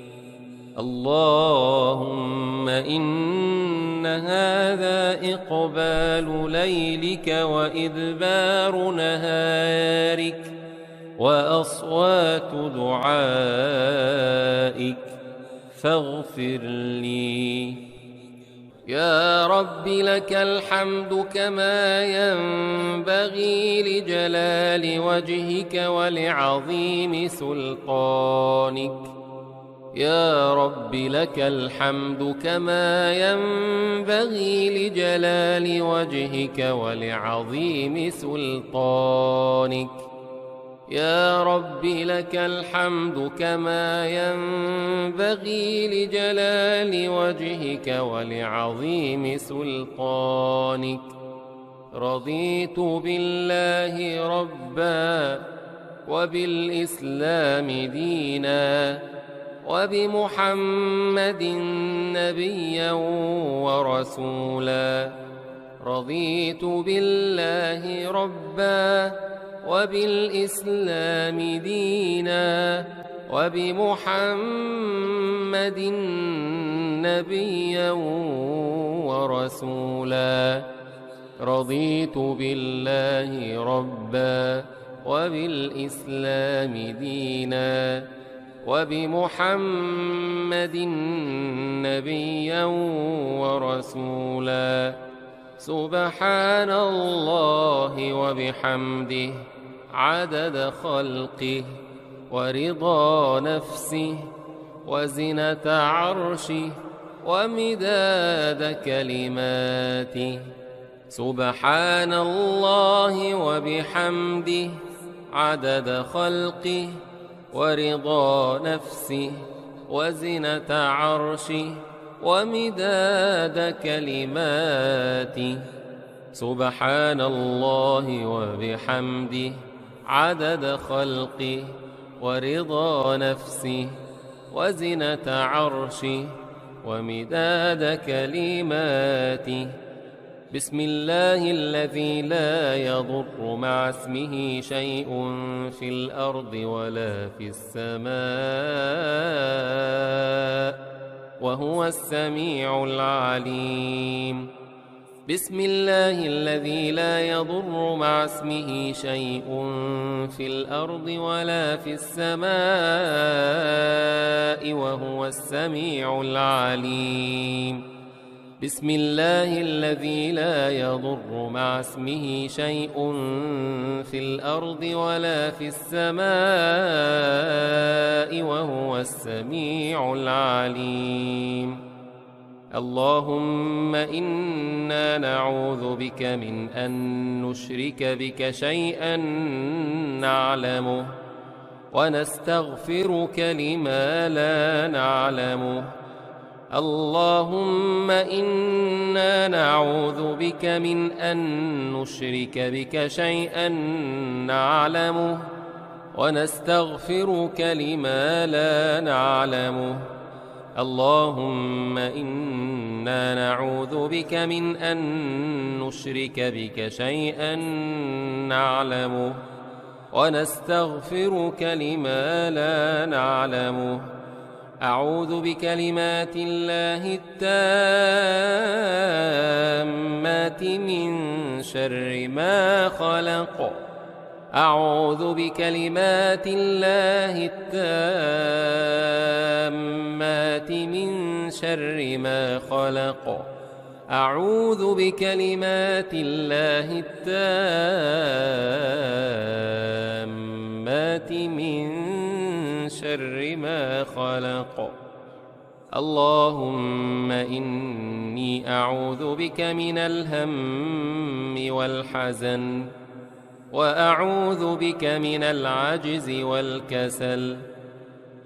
اللهم إن هذا إقبال ليلك وإدبار نهارك وأصوات دعائك فاغفر لي. يا رب لك الحمد كما ينبغي لجلال وجهك ولعظيم سلطانك. يا رب لك الحمد كما ينبغي لجلال وجهك ولعظيم سلطانك. يا رب لك الحمد كما ينبغي لجلال وجهك ولعظيم سلطانك. رضيت بالله ربا وبالإسلام دينا وبمحمد نبيا ورسولا. رضيت بالله ربا وبالإسلام دينا وبمحمد نبيا ورسولا. رضيت بالله ربا وبالإسلام دينا وبمحمد نبيا ورسولا. سبحان الله وبحمده عدد خلقه ورضا نفسه وزنة عرشه ومداد كلماته. سبحان الله وبحمده عدد خلقه ورضا نفسه وزنة عرشه ومداد كلماته. سبحان الله وبحمده عدد خلقه ورضا نفسه وزنة عرشه ومداد كلماته. بسم الله الذي لا يضر مع اسمه شيء في الأرض ولا في السماء وهو السميع العليم. بسم الله الذي لا يضر مع اسمه شيء في الأرض ولا في السماء وهو السميع العليم. بسم الله الذي لا يضر مع اسمه شيء في الأرض ولا في السماء وهو السميع العليم. اللهم إنا نعوذ بك من أن نشرك بك شيئا نعلمه ونستغفرك لما لا نعلمه. اللهم إنا نعوذ بك من أن نشرك بك شيئا نعلمه ونستغفرك لما لا نعلمه. اللهم إنا نعوذ بك من أن نشرك بك شيئا نعلمه ونستغفرك لما لا نعلمه. أعوذ بكلمات الله التامات من شر ما خلق. أعوذ بكلمات الله التامات من شر ما خلق. أعوذ بكلمات الله التامات من شر ما خلق. اللهم إني أعوذ بك من الهم والحزن، وأعوذ بك من العجز والكسل،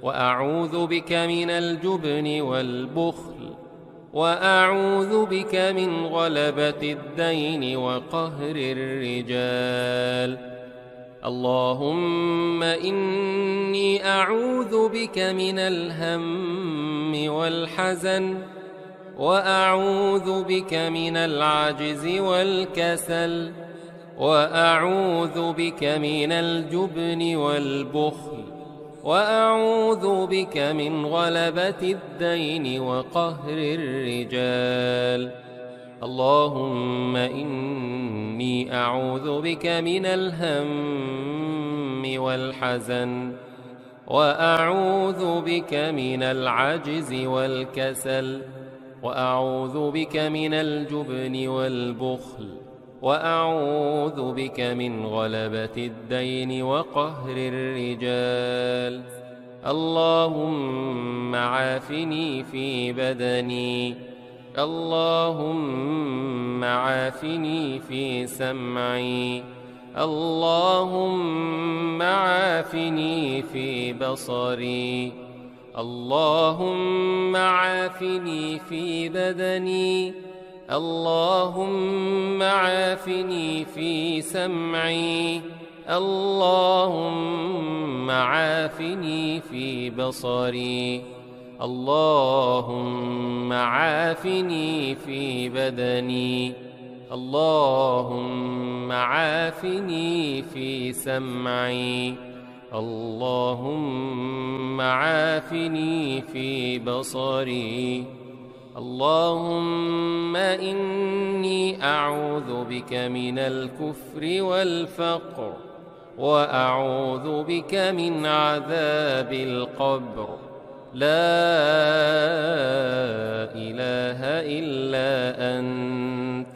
وأعوذ بك من الجبن والبخل، وأعوذ بك من غلبة الدين وقهر الرجال. اللهم إني أعوذ بك من الهم والحزن، وأعوذ بك من العجز والكسل، وأعوذ بك من الجبن والبخل، وأعوذ بك من غلبة الدين وقهر الرجال. اللهم إني أعوذ بك من الهم والحزن، وأعوذ بك من العجز والكسل، وأعوذ بك من الجبن والبخل، وأعوذ بك من غلبة الدين وقهر الرجال. اللهم عافني في بدني، اللهم عافني في سمعي، اللهم عافني في بصري، اللهم عافني في بدني، اللهم عافني في سمعي، اللهم عافني في بصري، اللهم عافني في بدني، اللهم عافني في سمعي، اللهم عافني في بصري. اللهم إني أعوذ بك من الكفر والفقر، وأعوذ بك من عذاب القبر. لا إله إلا أنت.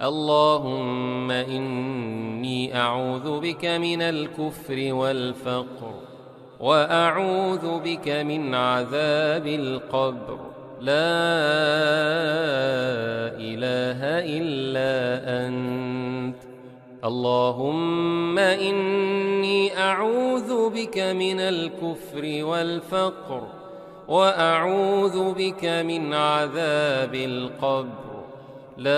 اللهم إني أعوذ بك من الكفر والفقر، وأعوذ بك من عذاب القبر. لا إله إلا أنت. اللهم إني أعوذ بك من الكفر والفقر، وأعوذ بك من عذاب القبر. لا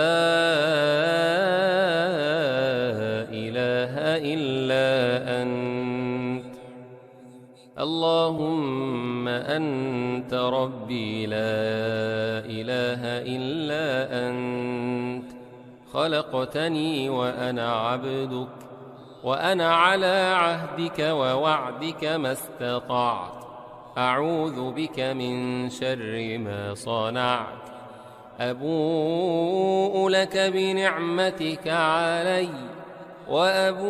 إله إلا أنت. اللهم أنت ربي لا إله إلا أنت. خلقتني وأنا عبدك، وأنا على عهدك ووعدك ما استطعت. أعوذ بك من شر ما صنعت. أبوء لك بنعمتك علي، وأبوء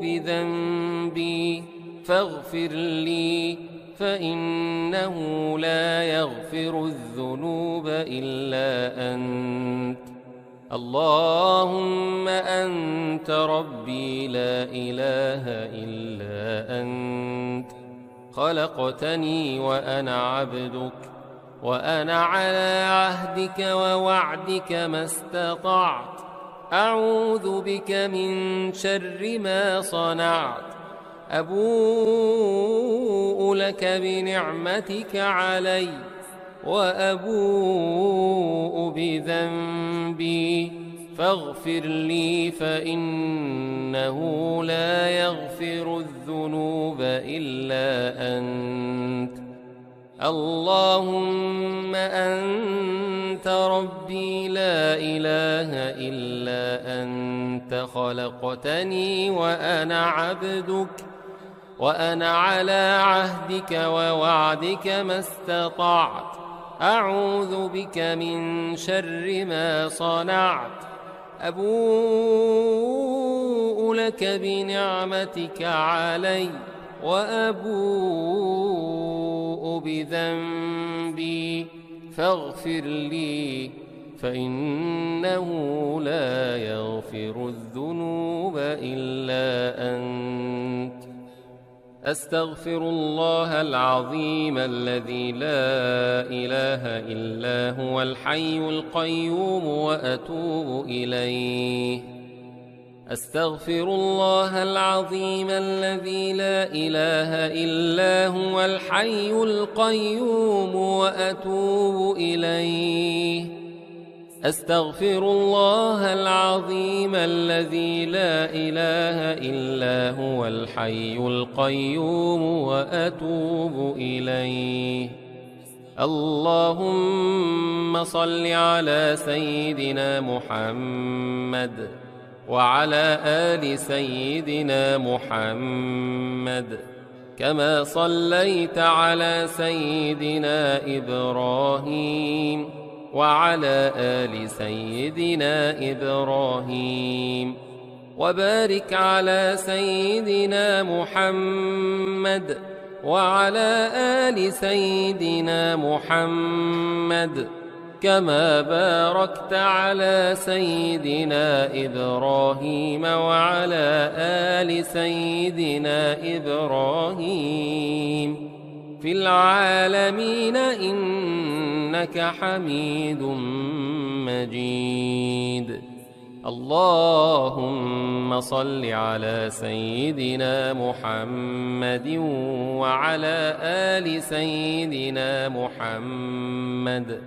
بذنبي، فاغفر لي، فإنه لا يغفر الذنوب إلا أنت. اللهم أنت ربي لا إله إلا أنت. خلقتني وأنا عبدك، وأنا على عهدك ووعدك ما استطعت. أعوذ بك من شر ما صنعت. أبوء لك بنعمتك علي، وأبوء بذنبي، فاغفر لي، فإنه لا يغفر الذنوب إلا أنت. اللهم أنت ربي لا إله إلا أنت. خلقتني وأنا عبدك، وأنا على عهدك ووعدك ما استطعت، أعوذ بك من شر ما صنعت، أبوء لك بنعمتك علي وأبوء بذنبي فاغفر لي، فإنه لا يغفر الذنوب إلا أنت. أستغفر الله العظيم الذي لا إله إلا هو الحي القيوم وأتوب إليه. أستغفر الله العظيم الذي لا إله إلا هو الحي القيوم وأتوب إليه. أستغفر الله العظيم الذي لا إله إلا هو الحي القيوم وأتوب إليه. اللهم صل على سيدنا محمد وعلى آل سيدنا محمد كما صليت على سيدنا إبراهيم وعلى آل سيدنا إبراهيم، وبارك على سيدنا محمد وعلى آل سيدنا محمد كما باركت على سيدنا إبراهيم وعلى آل سيدنا إبراهيم في العالمين إنك حميد مجيد. اللهم صل على سيدنا محمد وعلى آل سيدنا محمد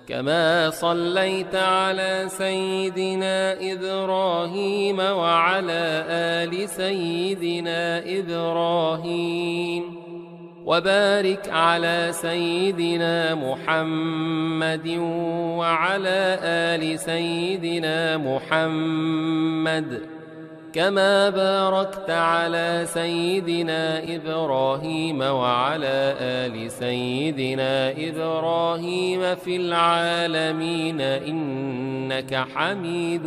كما صليت على سيدنا إبراهيم وعلى آل سيدنا إبراهيم، وبارك على سيدنا محمد وعلى آل سيدنا محمد كما باركت على سيدنا إبراهيم وعلى آل سيدنا إبراهيم في العالمين إنك حميد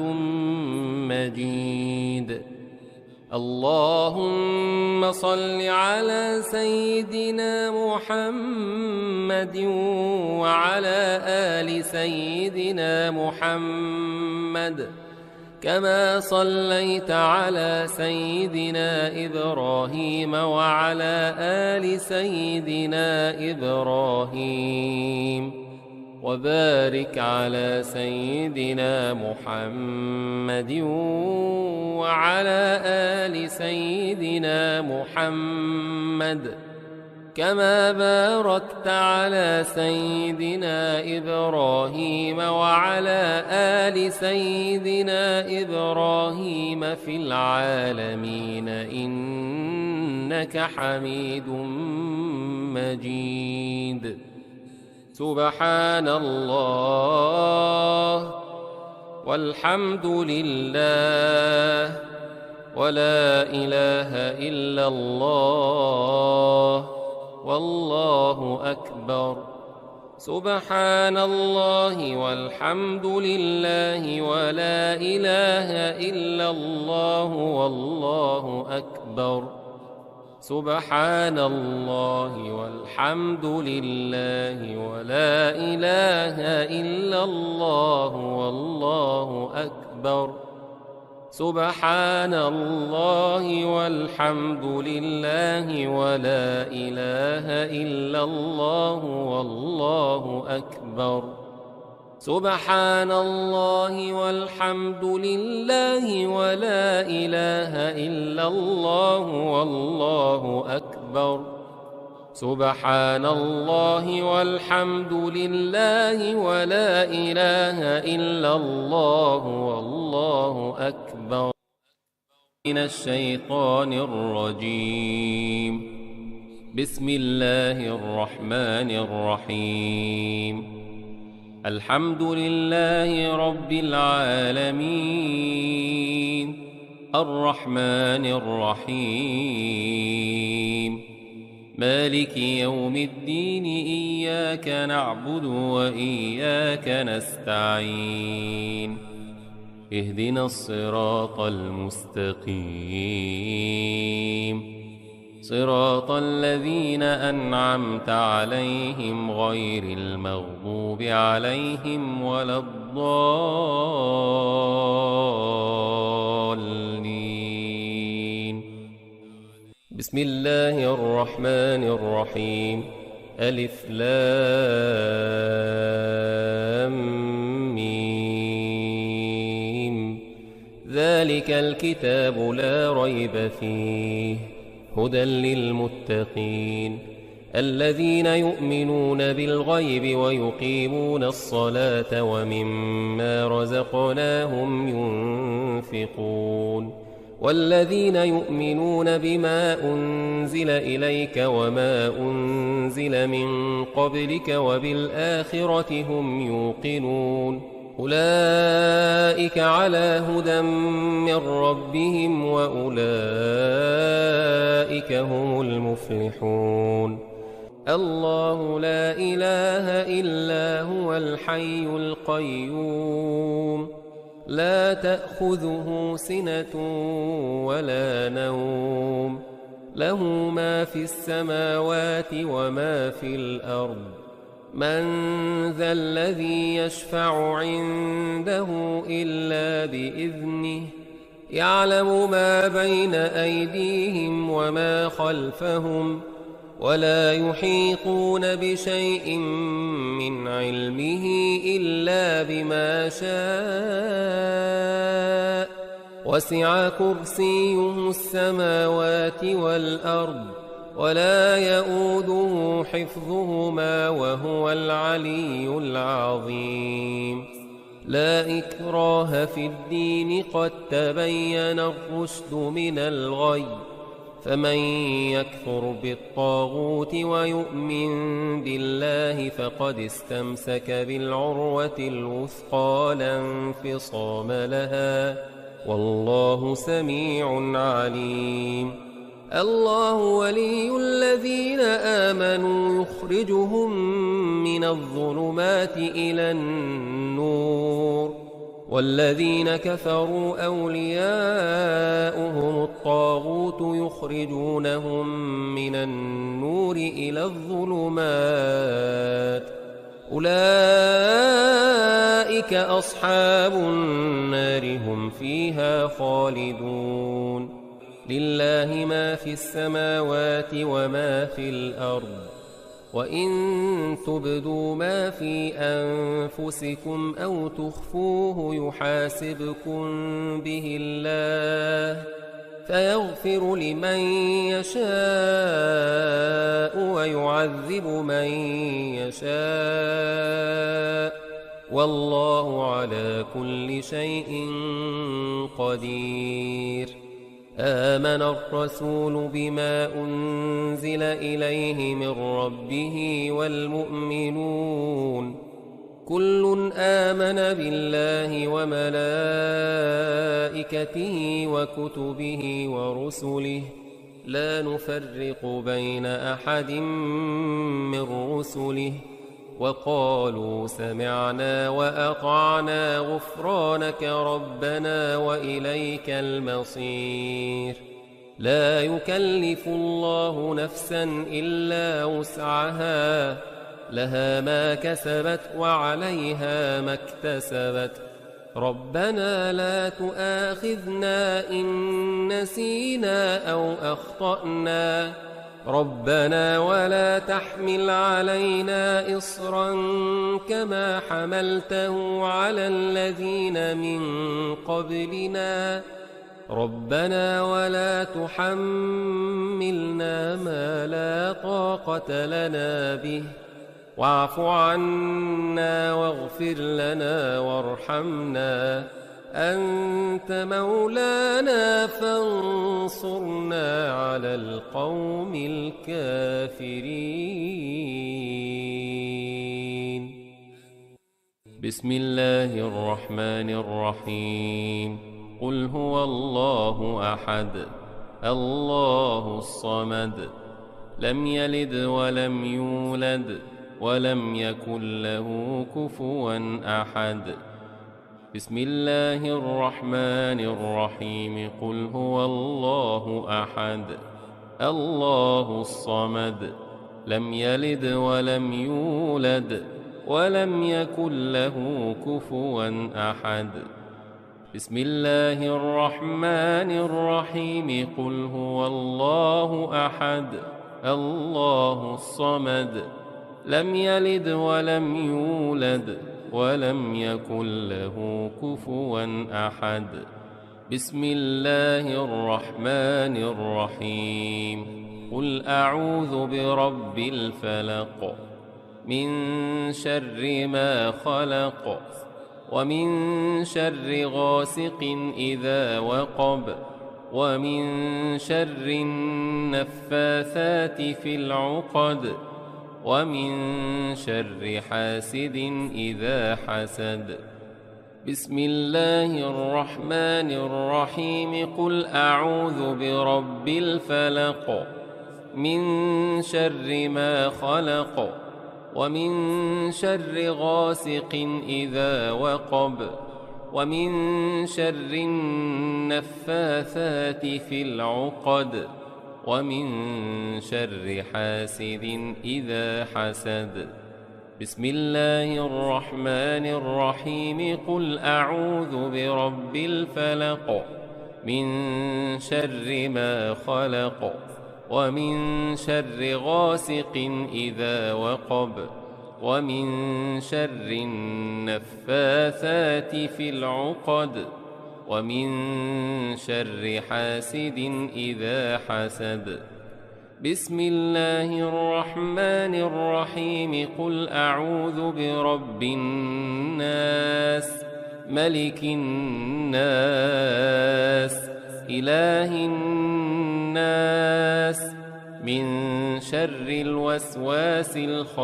مجيد. اللهم صل على سيدنا محمد وعلى آل سيدنا محمد كما صليت على سيدنا إبراهيم وعلى آل سيدنا إبراهيم، وبارك على سيدنا محمد وعلى آل سيدنا محمد كما باركت على سيدنا إبراهيم وعلى آل سيدنا إبراهيم في العالمين إنك حميد مجيد. سبحان الله والحمد لله ولا إله إلا الله والله أكبر. سبحان الله والحمد لله ولا إله إلا الله والله أكبر. سبحان الله والحمد لله ولا إله إلا الله والله أكبر. سبحان الله والحمد لله ولا إله إلا الله والله أكبر. سبحان الله والحمد لله ولا إله إلا الله والله أكبر. سبحان الله والحمد لله ولا إله إلا الله والله أكبر. من الشيطان الرجيم. بسم الله الرحمن الرحيم. الحمد لله رب العالمين الرحمن الرحيم مالك يوم الدين إياك نعبد وإياك نستعين اهدنا الصراط المستقيم صراط الذين أنعمت عليهم غير المغضوب عليهم ولا الضالين. بسم الله الرحمن الرحيم. ألف لام ميم. ذلك الكتاب لا ريب فيه هدى للمتقين الذين يؤمنون بالغيب ويقيمون الصلاة ومما رزقناهم ينفقون والذين يؤمنون بما أنزل إليك وما أنزل من قبلك وبالآخرة هم يوقنون أولئك على هدى من ربهم وأولئك هم المفلحون. الله لا إله إلا هو الحي القيوم لا تأخذه سنة ولا نوم له ما في السماوات وما في الأرض من ذا الذي يشفع عنده إلا بإذنه يعلم ما بين أيديهم وما خلفهم ولا يحيطون بشيء من علمه إلا بما شاء وسع كرسيه السماوات والأرض ولا يؤوده حفظهما وهو العلي العظيم. لا إكراه في الدين قد تبين الرشد من الغي فمن يكفر بالطاغوت ويؤمن بالله فقد استمسك بالعروة الوثقى لا انفصام لها والله سميع عليم. الله ولي الذين آمنوا يخرجهم من الظلمات إلى النور والذين كفروا أولياؤهم الطاغوت يخرجونهم من النور إلى الظلمات أولئك أصحاب النار هم فيها خالدون. لله ما في السماوات وما في الأرض وإن تبدوا ما في أنفسكم أو تخفوه يحاسبكم به الله فيغفر لمن يشاء ويعذب من يشاء والله على كل شيء قدير. آمن الرسول بما أنزل إليه من ربه والمؤمنون كل آمن بالله وملائكته وكتبه ورسله لا نفرق بين أحد من رسله وقالوا سمعنا وأطعنا غفرانك ربنا وإليك المصير. لا يكلف الله نفسا إلا وسعها لها ما كسبت وعليها ما اكتسبت ربنا لا تؤاخذنا إن نسينا أو أخطأنا ربنا ولا تحمل علينا إصرا كما حملته على الذين من قبلنا ربنا ولا تحملنا ما لا طاقة لنا به واعف عنا واغفر لنا وارحمنا أنت مولانا فانصرنا على القوم الكافرين. بسم الله الرحمن الرحيم. قل هو الله أحد الله الصمد لم يلد ولم يولد ولم يكن له كفوا أحد بسم الله الرحمن الرحيم قل هو الله أحد الله الصمد لم يلد ولم يولد ولم يكن له كفوا أحد بسم الله الرحمن الرحيم قل هو الله أحد الله الصمد لم يلد ولم يولد ولم يكن له كفوا أحد بسم الله الرحمن الرحيم قل أعوذ برب الفلق من شر ما خلق ومن شر غاسق إذا وقب ومن شر النفاثات في العقد ومن شر حاسد إذا حسد بسم الله الرحمن الرحيم قل أعوذ برب الفلق من شر ما خلق ومن شر غاسق إذا وقب ومن شر النفاثات في العقد ومن شر حاسد إذا حسد بسم الله الرحمن الرحيم قل أعوذ برب الفلق من شر ما خلق ومن شر غاسق إذا وقب ومن شر النفاثات في العقد ومن شر حاسد إذا حسد بسم الله الرحمن الرحيم قل أعوذ برب الناس ملك الناس إله الناس من شر الوسواس الخناس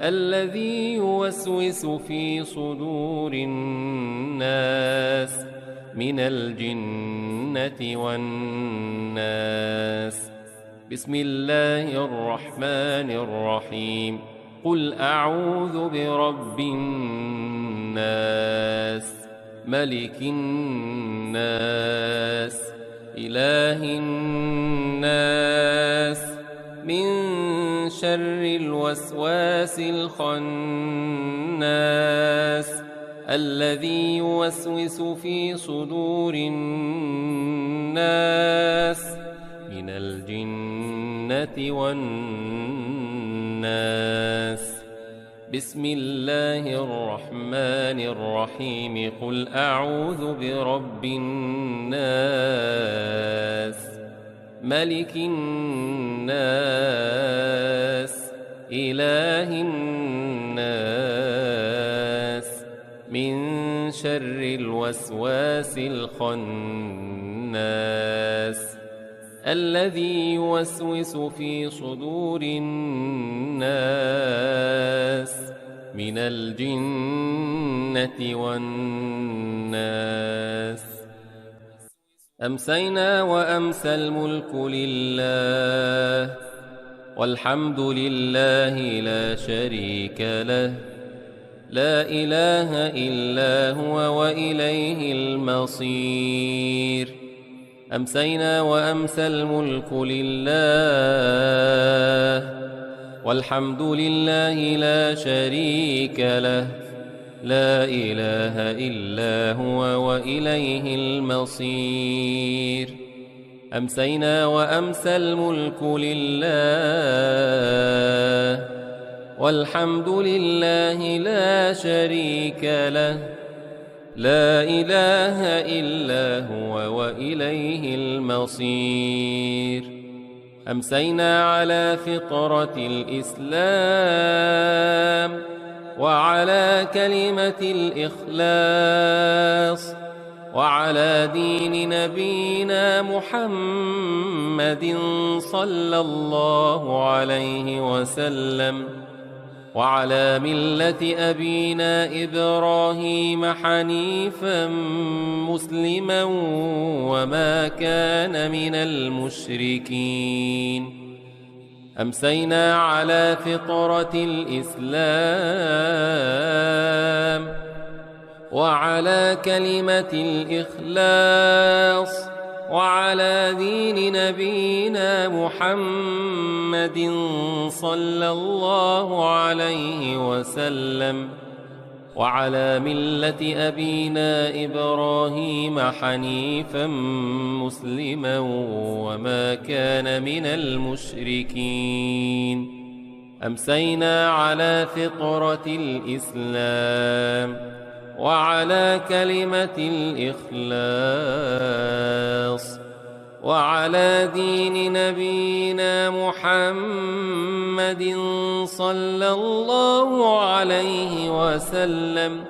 الذي يوسوس في صدور الناس من الجنة والناس بسم الله الرحمن الرحيم قل أعوذ برب الناس ملك الناس إله الناس من شر الوسواس الخناس الذي يوسوس في صدور الناس من الجنة والناس بسم الله الرحمن الرحيم قل أعوذ برب الناس ملك الناس إله الناس من شر الوسواس الخناس الذي يوسوس في صدور الناس من الجنة والناس أمسينا وأمسى الملك لله والحمد لله لا شريك له لا إله إلا هو وإليه المصير أمسينا وأمسى الملك لله والحمد لله لا شريك له لا إله إلا هو وإليه المصير أمسينا وأمسى الملك لله والحمد لله لا شريك له لا إله إلا هو وإليه المصير أمسينا على فطرة الإسلام وعلى كلمة الإخلاص وعلى دين نبينا محمد صلى الله عليه وسلم وعلى ملة أبينا إبراهيم حنيفا مسلما وما كان من المشركين. أمسينا على فطرة الإسلام وعلى كلمة الإخلاص وعلى دين نبينا محمد صلى الله عليه وسلم وعلى ملة أبينا إبراهيم حنيفا مسلما وما كان من المشركين. أمسينا على فطرة الإسلام وعلى كلمة الإخلاص وعلى دين نبينا محمد صلى الله عليه وسلم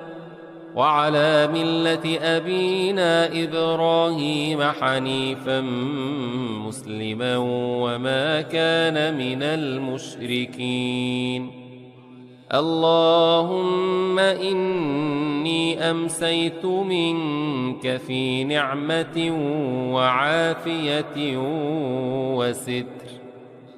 وعلى ملة أبينا إبراهيم حنيفا مسلما وما كان من المشركين. اللهم إني أمسيت منك في نعمة وعافية وستر،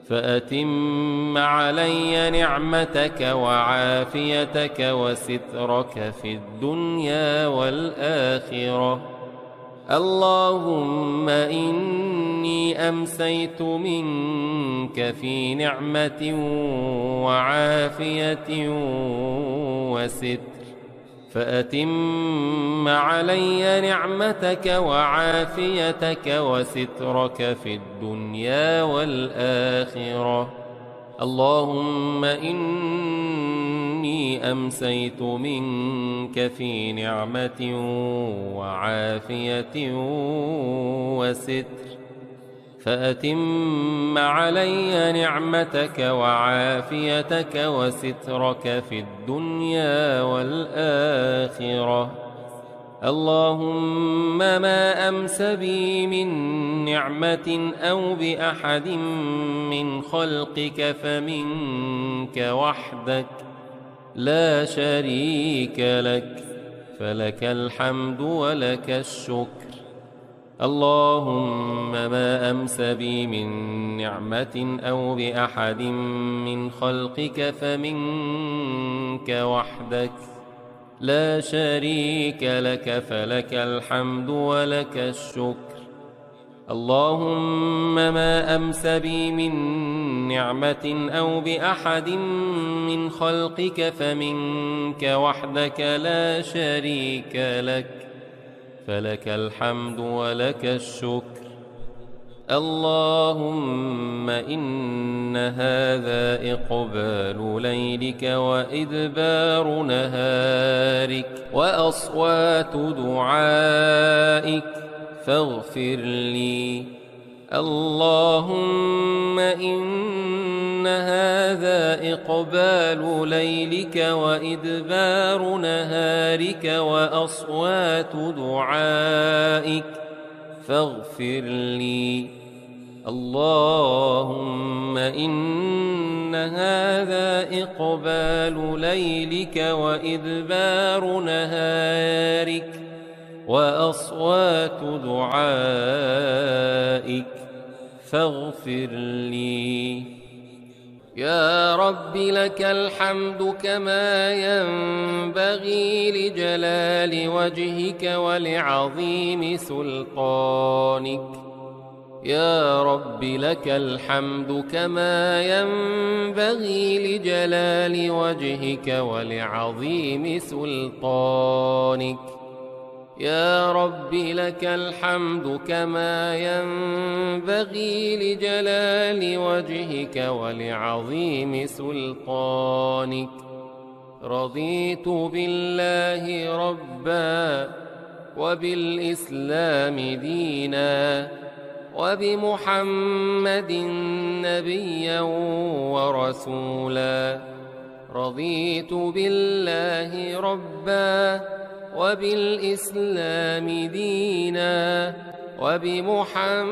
فأتم علي نعمتك وعافيتك وسترك في الدنيا والآخرة. اللهم إني أمسيت منك في نعمة وعافية وستر، فأتم علي نعمتك وعافيتك وسترك في الدنيا والآخرة. اللهم إني أمسيت منك في نعمة وعافية وستر، فأتم علي نعمتك وعافيتك وسترك في الدنيا والآخرة. اللهم ما أمس بي من نعمة أو بأحد من خلقك فمنك وحدك لا شريك لك، فلك الحمد ولك الشكر. اللهم ما أمس بي من نعمة أو بأحد من خلقك فمنك وحدك لا شريك لك، فلك الحمد ولك الشكر. اللهم ما أمس بي من نعمة أو بأحد من خلقك فمنك وحدك لا شريك لك، فلك الحمد ولك الشكر. اللهم إن هذا إقبال ليلك وإدبار نهارك وأصوات دعائك فاغفر لي. اللهم إن هذا إقبال ليلك وإدبار نهارك وأصوات دعائك فاغفر لي. اللهم إن هذا إقبال ليلك وإدبار نهارك وأصوات دعائك فاغفر لي. يا رب لك الحمد كما ينبغي لجلال وجهك ولعظيم سلطانك. يا رب لك الحمد كما ينبغي لجلال وجهك ولعظيم سلطانك. يا رب لك الحمد كما ينبغي لجلال وجهك ولعظيم سلطانك. رضيت بالله ربا وبالإسلام دينا وبمحمد نبيا ورسولا. رضيت بالله ربا وبالإسلام دينا وبمحمد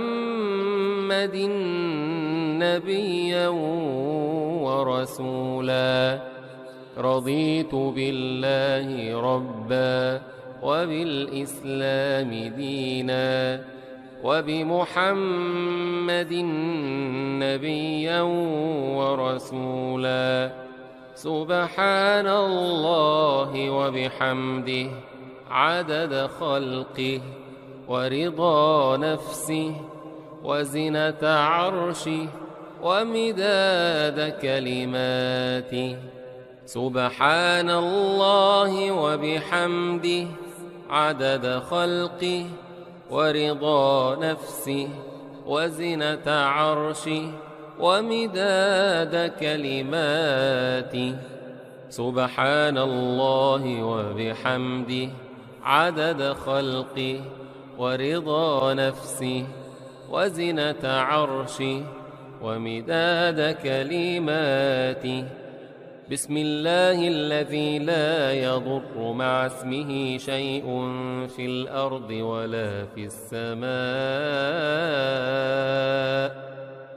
نبيا ورسولا. رضيت بالله ربا وبالإسلام دينا وبمحمد نبيا ورسولا. سبحان الله وبحمده عدد خلقه ورضا نفسه وزنة عرشه ومداد كلماته. سبحان الله وبحمده عدد خلقه ورضا نفسه وزنة عرشه ومداد كلماته. سبحان الله وبحمده عدد خلقه ورضا نفسه وزنة عرشه ومداد كلماته. بسم الله الذي لا يضر مع اسمه شيء في الأرض ولا في السماء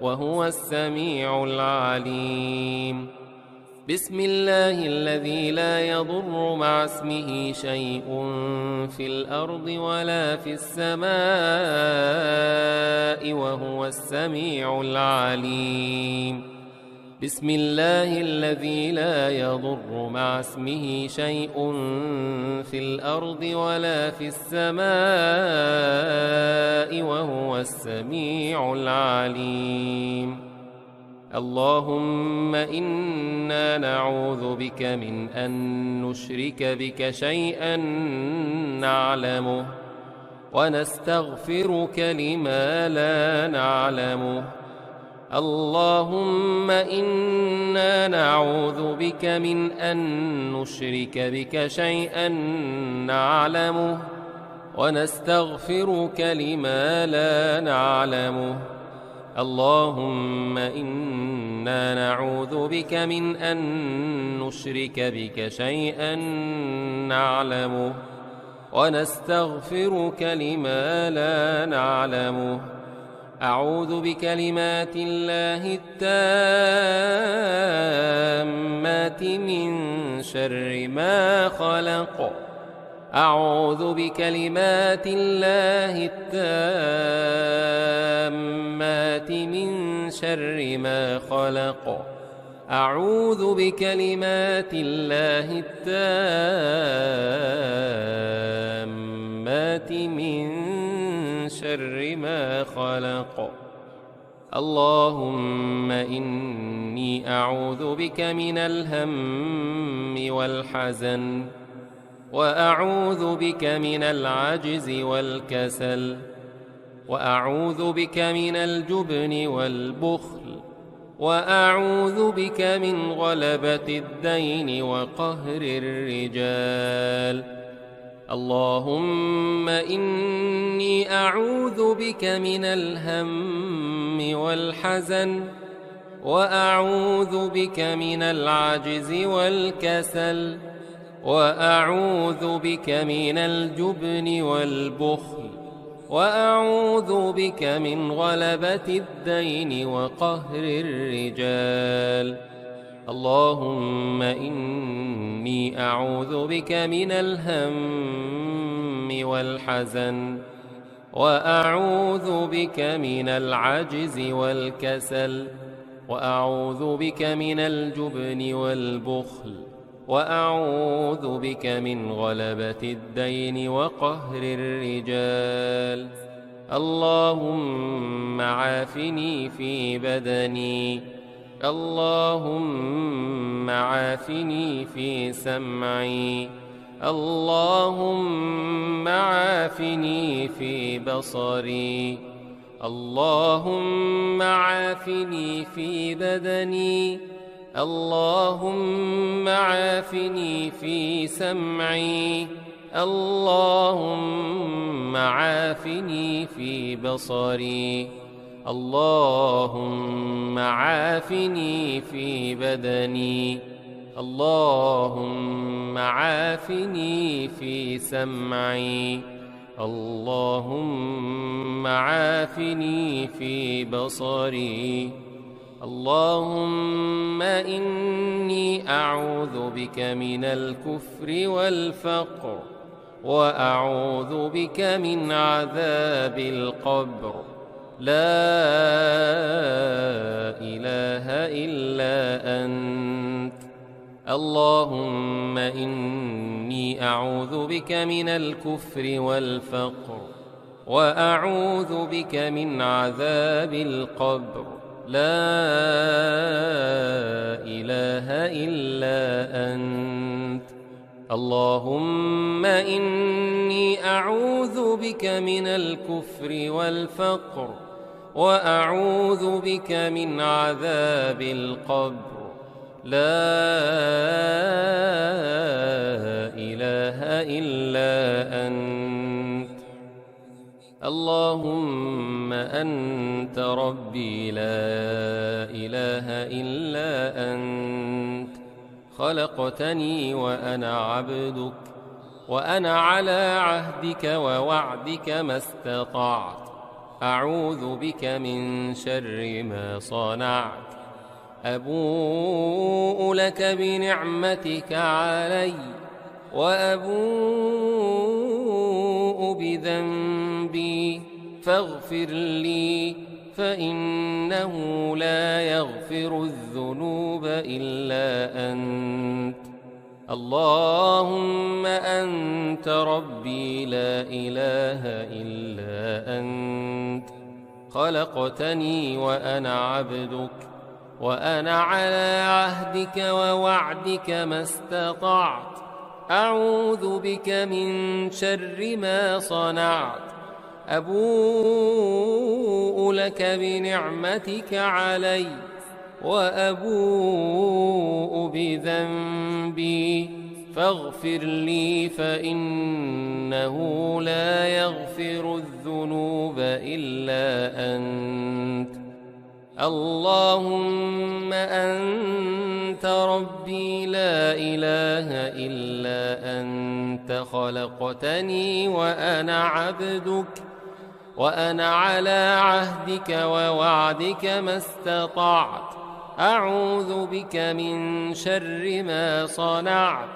وهو السميع العليم. بسم الله الذي لا يضر مع اسمه شيء في الأرض ولا في السماء وهو السميع العليم. بسم الله الذي لا يضر مع اسمه شيء في الأرض ولا في السماء وهو السميع العليم. اللهم إنا نعوذ بك من أن نشرك بك شيئا نعلمه ونستغفرك لما لا نعلمه. اللهم إنا نعوذ بك من أن نشرك بك شيئا نعلمه ونستغفرك لما لا نعلمه. اللهم إنا نعوذ بك من أن نشرك بك شيئا نعلمه ونستغفرك لما لا نعلمه. أعوذ بكلمات الله التامات من شر ما خلق. أعوذ بكلمات الله التامات من شر ما خلق. أعوذ بكلمات الله التامات من شر ما خلق. اللهم إني أعوذ بك من الهم والحزن وأعوذ بك من العجز والكسل وأعوذ بك من الجبن والبخل وأعوذ بك من غلبة الدين وقهر الرجال. اللهم إني أعوذ بك من الهم والحزن وأعوذ بك من العجز والكسل وأعوذ بك من الجبن والبخل وأعوذ بك من غلبة الدين وقهر الرجال. اللهم إني أعوذ بك من الهم والحزن وأعوذ بك من العجز والكسل وأعوذ بك من الجبن والبخل وأعوذ بك من غلبة الدين وقهر الرجال. اللهم عافني في بدني. اللهم عافني في سمعي. اللهم عافني في بصري. اللهم عافني في بدني. اللهم عافني في سمعي. اللهم عافني في بصري. اللهم عافني في بدني. اللهم عافني في سمعي. اللهم عافني في بصري. اللهم إني أعوذ بك من الكفر والفقر، وأعوذ بك من عذاب القبر. لا إله إلا أنت. اللهم إني أعوذ بك من الكفر والفقر، وأعوذ بك من عذاب القبر. لا إله إلا أنت. اللهم إني أعوذ بك من الكفر والفقر، وأعوذ بك من عذاب القبر. لا إله إلا أنت. اللهم أنت ربي لا إله إلا أنت. خلقتني وأنا عبدك، وأنا على عهدك ووعدك ما استطعت. أعوذ بك من شر ما صنعت. أبوء لك بنعمتك علي، وأبوء بذنبي، فاغفر لي، فإنه لا يغفر الذنوب إلا أنت. اللهم أنت ربي لا إله إلا أنت. خلقتني وأنا عبدك، وأنا على عهدك ووعدك ما استطعت. أعوذ بك من شر ما صنعت. أبوء لك بنعمتك علي، وأبوء بذنبي، فاغفر لي، فإنه لا يغفر الذنوب إلا أنت. اللهم أنت ربي لا إله إلا أنت. خلقتني وأنا عبدك، وأنا على عهدك ووعدك ما استطعت. أعوذ بك من شر ما صنعت.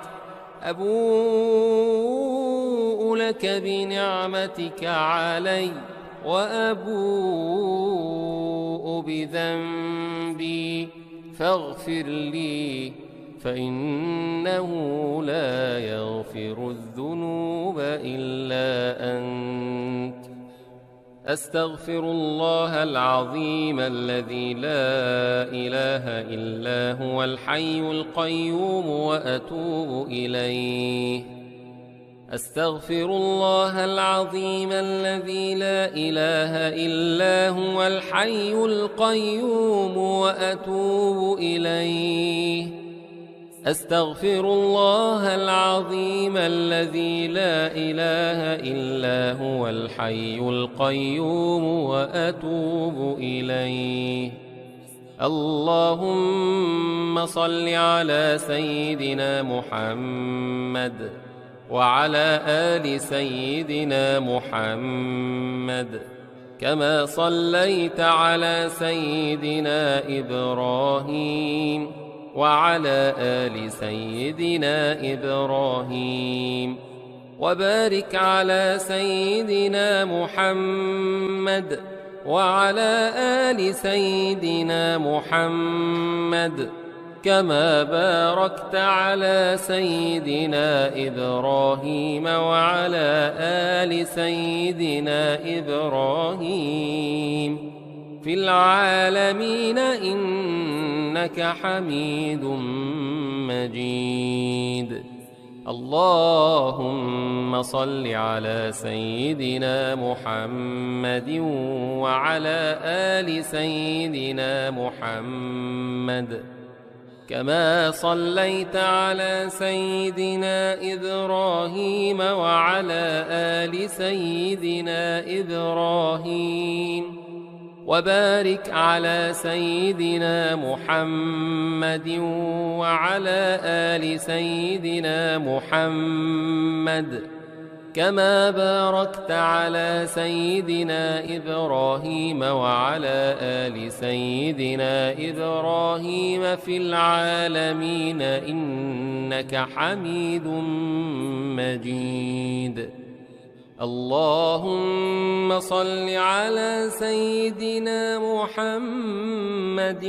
أبوء لك بنعمتك علي، وأبوء بذنبي، فاغفر لي، فإنه لا يغفر الذنوب إلا أنت. أستغفر الله العظيم الذي لا إله إلا هو الحي القيوم، وأتوب إليه. أستغفر الله العظيم الذي لا إله إلا هو الحي القيوم، وأتوب إليه. أستغفر الله العظيم الذي لا إله إلا هو الحي القيوم، وأتوب إليه. اللهم صل على سيدنا محمد وعلى آل سيدنا محمد، كما صليت على سيدنا إبراهيم وعلى آل سيدنا إبراهيم، وبارك على سيدنا محمد وعلى آل سيدنا محمد، كما باركت على سيدنا إبراهيم وعلى آل سيدنا إبراهيم في العالمين إنك حميد مجيد. اللهم صل على سيدنا محمد وعلى آل سيدنا محمد، كما صليت على سيدنا إبراهيم وعلى آل سيدنا إبراهيم، وبارك على سيدنا محمد وعلى آل سيدنا محمد، كما باركت على سيدنا إبراهيم وعلى آل سيدنا إبراهيم في العالمين إنك حميد مجيد. اللهم صل على سيدنا محمد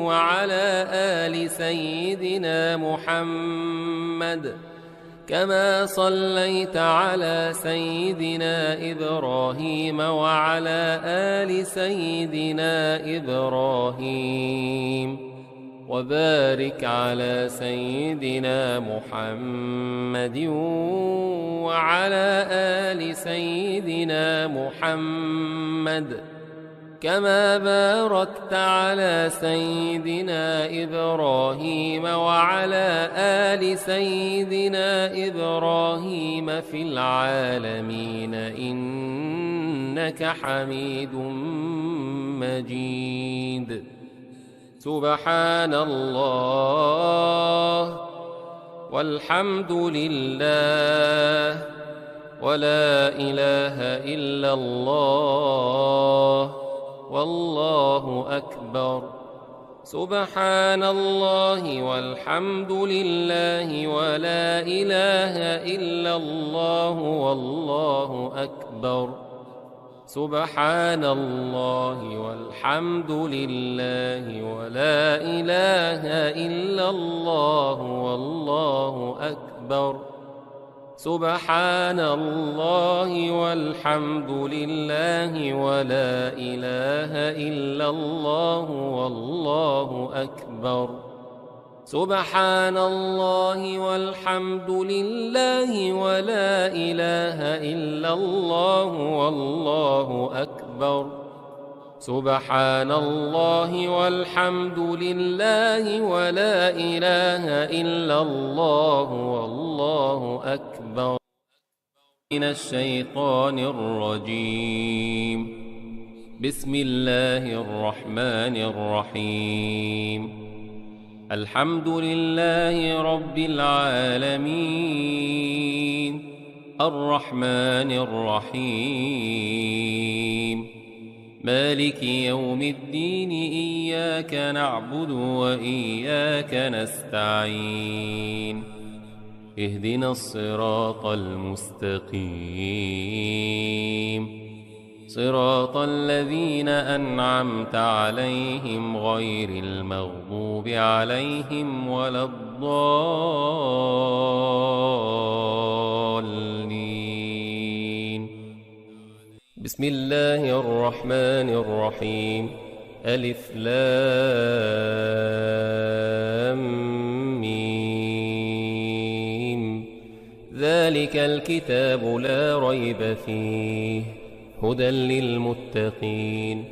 وعلى آل سيدنا محمد كما صليت على سيدنا إبراهيم وعلى آل سيدنا إبراهيم وبارك على سيدنا محمد وعلى آل سيدنا محمد كما باركت على سيدنا إبراهيم وعلى آل سيدنا إبراهيم في العالمين إنك حميد مجيد. سبحان الله والحمد لله ولا إله إلا الله والله أكبر. سبحان الله والحمد لله ولا إله إلا الله والله أكبر. سبحان الله والحمد لله ولا إله إلا الله والله أكبر. سبحان الله والحمد لله ولا إله إلا الله والله أكبر. سبحان الله والحمد لله ولا إله إلا الله والله أكبر. سبحان الله والحمد لله ولا إله إلا الله والله أكبر. من الشيطان الرجيم. بسم الله الرحمن الرحيم. الحمد لله رب العالمين الرحمن الرحيم مالك يوم الدين إياك نعبد وإياك نستعين اهدنا الصراط المستقيم صراط الذين أنعمت عليهم غير المغضوب عليهم ولا الضالين. بسم الله الرحمن الرحيم. ألف لام ميم. ذلك الكتاب لا ريب فيه هدى للمتقين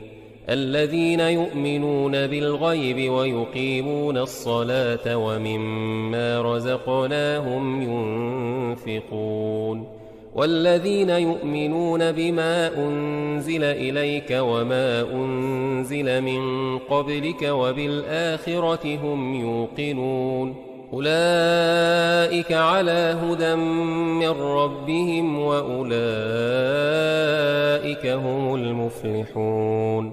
الذين يؤمنون بالغيب ويقيمون الصلاة ومما رزقناهم ينفقون والذين يؤمنون بما أنزل إليك وما أنزل من قبلك وبالآخرة هم يوقنون أولئك على هدى من ربهم وأولئك هم المفلحون.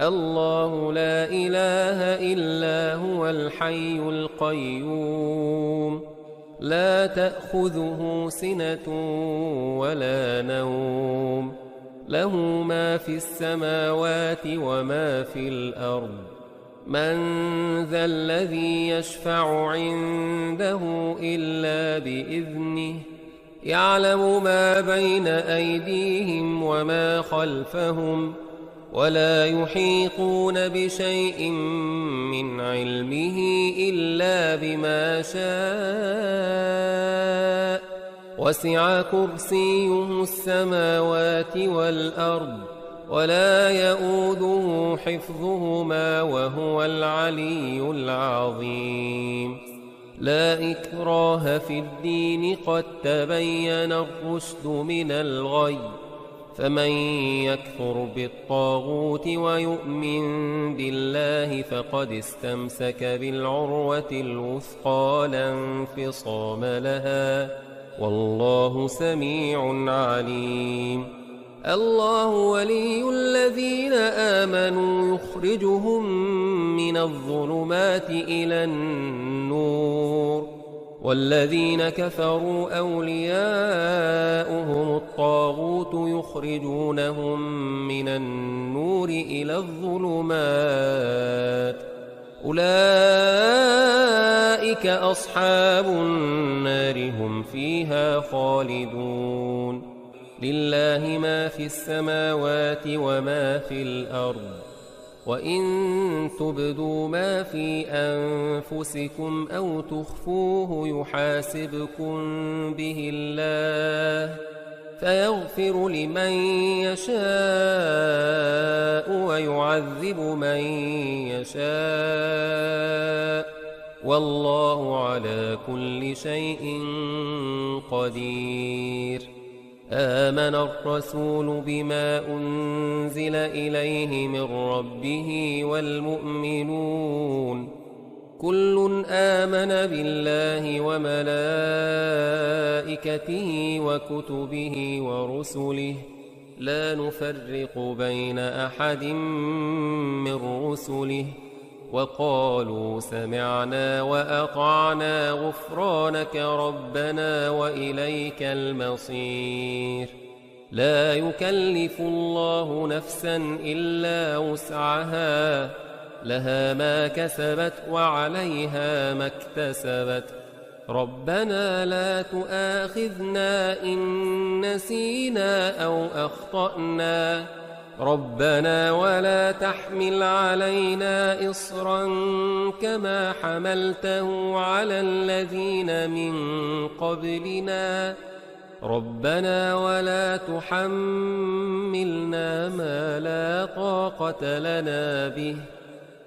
الله لا إله إلا هو الحي القيوم لا تأخذه سنة ولا نوم له ما في السماوات وما في الأرض من ذا الذي يشفع عنده إلا بإذنه يعلم ما بين أيديهم وما خلفهم ولا يحيطون بشيء من علمه إلا بما شاء وسع كرسيه السماوات والأرض ولا يؤوده حفظهما وهو العلي العظيم. لا إكراه في الدين قد تبين الرشد من الغي فمن يكفر بالطاغوت ويؤمن بالله فقد استمسك بالعروة الوثقى لا انفصام لها والله سميع عليم. الله ولي الذين آمنوا يخرجهم من الظلمات إلى النور، والذين كفروا أولياؤهم الطاغوت يخرجونهم من النور إلى الظلمات، أولئك أصحاب النار هم فيها خالدون. لله ما في السماوات وما في الأرض، وإن تبدوا ما في أنفسكم أو تخفوه يحاسبكم به الله فيغفر لمن يشاء ويعذب من يشاء، والله على كل شيء قدير. آمن الرسول بما أنزل إليه من ربه والمؤمنون كل آمن بالله وملائكته وكتبه ورسله لا نفرق بين أحد من رسله، وقالوا سمعنا وأطعنا غفرانك ربنا وإليك المصير. لا يكلف الله نفسا إلا وسعها، لها ما كسبت وعليها ما اكتسبت. ربنا لا تؤاخذنا إن نسينا أو أخطأنا، ربنا ولا تحمل علينا إصرا كما حملته على الذين من قبلنا، ربنا ولا تحملنا ما لا طاقة لنا به،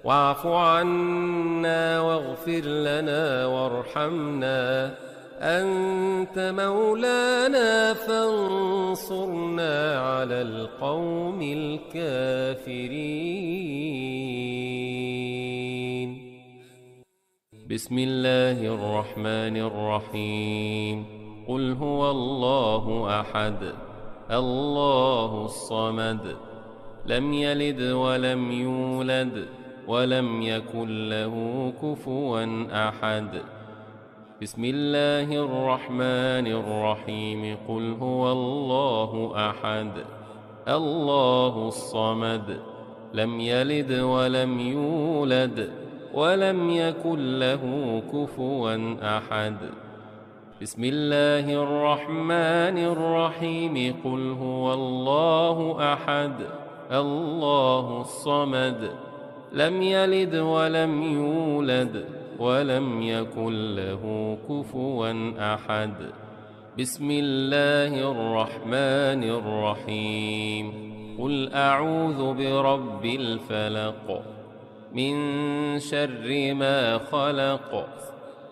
واعف عنا واغفر لنا وارحمنا، أنت مولانا فانصرنا على القوم الكافرين. بسم الله الرحمن الرحيم. قل هو الله أحد الله الصمد لم يلد ولم يولد ولم يكن له كفوا أحد. بسم الله الرحمن الرحيم. قل هو الله أحد الله الصمد لم يلد ولم يولد ولم يكن له كفوا أحد. بسم الله الرحمن الرحيم. قل هو الله أحد الله الصمد لم يلد ولم يولد ولم يكن له كفوا أحد. بسم الله الرحمن الرحيم. قل أعوذ برب الفلق من شر ما خلق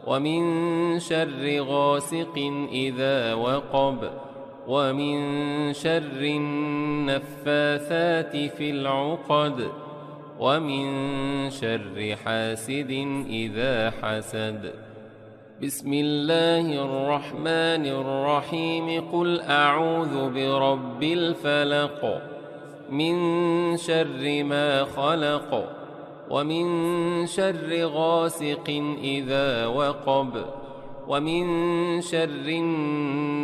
ومن شر غاسق إذا وقب ومن شر النفاثات في العقد ومن شر حاسد إذا حسد. بسم الله الرحمن الرحيم. قل أعوذ برب الفلق من شر ما خلق ومن شر غاسق إذا وقب ومن شر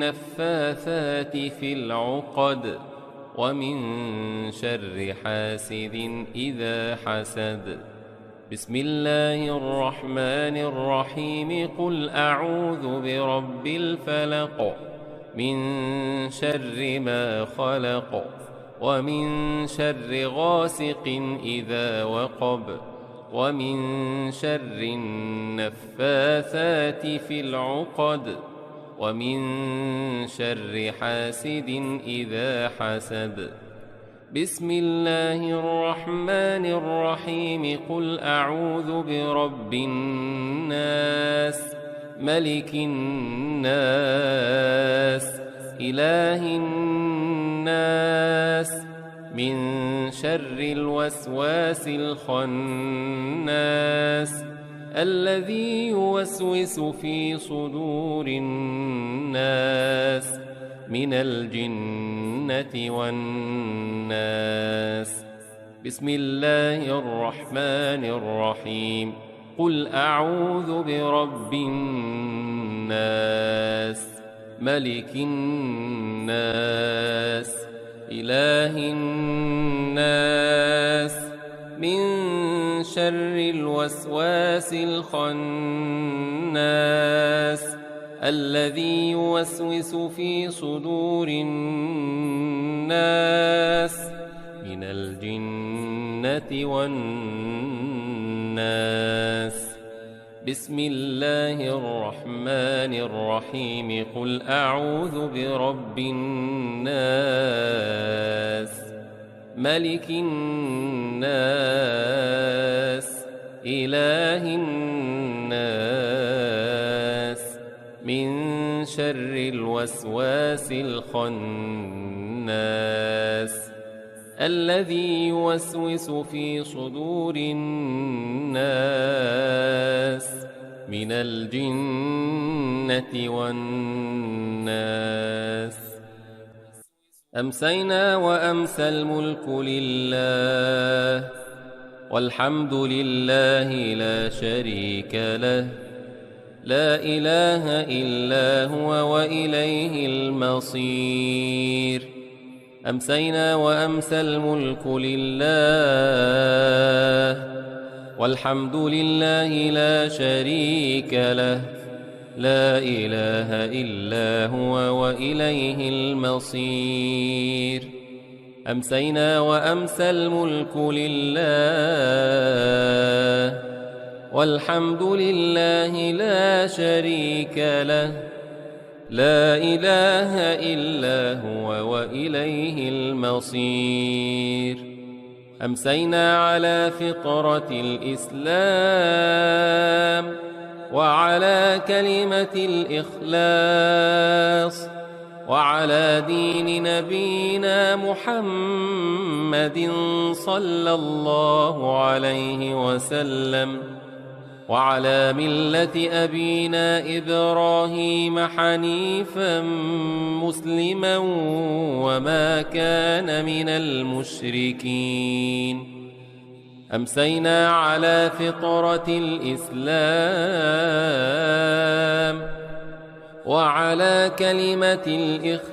النفاثات في العقد ومن شر حاسد إذا حسد. بسم الله الرحمن الرحيم. قل أعوذ برب الفلق من شر ما خلق ومن شر غاسق إذا وقب ومن شر النفاثات في العقد ومن شر حاسد إذا حسد. بسم الله الرحمن الرحيم. قل أعوذ برب الناس ملك الناس إله الناس من شر الوسواس الخناس الذي يوسوس في صدور الناس من الجنة والناس. بسم الله الرحمن الرحيم. قل أعوذ برب الناس ملك الناس إله الناس من شر الوسواس الخناس الذي يوسوس في صدور الناس من الجنة والناس. بسم الله الرحمن الرحيم. قل أعوذ برب الناس ملك الناس إله الناس من شر الوسواس الخناس الذي يوسوس في صدور الناس من الجنة والناس. أمسينا وأمسى الملك لله والحمد لله لا شريك له لا إله إلا هو وإليه المصير. أمسينا وأمسى الملك لله والحمد لله لا شريك له لا إله إلا هو وإليه المصير. أمسينا وأمسى الملك لله والحمد لله لا شريك له لا إله إلا هو وإليه المصير. أمسينا على فطرة الإسلام وعلى كلمة الإخلاص وعلى دين نبينا محمد صلى الله عليه وسلم وعلى ملة أبينا إبراهيم حنيفا مسلما وما كان من المشركين. أمسينا على فطرة الإسلام وعلى كلمة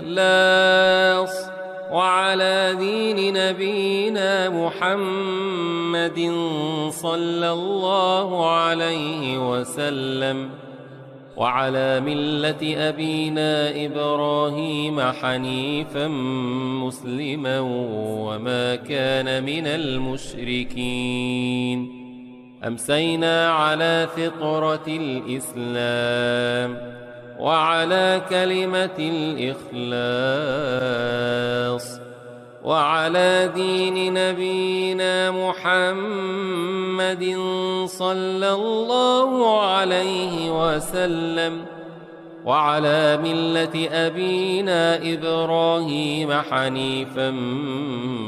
الإخلاص وعلى دين نبينا محمد صلى الله عليه وسلم وعلى ملة أبينا إبراهيم حنيفا مسلما وما كان من المشركين. أمسينا على فطرة الإسلام وعلى كلمة الإخلاص وعلى دين نبينا محمد صلى الله عليه وسلم وعلى ملة أبينا إبراهيم حنيفا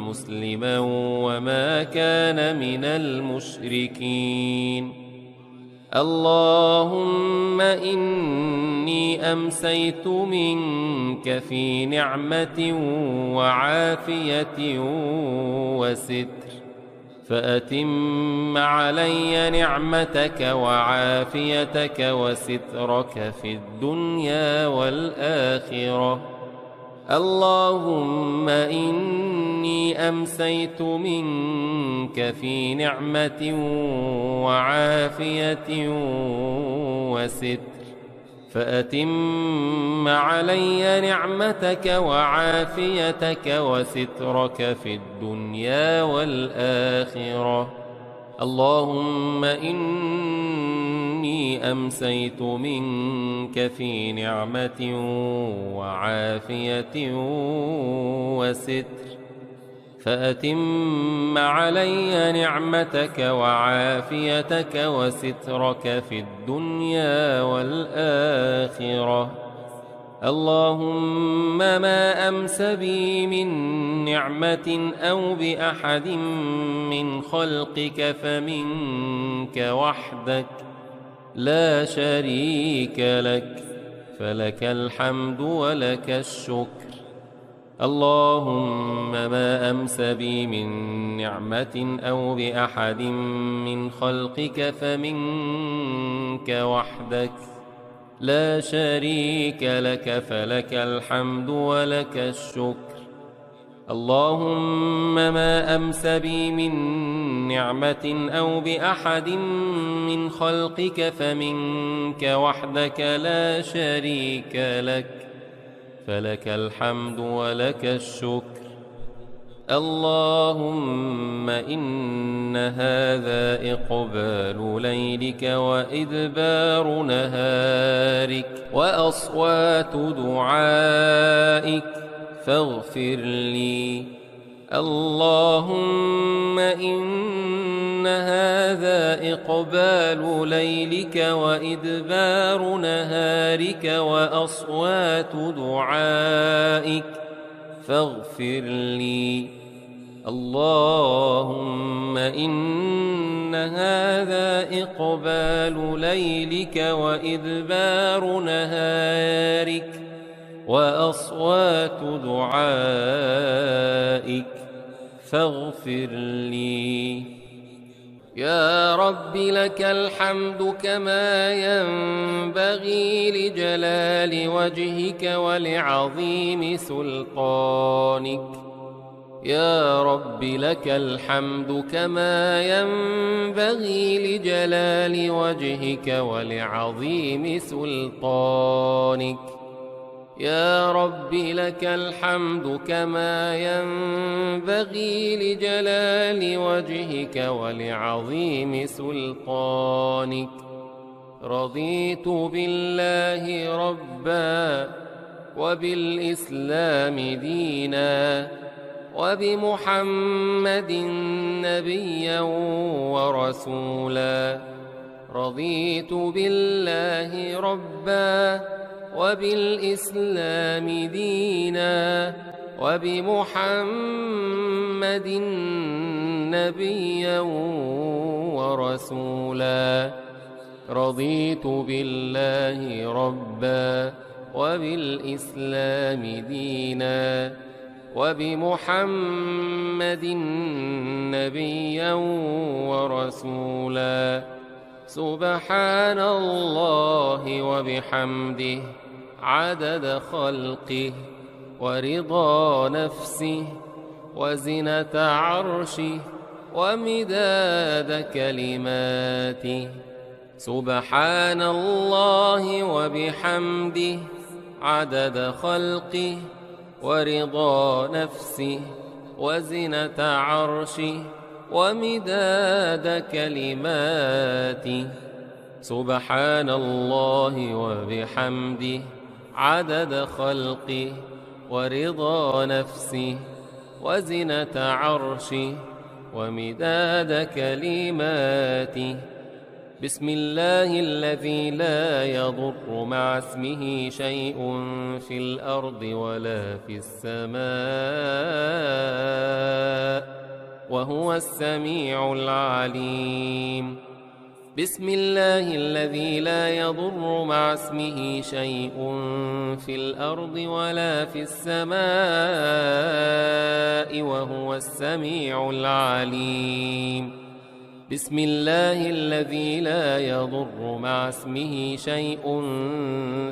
مسلما وما كان من المشركين. اللهم إني أمسيت منك في نعمة وعافية وستر فأتم علي نعمتك وعافيتك وسترك في الدنيا والآخرة. اللهم إني أمسيت منك في نعمة وعافية وستر فأتم علي نعمتك وعافيتك وسترك في الدنيا والآخرة. اللهم إني أمسيت منك في نعمة وعافية وستر فأتم علي نعمتك وعافيتك وسترك في الدنيا والآخرة. اللهم ما أمس بي من نعمة أو بأحد من خلقك فمنك وحدك لا شريك لك، فلك الحمد ولك الشكر. اللهم ما أمس بي من نعمة أو بأحد من خلقك فمنك وحدك، لا شريك لك، فلك الحمد ولك الشكر. اللهم ما أمس بي من نعمة أو بأحد من خلقك فمنك وحدك، لا شريك لك، فلك الحمد ولك الشكر. اللهم إن هذا إقبال ليلك وإدبار نهارك وأصوات دعائك فاغفر لي. اللهم إن هذا إقبال ليلك وإدبار نهارك وأصوات دعائك فاغفر لي. اللهم إن هذا إقبال ليلك وإدبار نهارك وأصوات دعائك فاغفر لي. يا رب لك الحمد كما ينبغي لجلال وجهك ولعظيم سلطانك. يا رب لك الحمد كما ينبغي لجلال وجهك ولعظيم سلطانك. يا رب لك الحمد كما ينبغي لجلال وجهك ولعظيم سلطانك. رضيت بالله ربا وبالإسلام دينا وبمحمد نبيا ورسولا. رضيت بالله ربا وبالإسلام دينا وبمحمد نبيا ورسولا. رضيت بالله ربا وبالإسلام دينا وبمحمد نبيا ورسولا. سبحان الله وبحمده عدد خلقه ورضا نفسه وزنة عرشه ومداد كلماته. سبحان الله وبحمده عدد خلقه ورضا نفسه وزنة عرشه ومداد كلماته. سبحان الله وبحمده عدد خلقه ورضا نفسه وزنة عرشه ومداد كلماته. بسم الله الذي لا يضر مع اسمه شيء في الأرض ولا في السماء وهو السميع العليم. بسم الله الذي لا يضر مع اسمه شيء في الأرض ولا في السماء وهو السميع العليم. بسم الله الذي لا يضر مع اسمه شيء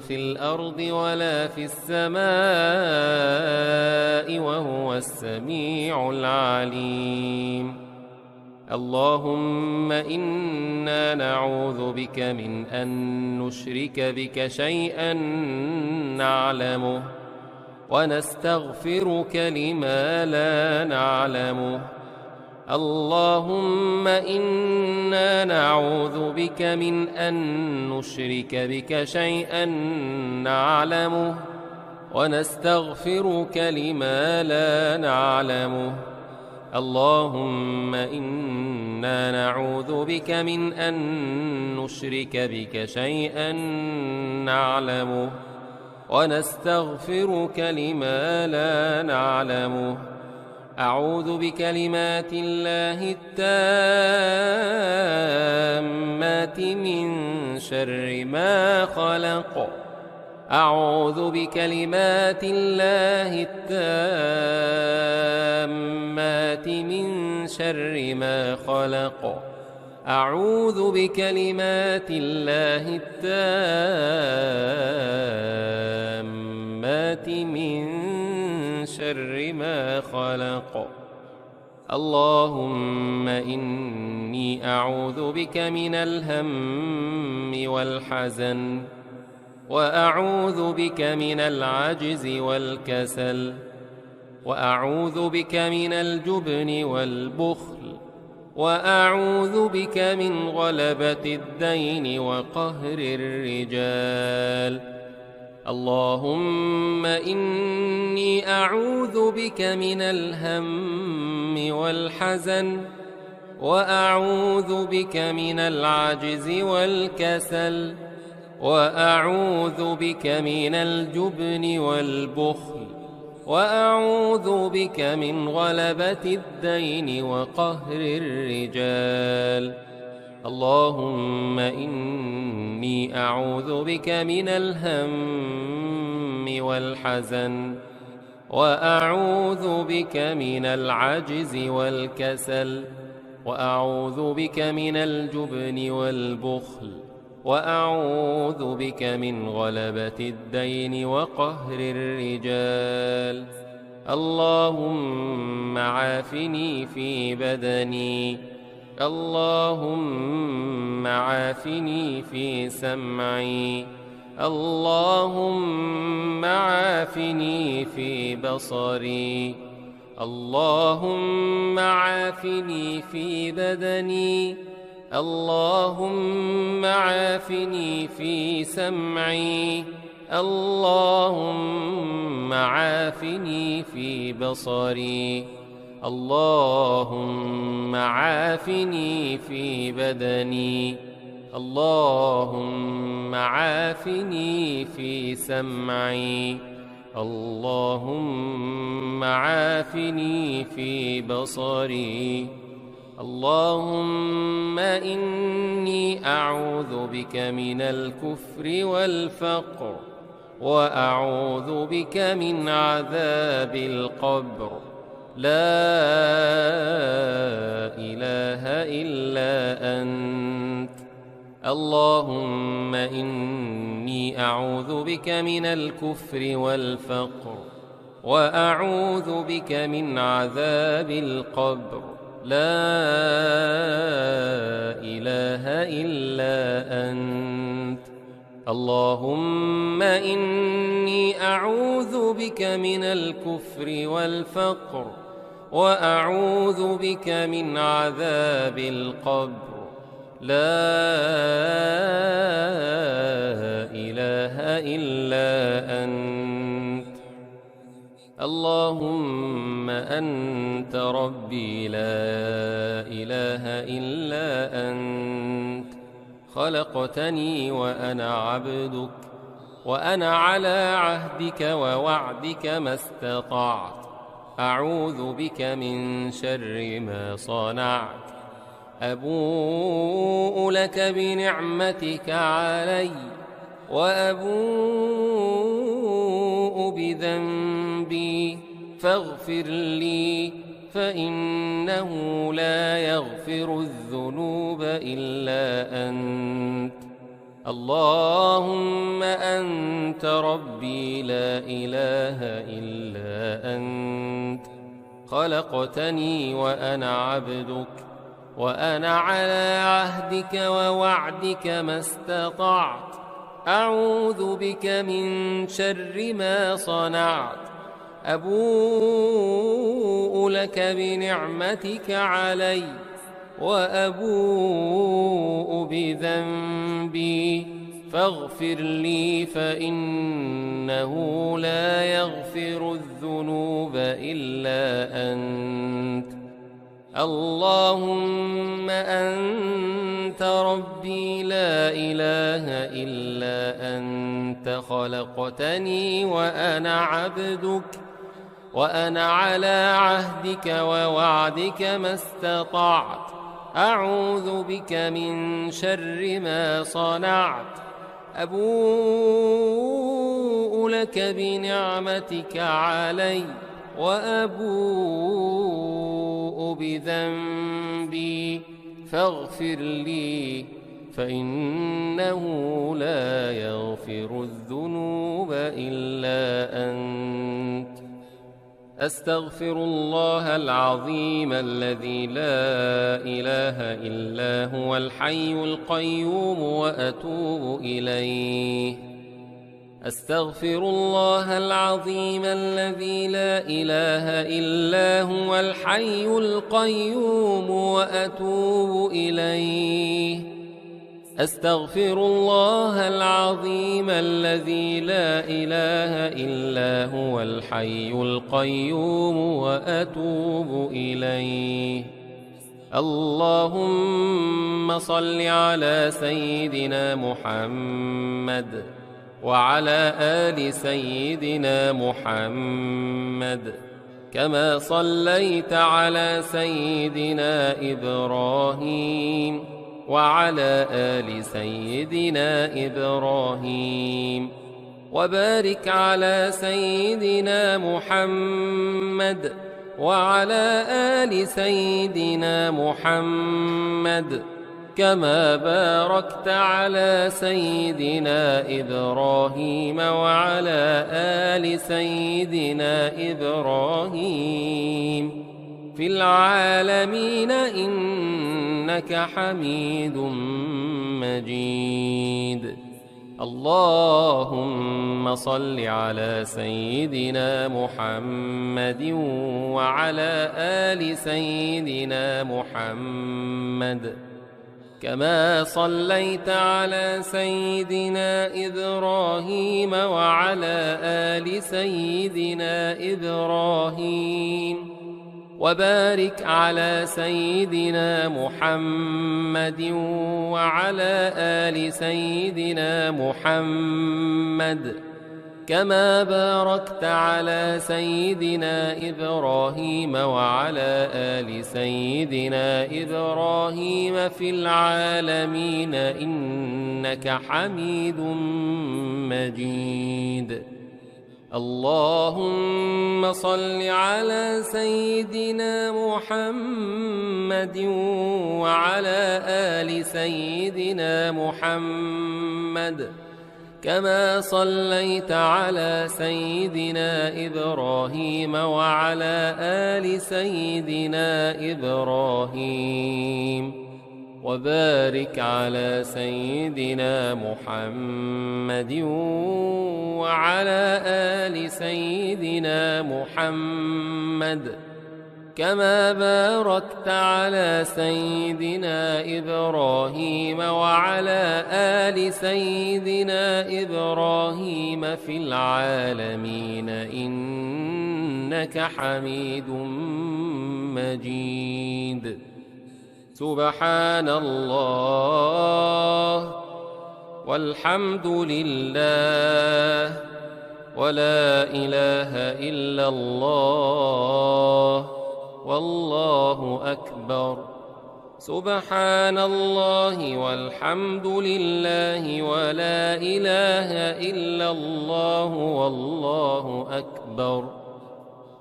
في الأرض ولا في السماء وهو السميع العليم. اللهم إنا نعوذ بك من أن نشرك بك شيئا نعلمه ونستغفرك لما لا نعلمه. اللهم إنا نعوذ بك من أن نشرك بك شيئا نعلمه ونستغفرك لما لا نعلمه. اللهم إنا نعوذ بك من أن نشرك بك شيئا نعلمه ونستغفرك لما لا نعلمه. أعوذ بكلمات الله التامات من شر ما خلق. أعوذ بكلمات الله التامات من شر ما خلق. أعوذ بكلمات الله التامات من شر ما خلق. اللهم إني أعوذ بك من الهم والحزن، وأعوذ بك من العجز والكسل، وأعوذ بك من الجبن والبخل، وأعوذ بك من غلبة الدين وقهر الرجال. اللهم إني أعوذ بك من الهم والحزن، وأعوذ بك من العجز والكسل، وأعوذ بك من الجبن والبخل، وأعوذ بك من غلبة الدين وقهر الرجال. اللهم إني أعوذ بك من الهم والحزن، وأعوذ بك من العجز والكسل، وأعوذ بك من الجبن والبخل، وأعوذ بك من غلبة الدين وقهر الرجال. اللهم عافني في بدني، اللهم عافني في سمعي، اللهم عافني في بصري، اللهم عافني في بدني، اللهم عافني في سمعي، اللهم عافني في بصري، اللهم عافني في بدني، اللهم عافني في سمعي، اللهم عافني في بصري. اللهم إني أعوذ بك من الكفر والفقر، وأعوذ بك من عذاب القبر. لا إله إلا أنت. اللهم إني أعوذ بك من الكفر والفقر، وأعوذ بك من عذاب القبر. لا إله إلا أنت. اللهم إني أعوذ بك من الكفر والفقر، وأعوذ بك من عذاب القبر. لا إله إلا أنت. اللهم أنت ربي لا إله إلا أنت. خلقتني وأنا عبدك، وأنا على عهدك ووعدك ما استطعت. أعوذ بك من شر ما صنعت. أبوء لك بنعمتك علي، وأبوء بذنبي، فاغفر لي، فإنه لا يغفر الذنوب إلا أنت. اللهم أنت ربي لا إله إلا أنت. خلقتني وأنا عبدك، وأنا على عهدك ووعدك ما استطعت. أعوذ بك من شر ما صنعت. أبوء لك بنعمتك علي، وأبوء بذنبي، فاغفر لي، فإنه لا يغفر الذنوب إلا أنت. اللهم أنت ربي لا إله إلا أنت. خلقتني وأنا عبدك، وأنا على عهدك ووعدك ما استطعت. أعوذ بك من شر ما صنعت أبوء لك بنعمتك علي وأبوء بذنبي فاغفر لي فإنه لا يغفر الذنوب إلا أنت. أستغفر الله العظيم الذي لا إله إلا هو الحي القيوم وأتوب إليه. أستغفر الله العظيم الذي لا إله إلا هو الحي القيوم وأتوب إليه. أستغفر الله العظيم الذي لا إله إلا هو الحي القيوم وأتوب إليه. اللهم صل على سيدنا محمد وعلى آل سيدنا محمد كما صليت على سيدنا إبراهيم وعلى آل سيدنا إبراهيم وبارك على سيدنا محمد وعلى آل سيدنا محمد كما باركت على سيدنا إبراهيم وعلى آل سيدنا إبراهيم في العالمين إنك حميد مجيد. اللهم صل على سيدنا محمد وعلى آل سيدنا محمد كما صليت على سيدنا إبراهيم وعلى آل سيدنا إبراهيم وبارك على سيدنا محمد وعلى آل سيدنا محمد كما باركت على سيدنا إبراهيم وعلى آل سيدنا إبراهيم في العالمين إنك حميد مجيد. اللهم صل على سيدنا محمد وعلى آل سيدنا محمد كما صليت على سيدنا إبراهيم وعلى آل سيدنا إبراهيم وبارك على سيدنا محمد وعلى آل سيدنا محمد كما باركت على سيدنا إبراهيم وعلى آل سيدنا إبراهيم في العالمين إنك حميد مجيد. سبحان الله والحمد لله ولا إله إلا الله والله أكبر. سبحان الله والحمد لله ولا إله إلا الله والله أكبر.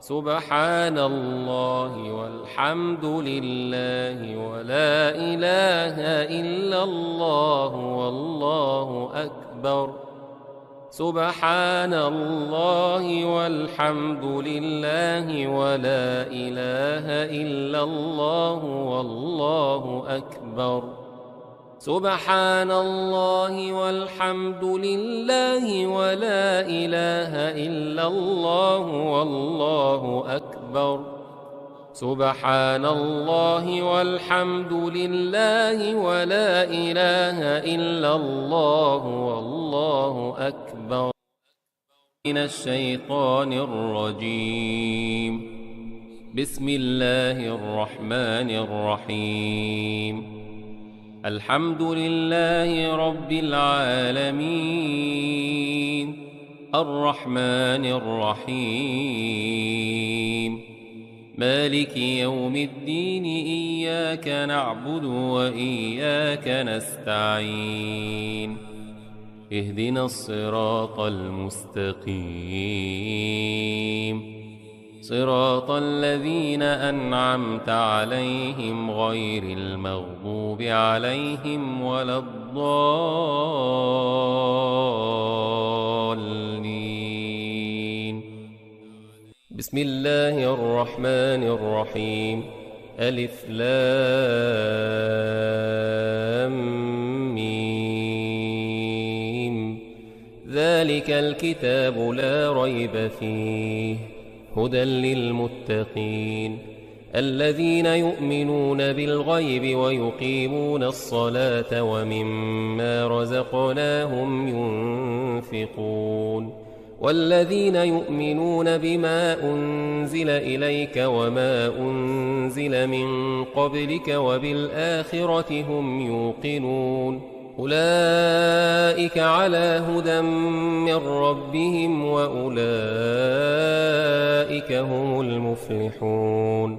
سبحان الله والحمد لله ولا إله إلا الله والله أكبر. سبحان الله والحمد لله ولا إله إلا الله والله أكبر. سبحان الله والحمد لله ولا إله إلا الله والله أكبر. سبحان الله والحمد لله ولا إله إلا الله والله أكبر. من الشيطان الرجيم. بسم الله الرحمن الرحيم. الحمد لله رب العالمين الرحمن الرحيم مالك يوم الدين إياك نعبد وإياك نستعين اهدنا الصراط المستقيم صراط الذين أنعمت عليهم غير المغضوب عليهم ولا الضالين. بسم الله الرحمن الرحيم. ألف لام ميم. ذلك الكتاب لا ريب فيه هدى للمتقين الذين يؤمنون بالغيب ويقيمون الصلاة ومما رزقناهم ينفقون والذين يؤمنون بما أنزل إليك وما أنزل من قبلك وبالآخرة هم يوقنون أولئك على هدى من ربهم وأولئك هم المفلحون.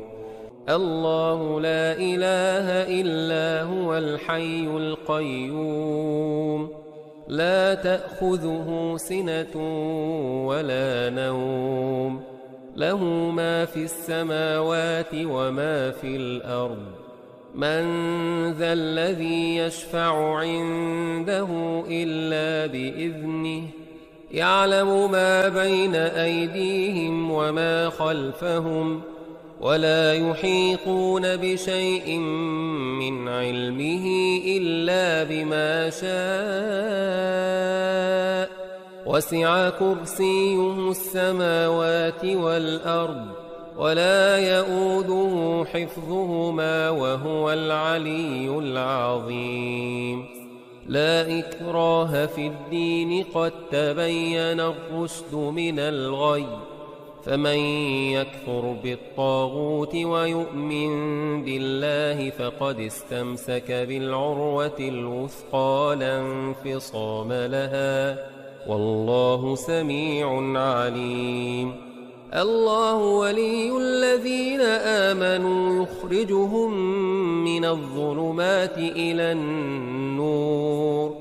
الله لا إله إلا هو الحي القيوم لا تأخذه سنة ولا نوم له ما في السماوات وما في الأرض من ذا الذي يشفع عنده إلا بإذنه يعلم ما بين أيديهم وما خلفهم ولا يحيطون بشيء من علمه إلا بما شاء وسع كرسيه السماوات والأرض ولا يؤوده حفظهما وهو العلي العظيم. لا إكراه في الدين قد تبين الرشد من الغي فمن يكفر بالطاغوت ويؤمن بالله فقد استمسك بالعروة الوثقى لا انفصام لها والله سميع عليم. الله ولي الذين آمنوا يخرجهم من الظلمات إلى النور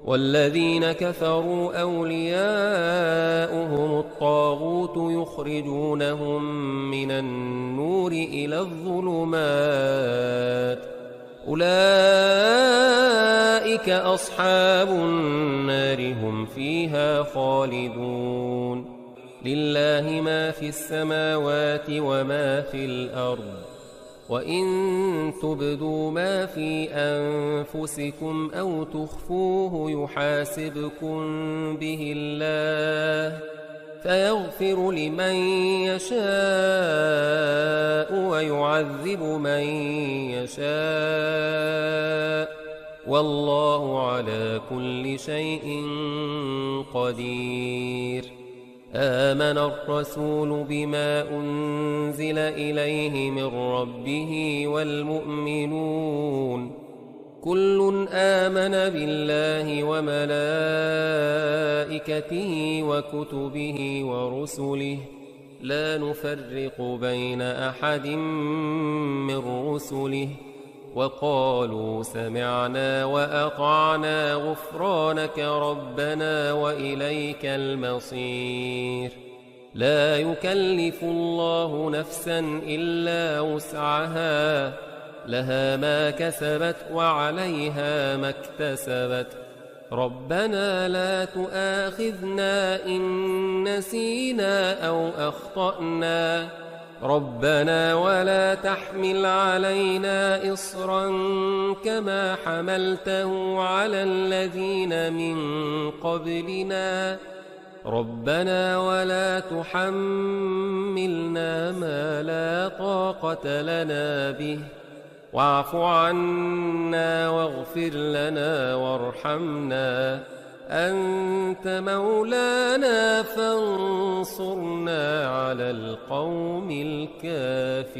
والذين كفروا أولياؤهم الطاغوت يخرجونهم من النور إلى الظلمات أولئك أصحاب النار هم فيها خالدون. لله ما في السماوات وما في الأرض وإن تبدوا ما في أنفسكم أو تخفوه يحاسبكم به الله فيغفر لمن يشاء ويعذب من يشاء والله على كل شيء قدير. آمن الرسول بما أنزل إليه من ربه والمؤمنون كل آمن بالله وملائكته وكتبه ورسله لا نفرق بين أحد من رسله وقالوا سمعنا وأطعنا غفرانك ربنا وإليك المصير. لا يكلف الله نفسا إلا وسعها لها ما كسبت وعليها ما اكتسبت ربنا لا تؤاخذنا إن نسينا أو أخطأنا ربنا ولا تحمل علينا إصرا كما حملته على الذين من قبلنا ربنا ولا تحملنا ما لا طاقة لنا به واعف عنا واغفر لنا وارحمنا أنت مولانا فانصرنا على القوم الكافرين.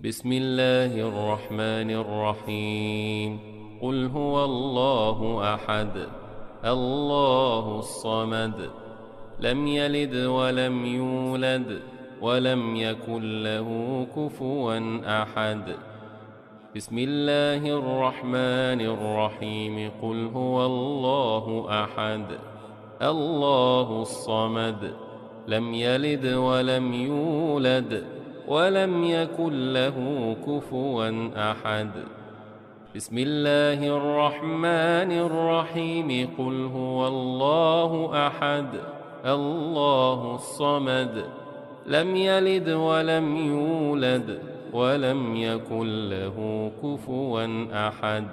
بسم الله الرحمن الرحيم. قل هو الله أحد الله الصمد لم يلد ولم يولد ولم يكن له كفوا أحد. بسم الله الرحمن الرحيم قل هو الله أحد الله الصمد لم يلد ولم يولد ولم يكن له كفوا أحد. بسم الله الرحمن الرحيم قل هو الله أحد الله الصمد لم يلد ولم يولد ولم يكن له كفوا أحد.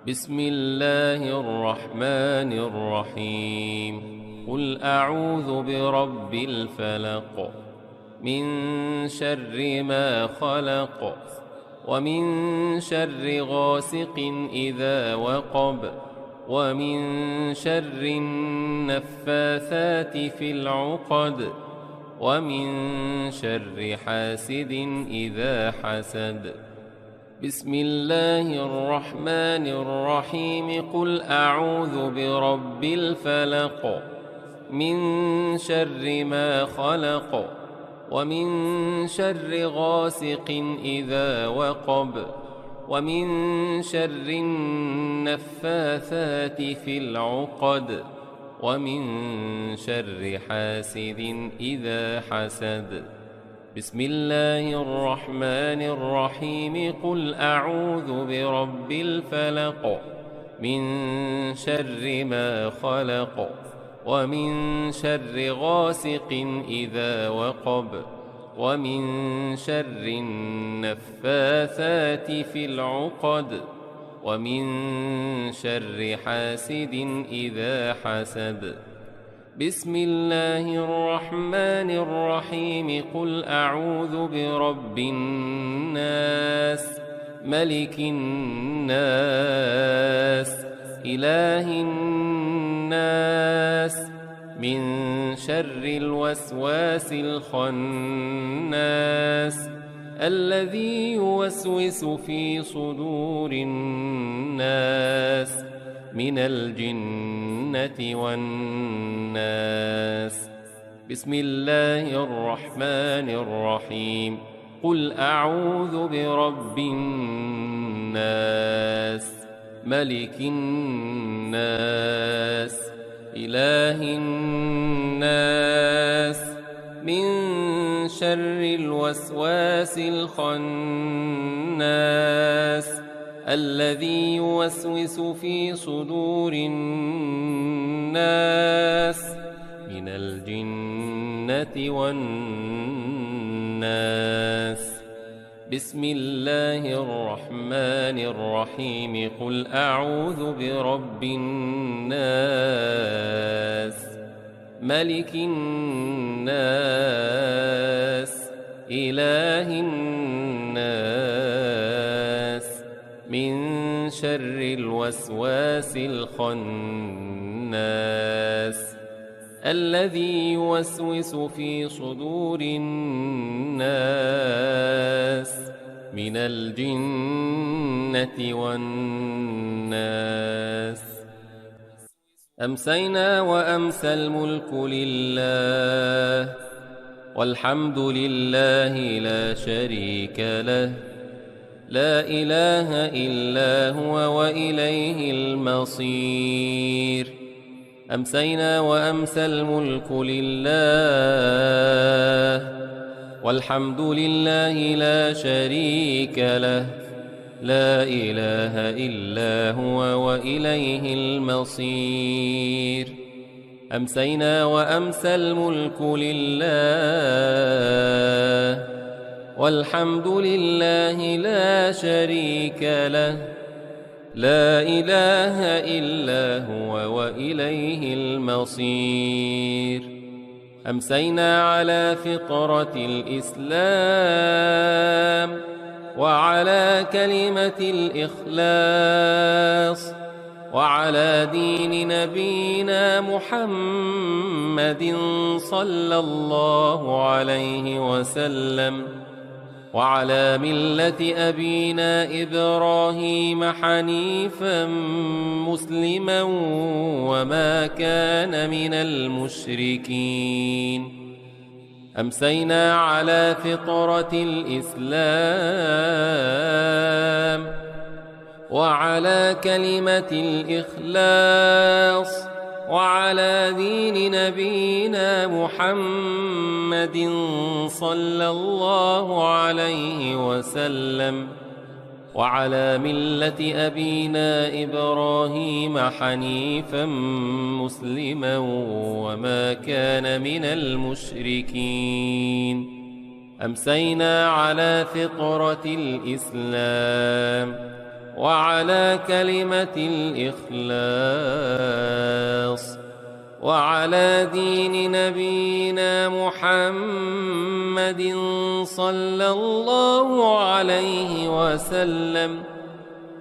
بسم الله الرحمن الرحيم قل أعوذ برب الفلق من شر ما خلق ومن شر غاسق إذا وقب ومن شر النفاثات في العقد ومن شر حاسد إذا حسد. بسم الله الرحمن الرحيم قل أعوذ برب الفلق من شر ما خلق ومن شر غاسق إذا وقب ومن شر النفاثات في العقد ومن شر حاسد إذا حسد. بسم الله الرحمن الرحيم قل أعوذ برب الفلق من شر ما خلق ومن شر غاسق إذا وقب ومن شر النفاثات في العقد ومن شر حاسد إذا حسد. بسم الله الرحمن الرحيم قل أعوذ برب الناس ملك الناس إله الناس من شر الوسواس الخناس الذي يوسوس في صدور الناس من الجنة والناس. بسم الله الرحمن الرحيم قل أعوذ برب الناس ملك الناس إله الناس من شر الوسواس الخناس الذي يوسوس في صدور الناس من الجنة والناس. بسم الله الرحمن الرحيم قل أعوذ برب الناس ملك الناس إله الناس من شر الوسواس الخناس الذي يوسوس في صدور الناس من الجنة والناس. أمسينا وأمسى الملك لله والحمد لله لا شريك له لا إله إلا هو وإليه المصير. أمسينا وأمسى الملك لله والحمد لله لا شريك له لا إله إلا هو وإليه المصير. أمسينا وأمسى الملك لله والحمد لله لا شريك له لا إله إلا هو وإليه المصير. أمسينا على فطرة الإسلام وعلى كلمة الإخلاص وعلى دين نبينا محمد صلى الله عليه وسلم وعلى ملة أبينا إبراهيم حنيفا مسلما وما كان من المشركين. أمسينا على فطرة الإسلام وعلى كلمة الإخلاص وعلى دين نبينا محمد صلى الله عليه وسلم وعلى ملة أبينا إبراهيم حنيفا مسلما وما كان من المشركين. أمسينا على فطرة الإسلام وعلى كلمة الإخلاص وعلى دين نبينا محمد صلى الله عليه وسلم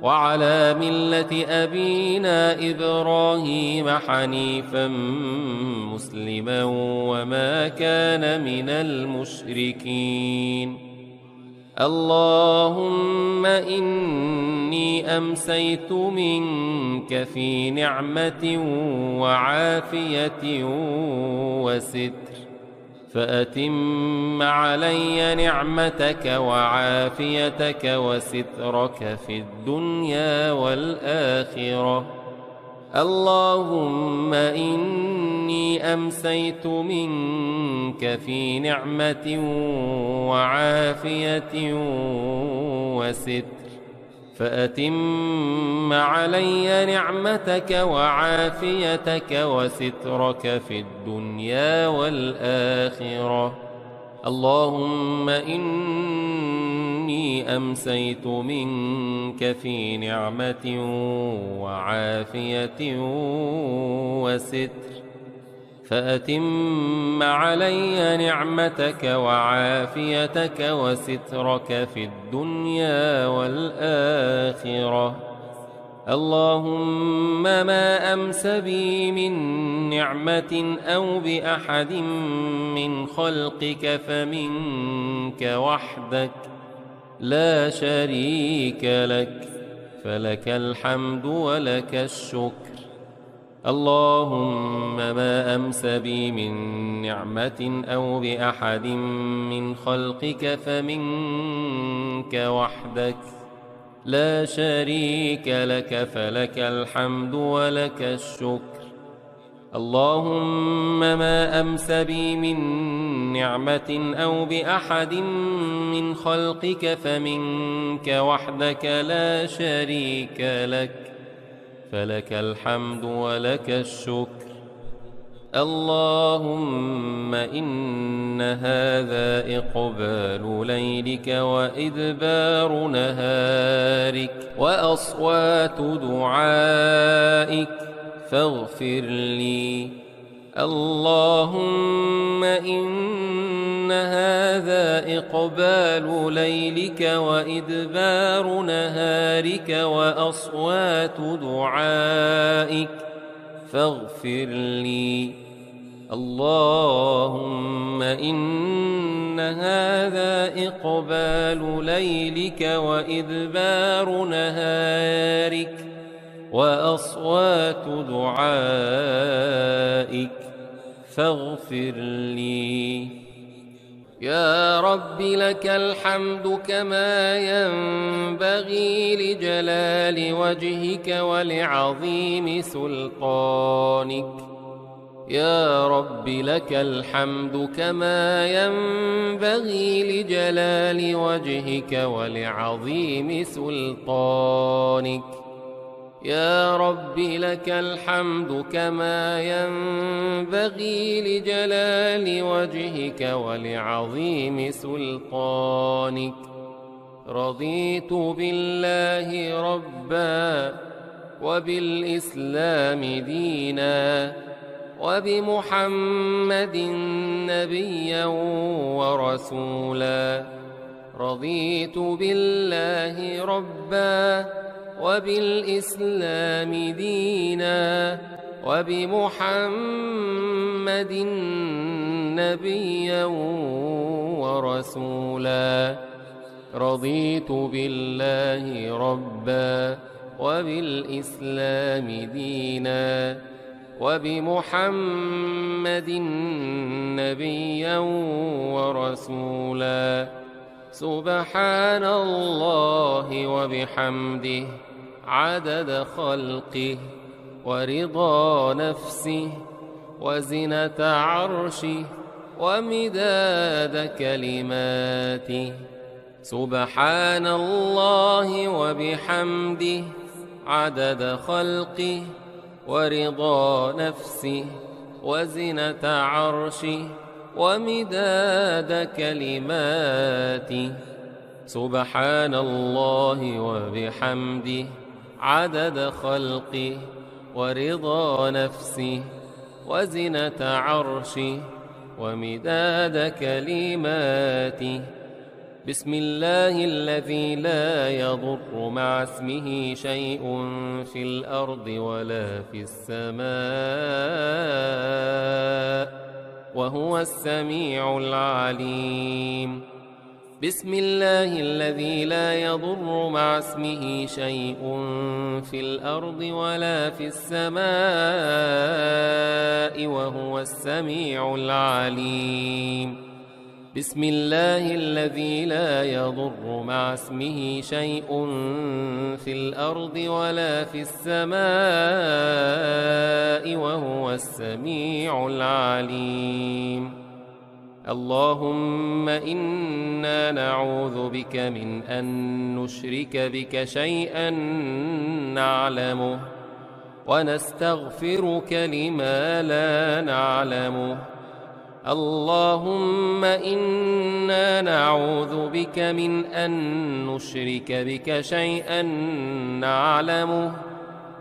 وعلى ملة أبينا إبراهيم حنيفا مسلما وما كان من المشركين. اللهم إني أمسيت منك في نعمة وعافية وستر، فأتم علي نعمتك وعافيتك وسترك في الدنيا والآخرة. اللهم إني أمسيت منك في نعمة وعافية وستر، فأتم علي نعمتك وعافيتك وسترك في الدنيا والآخرة. اللهم إني أمسيت منك في نعمة وعافية وستر، فأتم علي نعمتك وعافيتك وسترك في الدنيا والآخرة. اللهم ما أمس بي من نعمة أو بأحد من خلقك فمنك وحدك لا شريك لك، فلك الحمد ولك الشكر. اللهم ما أمس بي من نعمة أو بأحد من خلقك فمنك وحدك لا شريك لك، فلك الحمد ولك الشكر. اللهم ما أمس بي من نعمة أو بأحد من خلقك فمنك وحدك لا شريك لك، فلك الحمد ولك الشكر. اللهم إن هذا إقبال ليلك وإدبار نهارك وأصوات دعائك فاغفر لي. اللهم إن هذا إقبال ليلك وإدبار نهارك وأصوات دعائك فاغفر لي. اللهم إن هذا إقبال ليلك وإدبار نهارك وأصوات دعائك فاغفر لي. يا رب لك الحمد كما ينبغي لجلال وجهك ولعظيم سلطانك. يا رب لك الحمد كما ينبغي لجلال وجهك ولعظيم سلطانك. يا رب لك الحمد كما ينبغي لجلال وجهك ولعظيم سلطانك. رضيت بالله ربا وبالإسلام دينا وبمحمد نبيا ورسولا. رضيت بالله ربا وبالإسلام دينا وبمحمد نبيا ورسولا. رضيت بالله ربا وبالإسلام دينا وبمحمد نبيا ورسولا. سبحان الله وبحمده عدد خلقه ورضا نفسه وزنة عرشه ومداد كلماته. سبحان الله وبحمده عدد خلقه ورضا نفسه وزنة عرشه ومداد كلماته. سبحان الله وبحمده عدد خلقه ورضا نفسه وزنة عرشه ومداد كلماته. بسم الله الذي لا يضر مع اسمه شيء في الأرض ولا في السماء وهو السميع العليم. بسم الله الذي لا يضر مع اسمه شيء في الأرض ولا في السماء وهو السميع العليم. بسم الله الذي لا يضر مع اسمه شيء في الأرض ولا في السماء وهو السميع العليم. اللهم إنا نعوذ بك من أن نشرك بك شيئا نعلمه ونستغفرك لما لا نعلمه. اللهم إنا نعوذ بك من أن نشرك بك شيئا نعلمه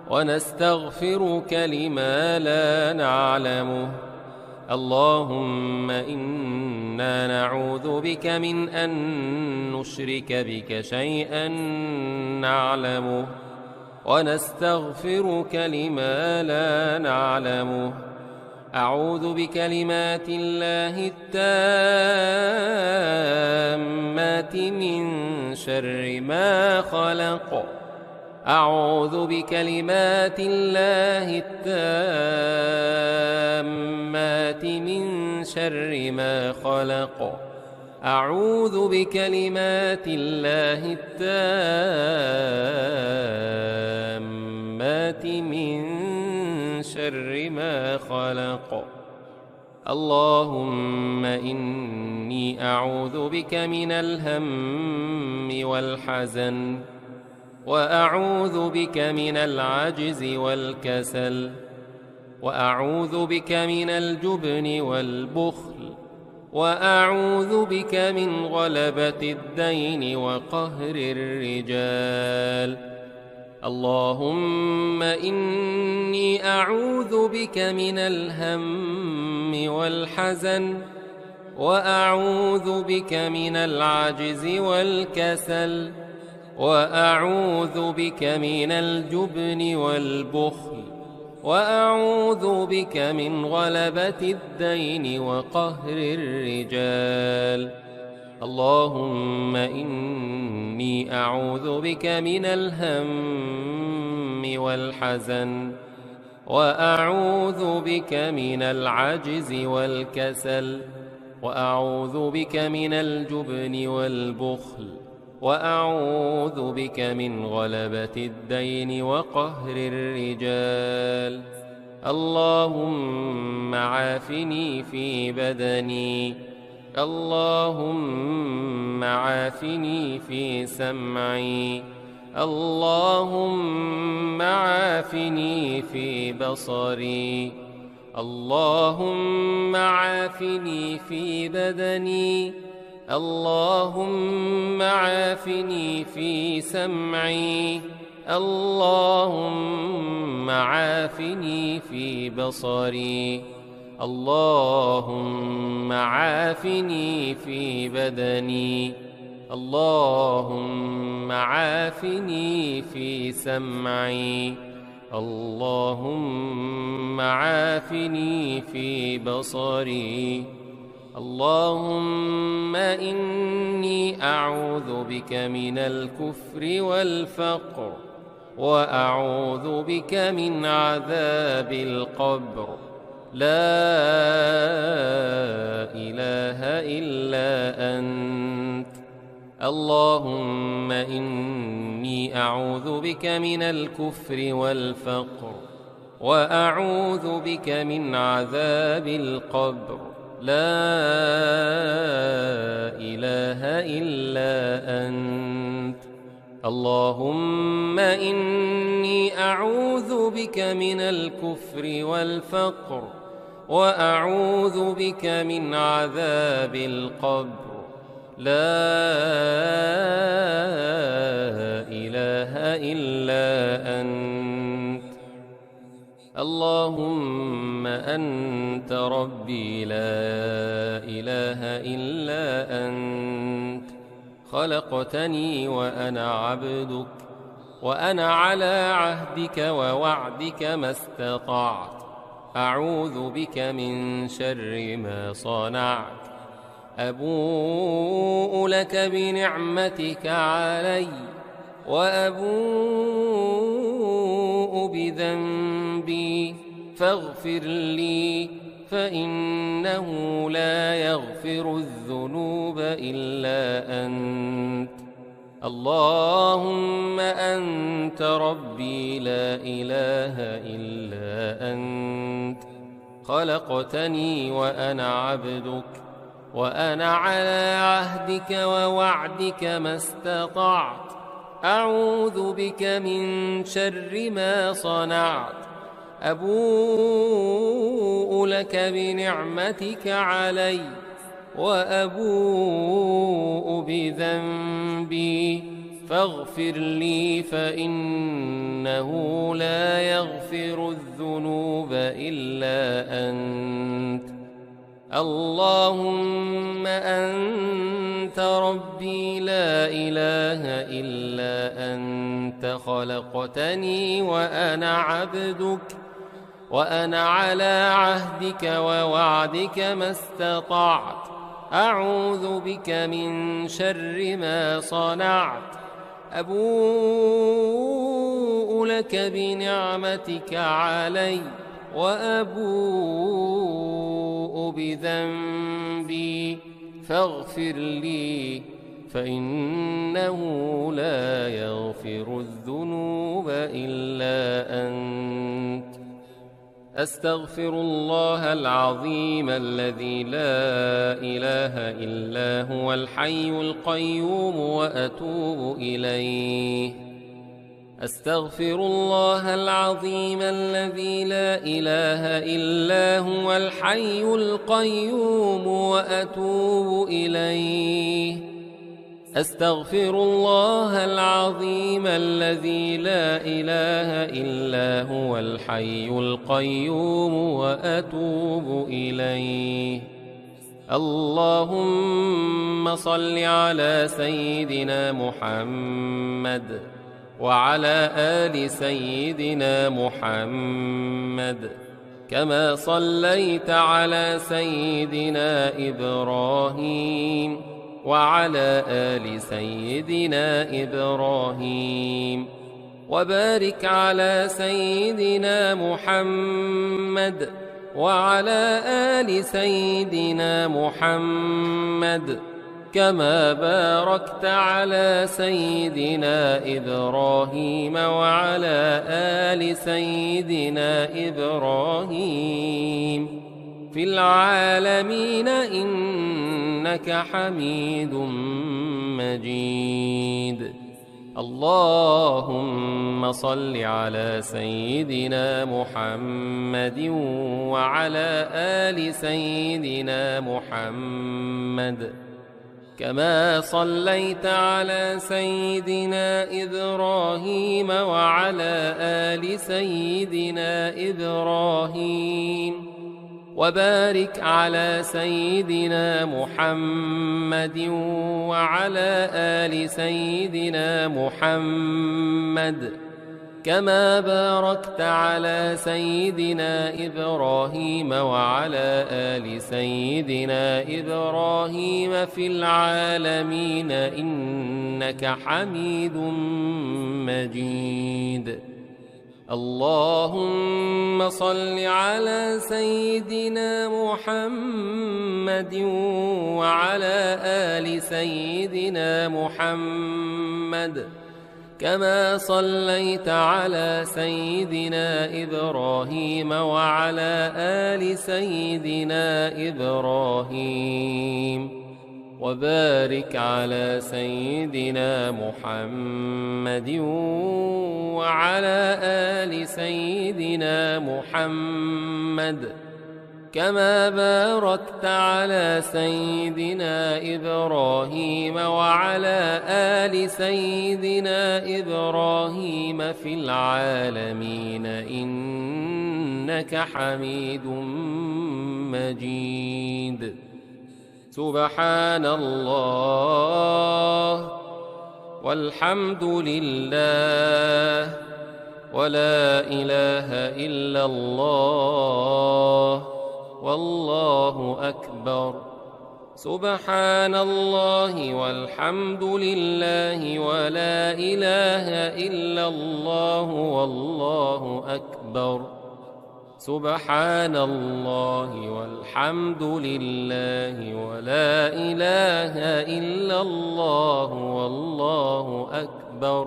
ونستغفرك لما لا نعلمه. اللهم إنا نعوذ بك من أن نشرك بك شيئا نعلمه ونستغفرك لما لا نعلمه. أعوذ بكلمات الله التامات من شر ما خلق. أعوذ بكلمات الله التامات من شر ما خلق. أعوذ بكلمات الله التامات من شر ما خلق. اللهم إني أعوذ بك من الهم والحزن وأعوذ بك من العجز والكسل وأعوذ بك من الجبن والبخل وأعوذ بك من غلبة الدين وقهر الرجال. اللهم إني أعوذ بك من الهم والحزن وأعوذ بك من العجز والكسل وأعوذ بك من الجبن والبخل وأعوذ بك من غلبة الدين وقهر الرجال. اللهم إني أعوذ بك من الهم والحزن وأعوذ بك من العجز والكسل وأعوذ بك من الجبن والبخل وأعوذ بك من غلبة الدين وقهر الرجال. اللهم عافني في بدني. اللهم عافني في سمعي. اللهم عافني في بصري. اللهم عافني في بدني. اللهم عافني في سمعي. اللهم عافني في بصري. اللهم عافني في بدني. اللهم عافني في سمعي. اللهم عافني في بصري. اللهم إني أعوذ بك من الكفر والفقر، وأعوذ بك من عذاب القبر. لا إله إلا أنت. اللهم إني أعوذ بك من الكفر والفقر، وأعوذ بك من عذاب القبر. لا إله إلا أنت. اللهم إني أعوذ بك من الكفر والفقر، وأعوذ بك من عذاب القبر. لا إله إلا أنت. اللهم أنت ربي لا إله إلا أنت. خلقتني وأنا عبدك، وأنا على عهدك ووعدك ما استطعت. أعوذ بك من شر ما صنعت. أبوء لك بنعمتك علي، وأبوء بذنبي، فاغفر لي، فإنه لا يغفر الذنوب إلا أنت. اللهم أنت ربي لا إله إلا أنت. خلقتني وأنا عبدك، وأنا على عهدك ووعدك ما استطعت. أعوذ بك من شر ما صنعت. أبوء لك بنعمتك علي، وأبوء بذنبي، فاغفر لي، فإنه لا يغفر الذنوب إلا أنت. اللهم أنت ربي لا إله إلا أنت. خلقتني وأنا عبدك، وأنا على عهدك ووعدك ما استطعت. أعوذ بك من شر ما صنعت. أبوء لك بنعمتك علي، وأبوء بذنبي، فاغفر لي، فإنه لا يغفر الذنوب إلا أنت. أستغفر الله العظيم الذي لا إله إلا هو الحي القيوم، وأتوب إليه. أستغفر الله العظيم الذي لا إله إلا هو الحي القيوم، وأتوب إليه. أستغفر الله العظيم الذي لا إله إلا هو الحي القيوم، وأتوب إليه. اللهم صل على سيدنا محمد وعلى آل سيدنا محمد، كما صليت على سيدنا إبراهيم وعلى آل سيدنا إبراهيم، وبارك على سيدنا محمد وعلى آل سيدنا محمد، كما باركت على سيدنا إبراهيم وعلى آل سيدنا إبراهيم في العالمين إنك حميد مجيد. اللهم صل على سيدنا محمد وعلى آل سيدنا محمد، كما صليت على سيدنا إبراهيم وعلى آل سيدنا إبراهيم، وبارك على سيدنا محمد وعلى آل سيدنا محمد، كما باركت على سيدنا إبراهيم وعلى آل سيدنا إبراهيم في العالمين إنك حميد مجيد. اللهم صل على سيدنا محمد وعلى آل سيدنا محمد كما صليت على سيدنا إبراهيم وعلى آل سيدنا إبراهيم وبارك على سيدنا محمد وعلى آل سيدنا محمد كما باركت على سيدنا إبراهيم وعلى آل سيدنا إبراهيم في العالمين إنك حميد مجيد. سبحان الله والحمد لله ولا إله إلا الله والله أكبر. سبحان الله والحمد لله ولا إله إلا الله والله أكبر. سبحان الله والحمد لله ولا إله إلا الله والله أكبر.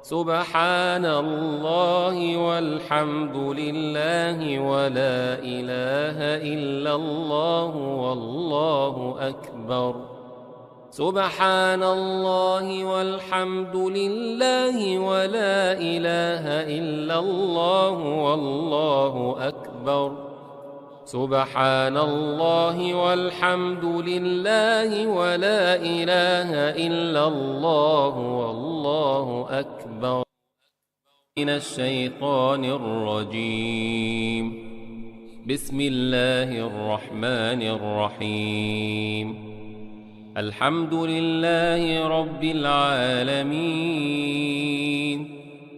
سبحان الله والحمد لله ولا إله إلا الله والله أكبر. سبحان الله والحمد لله ولا إله إلا الله والله أكبر. سبحان الله والحمد لله ولا إله إلا الله والله أكبر. من الشيطان الرجيم. بسم الله الرحمن الرحيم. الحمد لله رب العالمين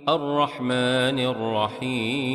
الرحمن الرحيم